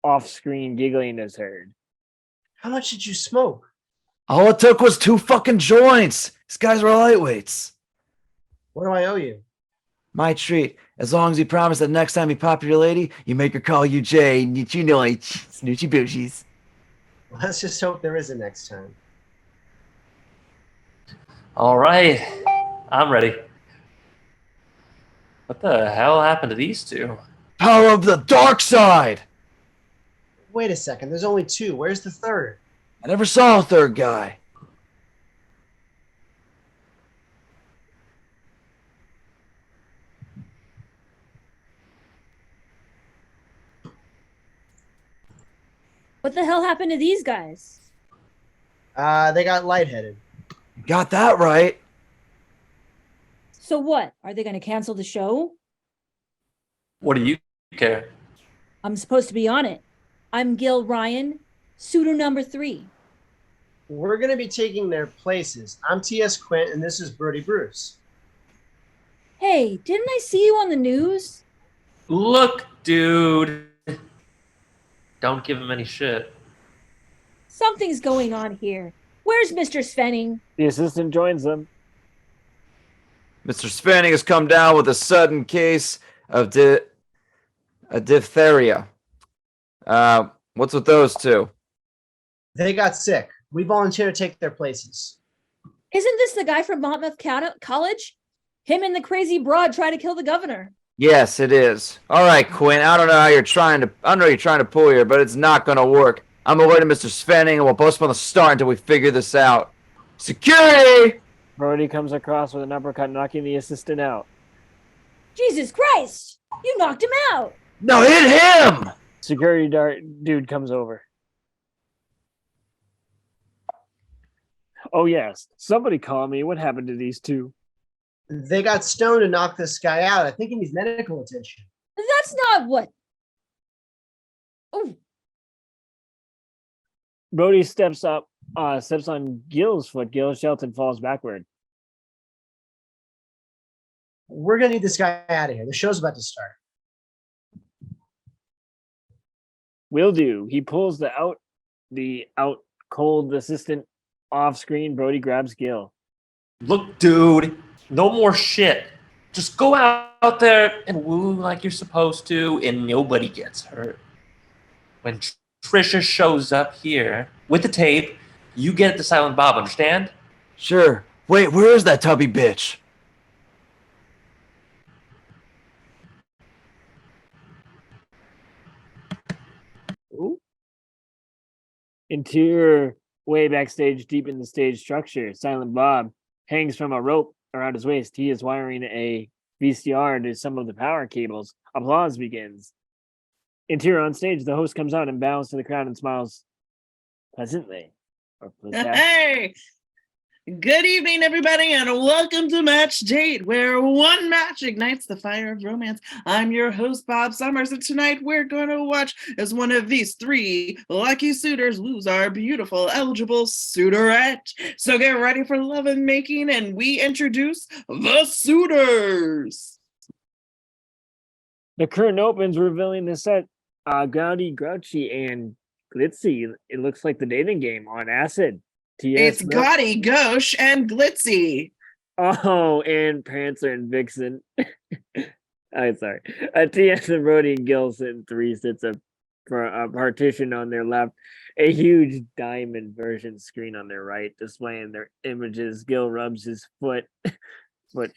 off-screen giggling is heard. How much did you smoke? All it took was 2 fucking joints. These guys were lightweights. What do I owe you? My treat. As long as you promise that next time you pop your lady, you make her call you Jay. You know, snoochie boochies. Let's just hope there is a next time. All right. I'm ready. What the hell happened to these two? Power of the dark side. Wait a second. There's only 2. Where's the third? I never saw a third guy. What the hell happened to these guys? They got lightheaded. Got that right. So what? Are they going to cancel the show? What do you care? I'm supposed to be on it. I'm Gil Ryan, pseudo number 3. We're going to be taking their places. I'm T.S. Quint, and this is Brody Bruce. Hey, didn't I see you on the news? Look, dude. Don't give him any shit. Something's going on here. Where's Mr. Svenning? The assistant joins them. Mr. Spanning has come down with a sudden case of diphtheria. What's with those two? They got sick. We volunteer to take their places. Isn't this the guy from Monmouth College? Him and the crazy broad try to kill the governor. Yes, it is. All right, Quinn. I don't know how you're trying to. I know you're trying to pull here, but it's not gonna work. I'm away to Mr. Spanning, and we'll postpone the start until we figure this out. Security! Brody comes across with an uppercut, knocking the assistant out. Jesus Christ! You knocked him out! No, hit him! Security dude comes over. Oh, yes. Somebody call me. What happened to these two? They got stoned and knocked this guy out. I think he needs medical attention. That's not what. Oh. Brody steps on Gil's foot. Gil Shelton falls backward. We're going to need this guy out of here. The show's about to start. Will do. He pulls the out cold assistant off screen. Brody grabs Gil. Look, dude, no more shit. Just go out there and woo like you're supposed to, and nobody gets hurt. When Trisha shows up here with the tape, you get it to Silent Bob, understand? Sure. Wait, where is that tubby bitch? Ooh. Interior way backstage, deep in the stage structure, Silent Bob hangs from a rope around his waist. He is wiring a VCR to some of the power cables. Applause begins. Interior on stage, the host comes out and bows to the crowd and smiles pleasantly. Hey! Good evening, everybody, and welcome to Match Date, where one match ignites the fire of romance. I'm your host, Bob Summers, and tonight we're going to watch as one of these three lucky suitors lose our beautiful, eligible suitorette. So get ready for love and making, and we introduce the suitors. The curtain opens, revealing the set, Grouty, Grouchy, and Glitzy. It looks like the dating game on acid. It's Gaudy, Gauche, and Glitzy. Oh, and Prancer and Vixen. I'm sorry. TS and Brody and Gil sit in three sits of a partition on their left, a huge diamond version screen on their right, displaying their images. Gil rubs his foot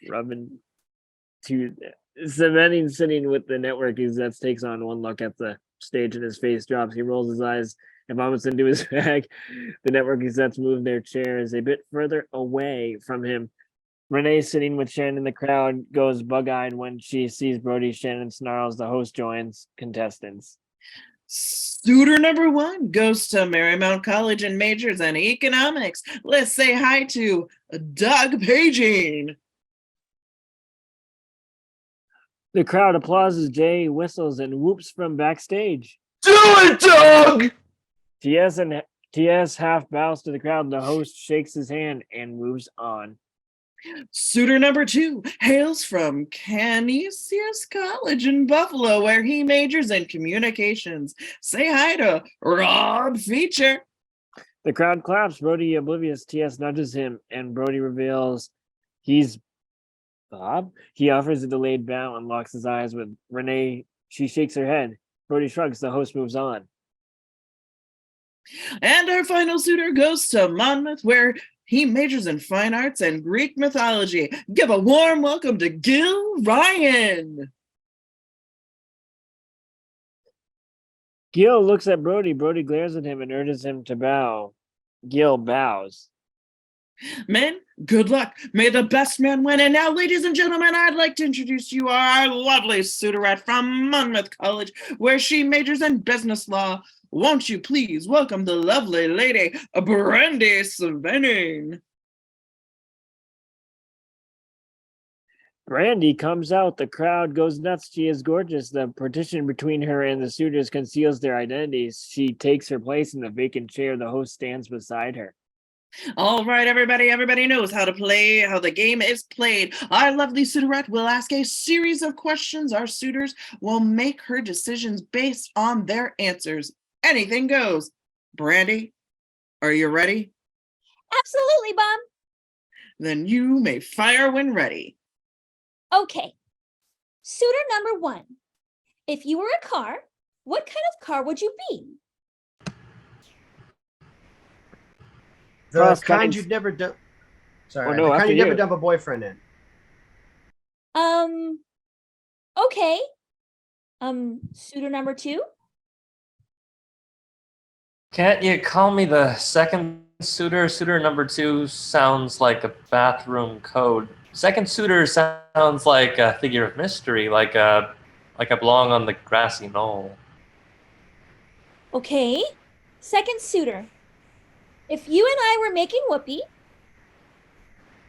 rubbing to cementing, sitting with the network execs, takes on one look at the stage and his face drops. He rolls his eyes and vomits into his bag. The network execs move their chairs a bit further away from him. Renee, sitting with Shannon in the crowd, goes bug-eyed when she sees Brody. Shannon snarls. The host joins contestants. Suitor number one goes to Marymount College and majors in economics. Let's say hi to Doug Paging. The crowd applauds as Jay whistles and whoops from backstage. Do it, Doug! TS half bows to the crowd. The host shakes his hand and moves on. Suitor number two hails from Canisius College in Buffalo, where he majors in communications. Say hi to Rob Feature. The crowd claps. Brody, oblivious, TS nudges him, and Brody reveals he's Bob. He offers a delayed bow and locks his eyes with Renee. She shakes her head. Brody shrugs. The host moves on. And our final suitor goes to Monmouth, where he majors in fine arts and Greek mythology. Give a warm welcome to Gil Ryan. Gil looks at Brody. Brody glares at him and urges him to bow. Gil bows. Men, good luck. May the best man win. And now, ladies and gentlemen, I'd like to introduce you our lovely suitorette from Monmouth College, where she majors in business law. Won't you please welcome the lovely lady, Brandy Svenning. Brandy comes out. The crowd goes nuts. She is gorgeous. The partition between her and the suitors conceals their identities. She takes her place in the vacant chair. The host stands beside her. All right, everybody knows how to play, how the game is played. Our lovely suitorette will ask a series of questions. Our suitors will make her decisions based on their answers. Anything goes. Brandy, are you ready? Absolutely, Bob. Then you may fire when ready. Okay. Suitor number 1. If you were a car, what kind of car would you be? The Cross kind cuttings. you'd never dump. Sorry, Oh, no, the kind after you'd never you. dump a boyfriend in. Okay. Suitor number 2? Can't you call me the second suitor? Suitor number 2 sounds like a bathroom code. Second suitor sounds like a figure of mystery, like I belong on the grassy knoll. Okay. Second suitor. If you and I were making whoopee,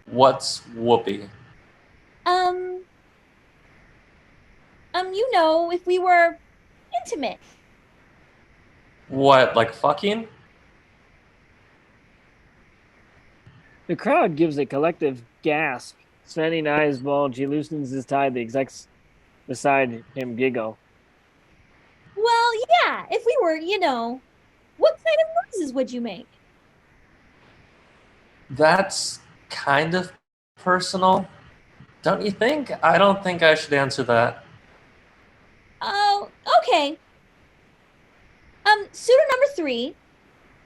What's whoopee? if we were intimate. What, like fucking? The crowd gives a collective gasp. Svenning eyes bulge. He loosens his tie. The execs beside him giggle. Well, yeah, if we were, what kind of noises would you make? That's kind of personal, don't you think? I don't think I should answer that. Oh, okay. Suitor number 3,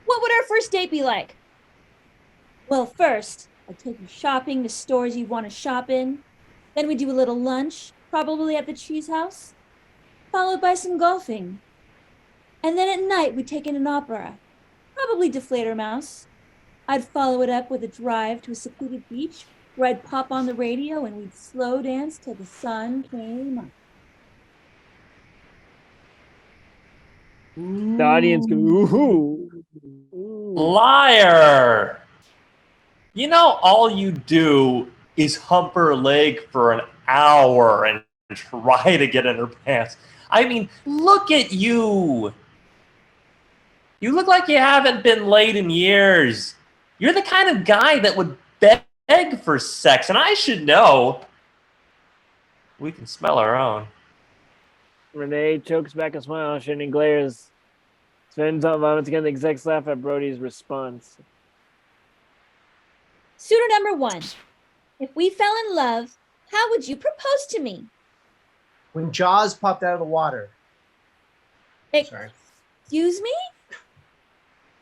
what would our first date be like? Well, first, I'd take you shopping to stores you'd want to shop in. Then we'd do a little lunch, probably at the cheese house, followed by some golfing. And then at night, we'd take in an opera, probably Deflator Mouse. I'd follow it up with a drive to a secluded beach where I'd pop on the radio and we'd slow dance till the sun came up. The audience goes, ooh. Liar! You know, all you do is hump her leg for an hour and try to get in her pants. I mean, look at you. You look like you haven't been laid in years. You're the kind of guy that would beg for sex, and I should know. We can smell our own. Renee chokes back a smile. Shannon glares. Sven vomits again. The execs laugh at Brody's response. Suitor number 1, if we fell in love, how would you propose to me? When Jaws popped out of the water. Sorry. Excuse me?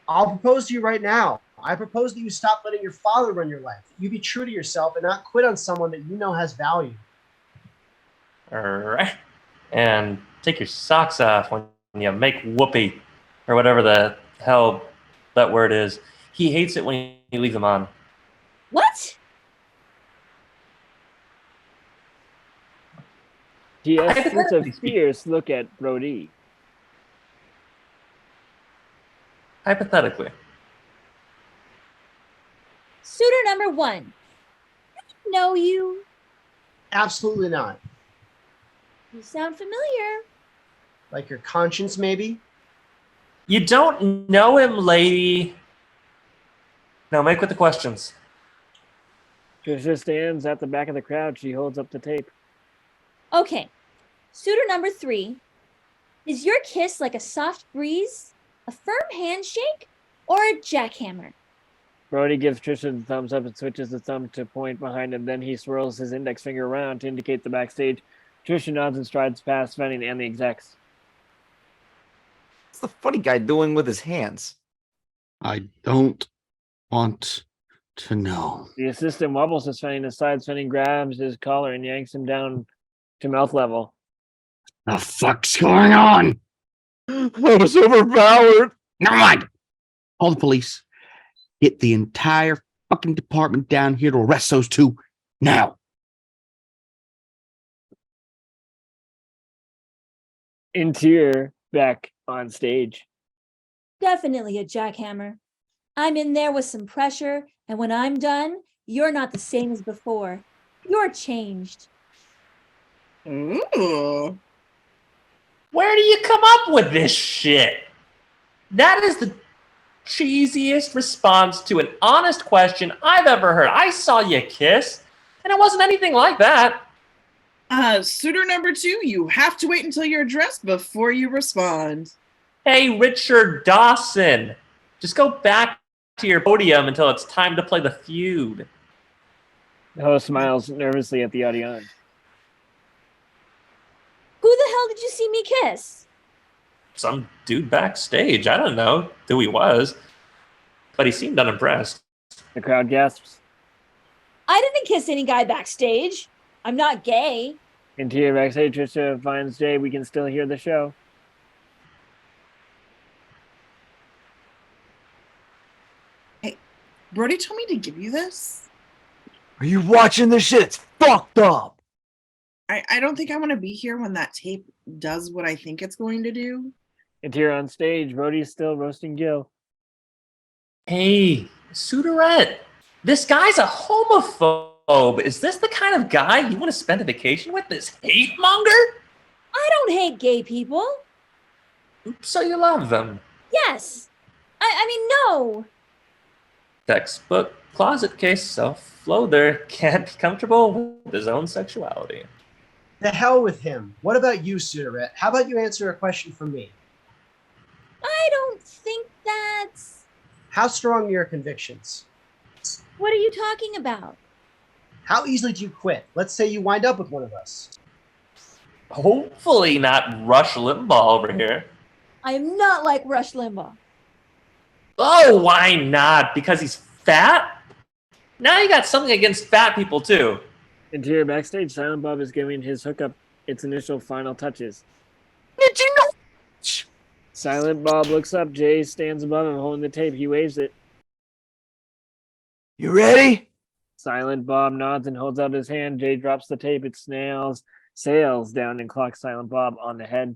I'll propose to you right now. I propose that you stop letting your father run your life. You be true to yourself and not quit on someone that you know has value. All right. And take your socks off when you make whoopee, or whatever the hell that word is. He hates it when you leave them on. What? T.S. shoots a fierce look at Brody. Hypothetically. Suitor number 1, I know you. Absolutely not. You sound familiar. Like your conscience, maybe? You don't know him, lady. Now make with the questions. Trisha stands at the back of the crowd. She holds up the tape. Okay. Suitor number 3, is your kiss like a soft breeze, a firm handshake, or a jackhammer? Brody gives Trisha the thumbs up and switches the thumb to point behind him. Then he swirls his index finger around to indicate the backstage. Trisha nods and strides past Svenning and the execs. What's the funny guy doing with his hands? I don't want to know. The assistant wobbles to Svenning aside. Svenning grabs his collar and yanks him down to mouth level. The fuck's going on? I was overpowered. Never mind. Call the police. Get the entire fucking department down here to arrest those two now. Interior back on stage. Definitely a jackhammer. I'm in there with some pressure, and when I'm done, you're not the same as before. You're changed. Ooh. Where do you come up with this shit? That is the cheesiest response to an honest question I've ever heard. I saw you kiss, and it wasn't anything like that. Suitor number 2, you have to wait until you're dressed before you respond. Hey, Richard Dawson, just go back to your podium until it's time to play the feud. The host smiles nervously at the audience. Who the hell did you see me kiss? Some dude backstage. I don't know who he was, but he seemed unimpressed. The crowd gasps. I didn't kiss any guy backstage. I'm not gay. Interior backstage, Trisha finds Jay. We can still hear the show. Brody told me to give you this. Are you watching this shit? It's fucked up. I don't think I want to be here when that tape does what I think it's going to do. Interior on stage, Brody's still roasting Gil. Hey, Suderette, this guy's a homophobe. Is this the kind of guy you want to spend a vacation with? This hate monger? I don't hate gay people. So you love them. Yes. I mean, no. Textbook closet case self-loather can't be comfortable with his own sexuality. The hell with him. What about you, Suderette? How about you answer a question from me? I don't think that's... How strong are your convictions? What are you talking about? How easily do you quit? Let's say you wind up with one of us. Hopefully not Rush Limbaugh over here. I am not like Rush Limbaugh. Oh, why not? Because he's fat? Now you got something against fat people, too. Interior backstage, Silent Bob is giving his hookup its initial final touches. Did you know? Silent Bob looks up. Jay stands above him holding the tape. He waves it. You ready? Silent Bob nods and holds out his hand. Jay drops the tape. It sails down and clocks Silent Bob on the head.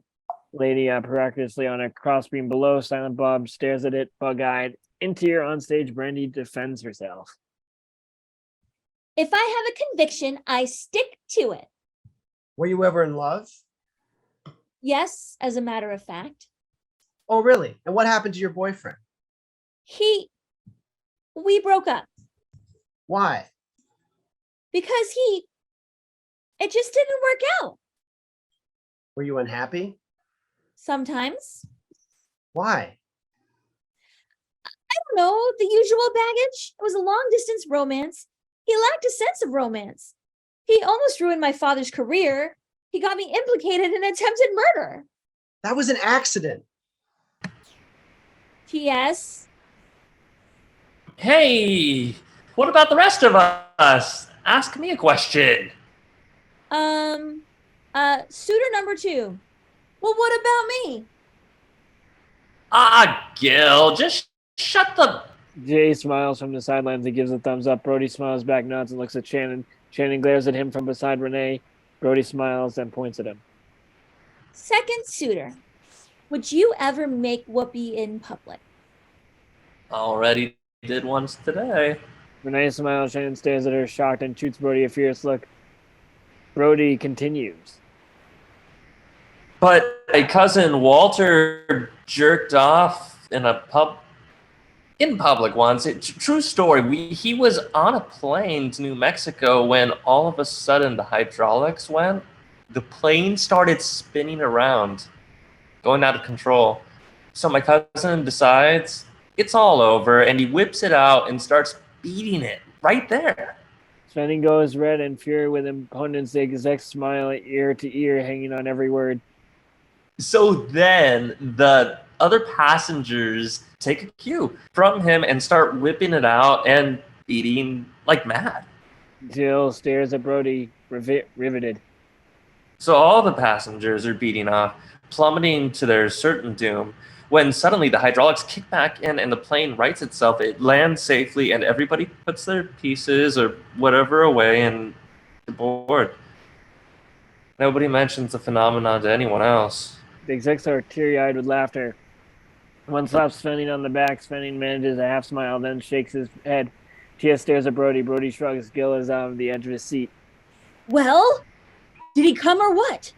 Lady miraculously on a crossbeam below. Silent Bob stares at it, bug-eyed. Interior on stage, Brandy defends herself. If I have a conviction, I stick to it. Were you ever in love? Yes, as a matter of fact. Oh, really? And what happened to your boyfriend? We broke up. Why? Because it just didn't work out. Were you unhappy? Sometimes. Why? I don't know, the usual baggage. It was a long distance romance. He lacked a sense of romance. He almost ruined my father's career. He got me implicated in attempted murder. That was an accident. P.S. Hey, what about the rest of us? Ask me a question. Suitor number 2. Well, what about me? Gil, just shut the... Jay smiles from the sidelines and gives a thumbs up. Brody smiles back, nods, and looks at Shannon. Shannon glares at him from beside Renee. Brody smiles and points at him. Second suitor. Would you ever make whoopee in public? Already did once today. Renee smiles. Shannon stares at her, shocked, and shoots Brody a fierce look. Brody continues. But my cousin Walter jerked off in public once. True story. He was on a plane to New Mexico when all of a sudden the hydraulics went. The plane started spinning around, going out of control. So my cousin decides it's all over, and he whips it out and starts beating it right there. Svenning goes red and fury with opponents. The execs smile ear to ear, hanging on every word. So then the other passengers take a cue from him and start whipping it out and beating like mad. Jill stares at Brody, riveted. So all the passengers are beating off, plummeting to their certain doom, when suddenly the hydraulics kick back in and the plane rights itself. It lands safely and everybody puts their pieces or whatever away and aboard. Nobody mentions the phenomenon to anyone else. The execs are teary-eyed with laughter. One slaps Svenning on the back. Svenning manages a half smile, then shakes his head. Tia stares at Brody. Brody shrugs. Gil is on the edge of his seat. Well, did he come or what?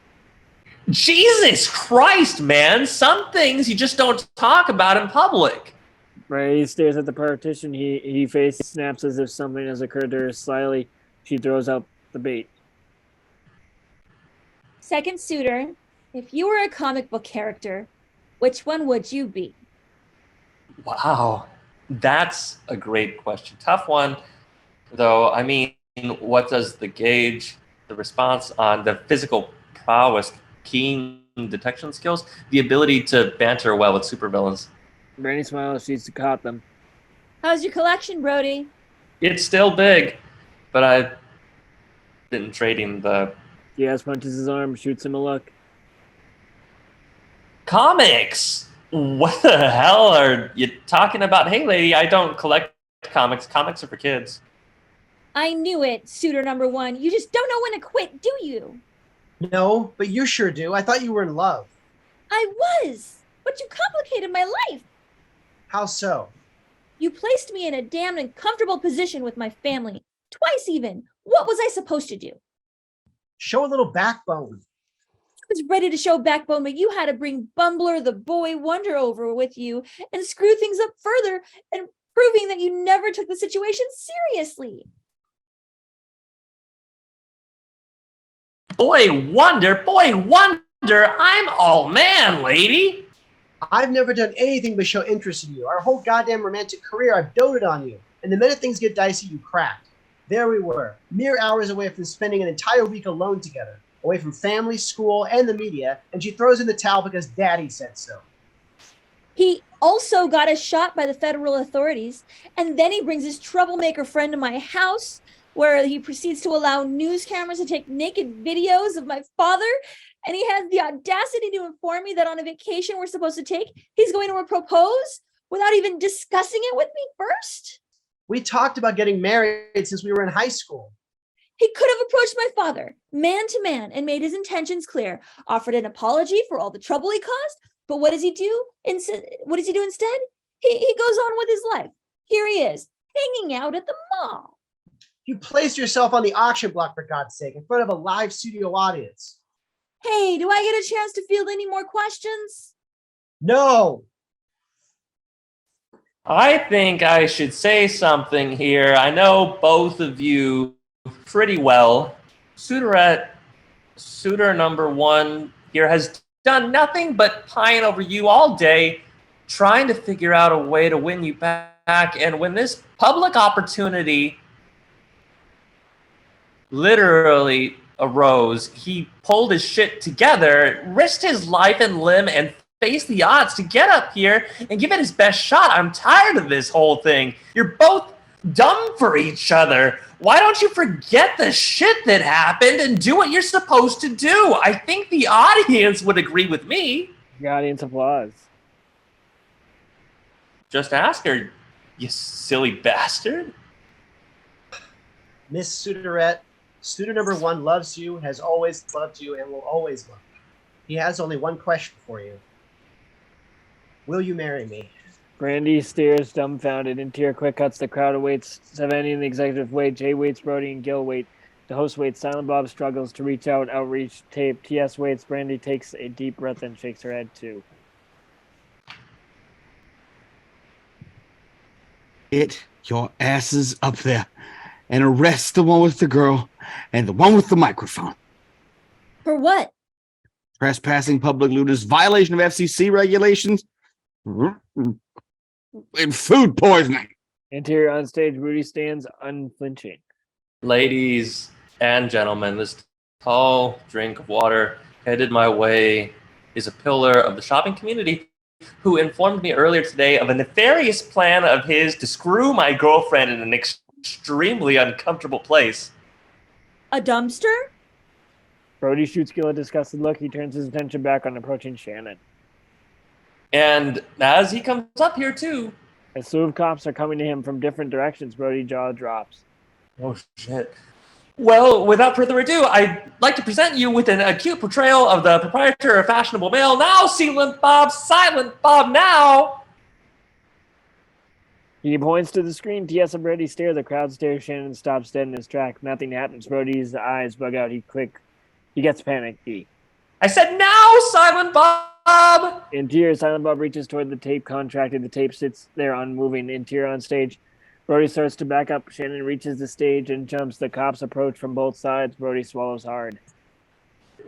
Jesus Christ, man! Some things you just don't talk about in public. Ray stares at the partition. He face snaps as if something has occurred to her. Slyly, she throws out the bait. Second suitor, if you were a comic book character, which one would you be? Wow, that's a great question. Tough one, though. I mean, what does the response on the physical prowess keen detection skills, the ability to banter well with supervillains. Brandy smiles. She's caught them. How's your collection, Brody? It's still big, but I didn't trade him the TS punches his arm, shoots him a look. comics. What the hell are you talking about? Hey, lady, I don't collect comics. Comics are for kids. I knew it, suitor number one. You just don't know when to quit, do you? No, but you sure do. I thought you were in love. I was, but you complicated my life. How so? You placed me in a damned uncomfortable position with my family. Twice even. What was I supposed to do? Show a little backbone. I was ready to show backbone, but you had to bring Bumbler the Boy Wonder over with you and screw things up further and proving that you never took the situation seriously. Boy wonder, I'm all man, lady. I've never done anything but show interest in you. Our whole goddamn romantic career, I've doted on you. And the minute things get dicey, you cracked. There we were, mere hours away from spending an entire week alone together, away from family, school, and the media, and she throws in the towel because daddy said so. He also got us shot by the federal authorities, and then he brings his troublemaker friend to my house, where he proceeds to allow news cameras to take naked videos of my father, and he has the audacity to inform me that on a vacation we're supposed to take, he's going to propose without even discussing it with me first? We talked about getting married since we were in high school. He could have approached my father, man to man, and made his intentions clear, offered an apology for all the trouble he caused, but what does he do? What does he do instead? He goes on with his life. Here he is, hanging out at the mall. You placed yourself on the auction block, for God's sake, in front of a live studio audience. Hey, do I get a chance to field any more questions? No! I think I should say something here. I know both of you pretty well. Suitor number one here has done nothing but pine over you all day, trying to figure out a way to win you back. And when this public opportunity literally arose, he pulled his shit together, risked his life and limb, and face the odds to get up here and give it his best shot. I'm tired of this whole thing. You're both dumb for each other. Why don't you forget the shit that happened and do what you're supposed to do? I think the audience would agree with me. The audience applause. Just ask her, you silly bastard. Miss Suitorette, suitor number one loves you, has always loved you, and will always love you. He has only one question for you. Will you marry me? Brandy stares dumbfounded. Interior quick cuts. The crowd awaits. Savannah and the executive wait. Jay waits. Brody and Gil wait. The host waits. Silent Bob struggles to reach out. Outreach tape. TS waits. Brandy takes a deep breath and shakes her head too. Get your asses up there and arrest the one with the girl and the one with the microphone. For what? Trespassing, public looters, violation of FCC regulations, and food poisoning. Interior on stage. Rudy stands unflinching. Ladies and gentlemen, this tall drink of water headed my way is a pillar of the shopping community who informed me earlier today of a nefarious plan of his to screw my girlfriend in an extremely uncomfortable place. A dumpster? Brody shoots Gil a disgusted look. He turns his attention back on approaching Shannon. And as he comes up here too, A slew of cops are coming to him from different directions. Brody jaw drops. oh shit. Well, without further ado, I'd like to present you with an acute portrayal of the proprietor of Fashionable Mail. Now, Silent Bob now! He points to the screen. TS and Brody stare. The crowd stares. Shannon stops dead in his track. Nothing happens. Brody's eyes bug out. He gets panicky. I said now, Silent Bob! In tears, Silent Bob reaches toward the tape contractor. The tape sits there unmoving. Interior on stage. Brody starts to back up. Shannon reaches the stage and jumps. The cops approach from both sides. Brody swallows hard.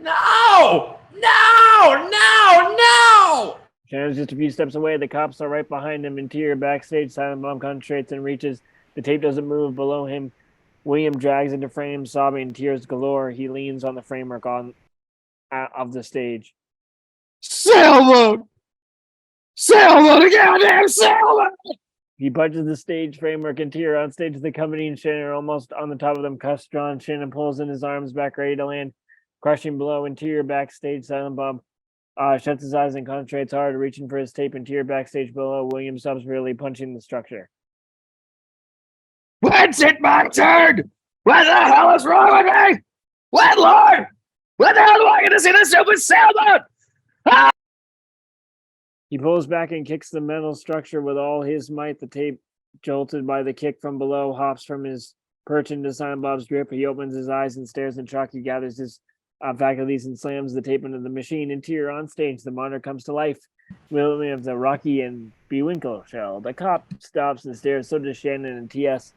No! No! No! No! Shannon's just a few steps away. The cops are right behind him. Interior backstage. Silent Bob concentrates and reaches. The tape doesn't move below him. William drags into frame, sobbing, tears galore. He leans on the framework of the stage. Sailboat! Sailboat! Goddamn sailboat! He punches the stage framework and Tyr on stage. The company and Shannon are almost on the top of them. Cuffs drawn. Shannon pulls in his arms back, ready to land. Crushing below and Tyr backstage. Silent Bob shuts his eyes and concentrates hard, reaching for his tape and Tyr backstage below. William stops really punching the structure. When's it my turn? What the hell is wrong with me? What, Lord? What the hell do I get to see the stupid sailboat? Ah! He pulls back and kicks the metal structure with all his might. The tape, jolted by the kick from below, hops from his perch into Silent Bob's grip. He opens his eyes and stares in shock. He gathers his faculties and slams the tape into the machine. And Tyr on stage, the monitor comes to life. Williams, a Rocky and Bewinkle shell. The cop stops and stares. So does Shannon and TS.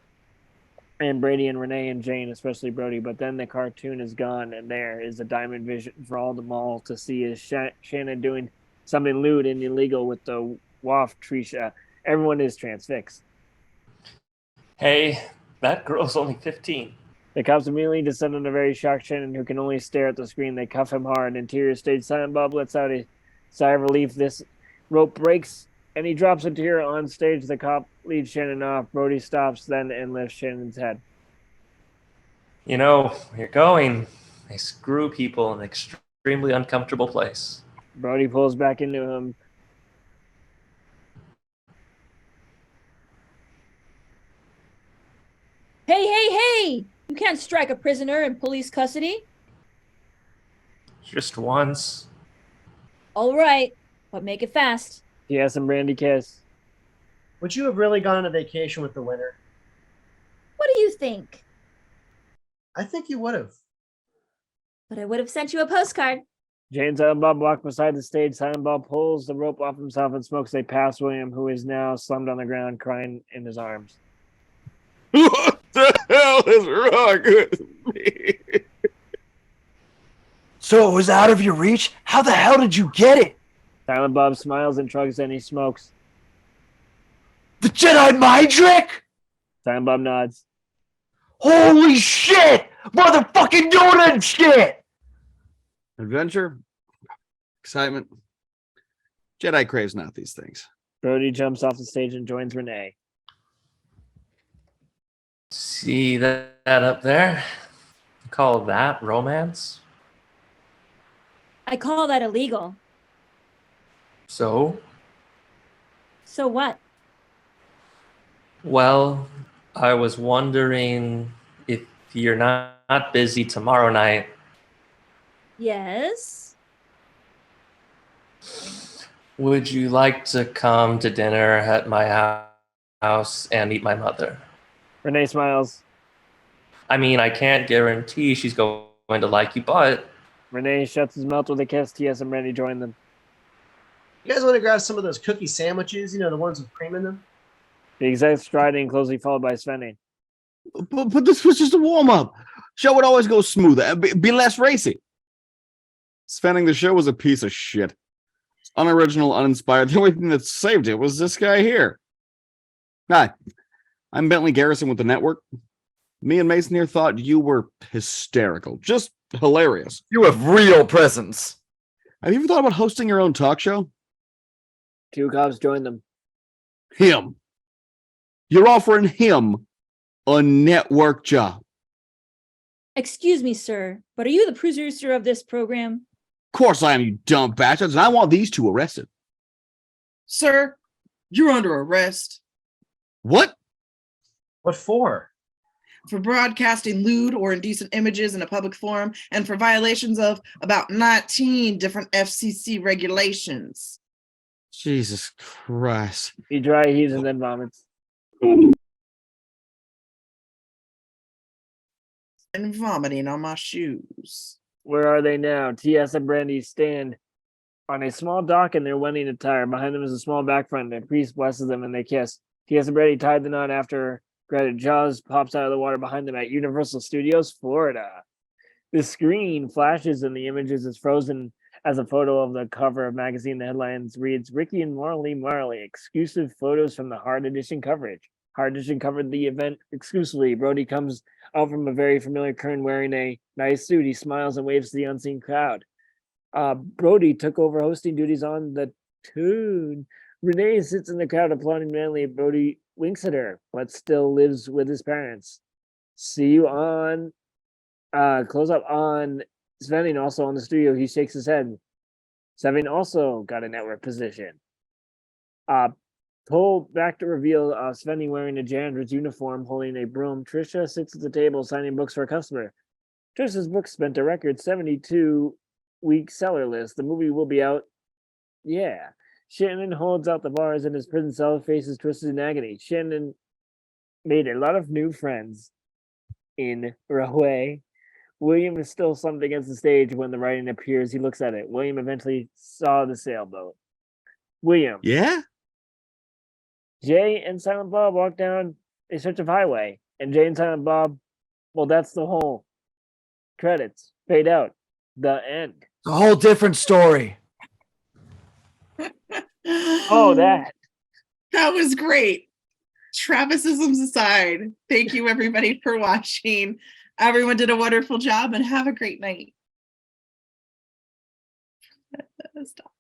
And Brady and Renee and Jane, especially Brody. But then the cartoon is gone, and there is a diamond vision for all the mall to see is Shannon doing something lewd and illegal with the waft Trisha. Everyone is transfixed. Hey, that girl's only 15. The cops immediately descend on a very shocked Shannon, who can only stare at the screen. They cuff him hard. Interior stage, Silent Bob lets out a sigh of relief. This rope breaks, and he drops into here on stage. The cop leads Shannon off. Brody stops then and lifts Shannon's head. You know, you're going. They screw people in an extremely uncomfortable place. Brody pulls back into him. Hey! You can't strike a prisoner in police custody. Just once. All right, but make it fast. Yes, and Brandy kiss. Would you have really gone on a vacation with the winner? What do you think? I think you would have. But I would have sent you a postcard. Jane and Silent Bob walk beside the stage. Silent Bob pulls the rope off himself and smokes. They pass William, who is now slumped on the ground, crying in his arms. What the hell is wrong with me? So it was out of your reach? How the hell did you get it? Silent Bob smiles and shrugs, and he smokes. The Jedi mind trick? Silent Bob nods. Holy shit! Motherfucking doing that shit! Adventure, excitement. Jedi craves not these things. Brody jumps off the stage and joins Renee. See that up there? You call that romance? I call that illegal. So? So what? Well, I was wondering if you're not busy tomorrow night. Yes? Would you like to come to dinner at my house and meet my mother? Renee smiles. I mean, I can't guarantee she's going to like you, but... Renee shuts his mouth with a kiss. T.S. and Brandy join them. You guys want to grab some of those cookie sandwiches? You know, the ones with cream in them? The exec striding, closely followed by Svenny. But this was just a warm-up. Show would always go smoother. Be less racy. Svenning the show was a piece of shit. Unoriginal, uninspired. The only thing that saved it was this guy here. Hi, I'm Bentley Garrison with the network. Me and Mason here thought you were hysterical. Just hilarious. You have real presence. Have you ever thought about hosting your own talk show? Two cops join them. Him. You're offering him a network job. Excuse me, sir, but are you the producer of this program? Of course I am, you dumb bastards, and I want these two arrested. Sir, you're under arrest What? What for? for broadcasting lewd or indecent images in a public forum and for violations of about 19 different FCC regulations. Jesus Christ. He dry heaves and then vomits. And vomiting on my shoes. Where are they now? T.S. and Brandy stand on a small dock in their wedding attire. Behind them is a small back front. The priest blesses them and they kiss. T.S. and Brandy tied the knot after Greta Jaws pops out of the water behind them at Universal Studios, Florida. The screen flashes and the images is frozen as a photo of the cover of magazine. The headlines reads, Ricky and Marley, exclusive photos from the Hard Edition coverage. Hard Edition covered the event exclusively. Brody comes out from a very familiar Kern wearing a nice suit. He smiles and waves to the unseen crowd. Brody took over hosting duties on the Toon. Renee sits in the crowd applauding manly. Brody winks at her, but still lives with his parents. See you on close up on Svenning, also on the studio. He shakes his head. Svenning also got a network position. Pulled back to reveal Svenning wearing a janitor's uniform, holding a broom. Trisha sits at the table signing books for a customer. Trisha's book spent a record 72-week seller list. The movie will be out. Yeah. Shannon holds out the bars in his prison cell, faces twisted in agony. Shannon made a lot of new friends in Rahway. William is still slumped against the stage when the writing appears. He looks at it. William eventually saw the sailboat. William. Yeah? Jay and Silent Bob walk down a stretch of highway. And Jay and Silent Bob, well, that's the whole credits. Fade out. The end. It's a whole different story. Oh, that. That was great. Travisisms aside, thank you everybody for watching. Everyone did a wonderful job and have a great night. Stop.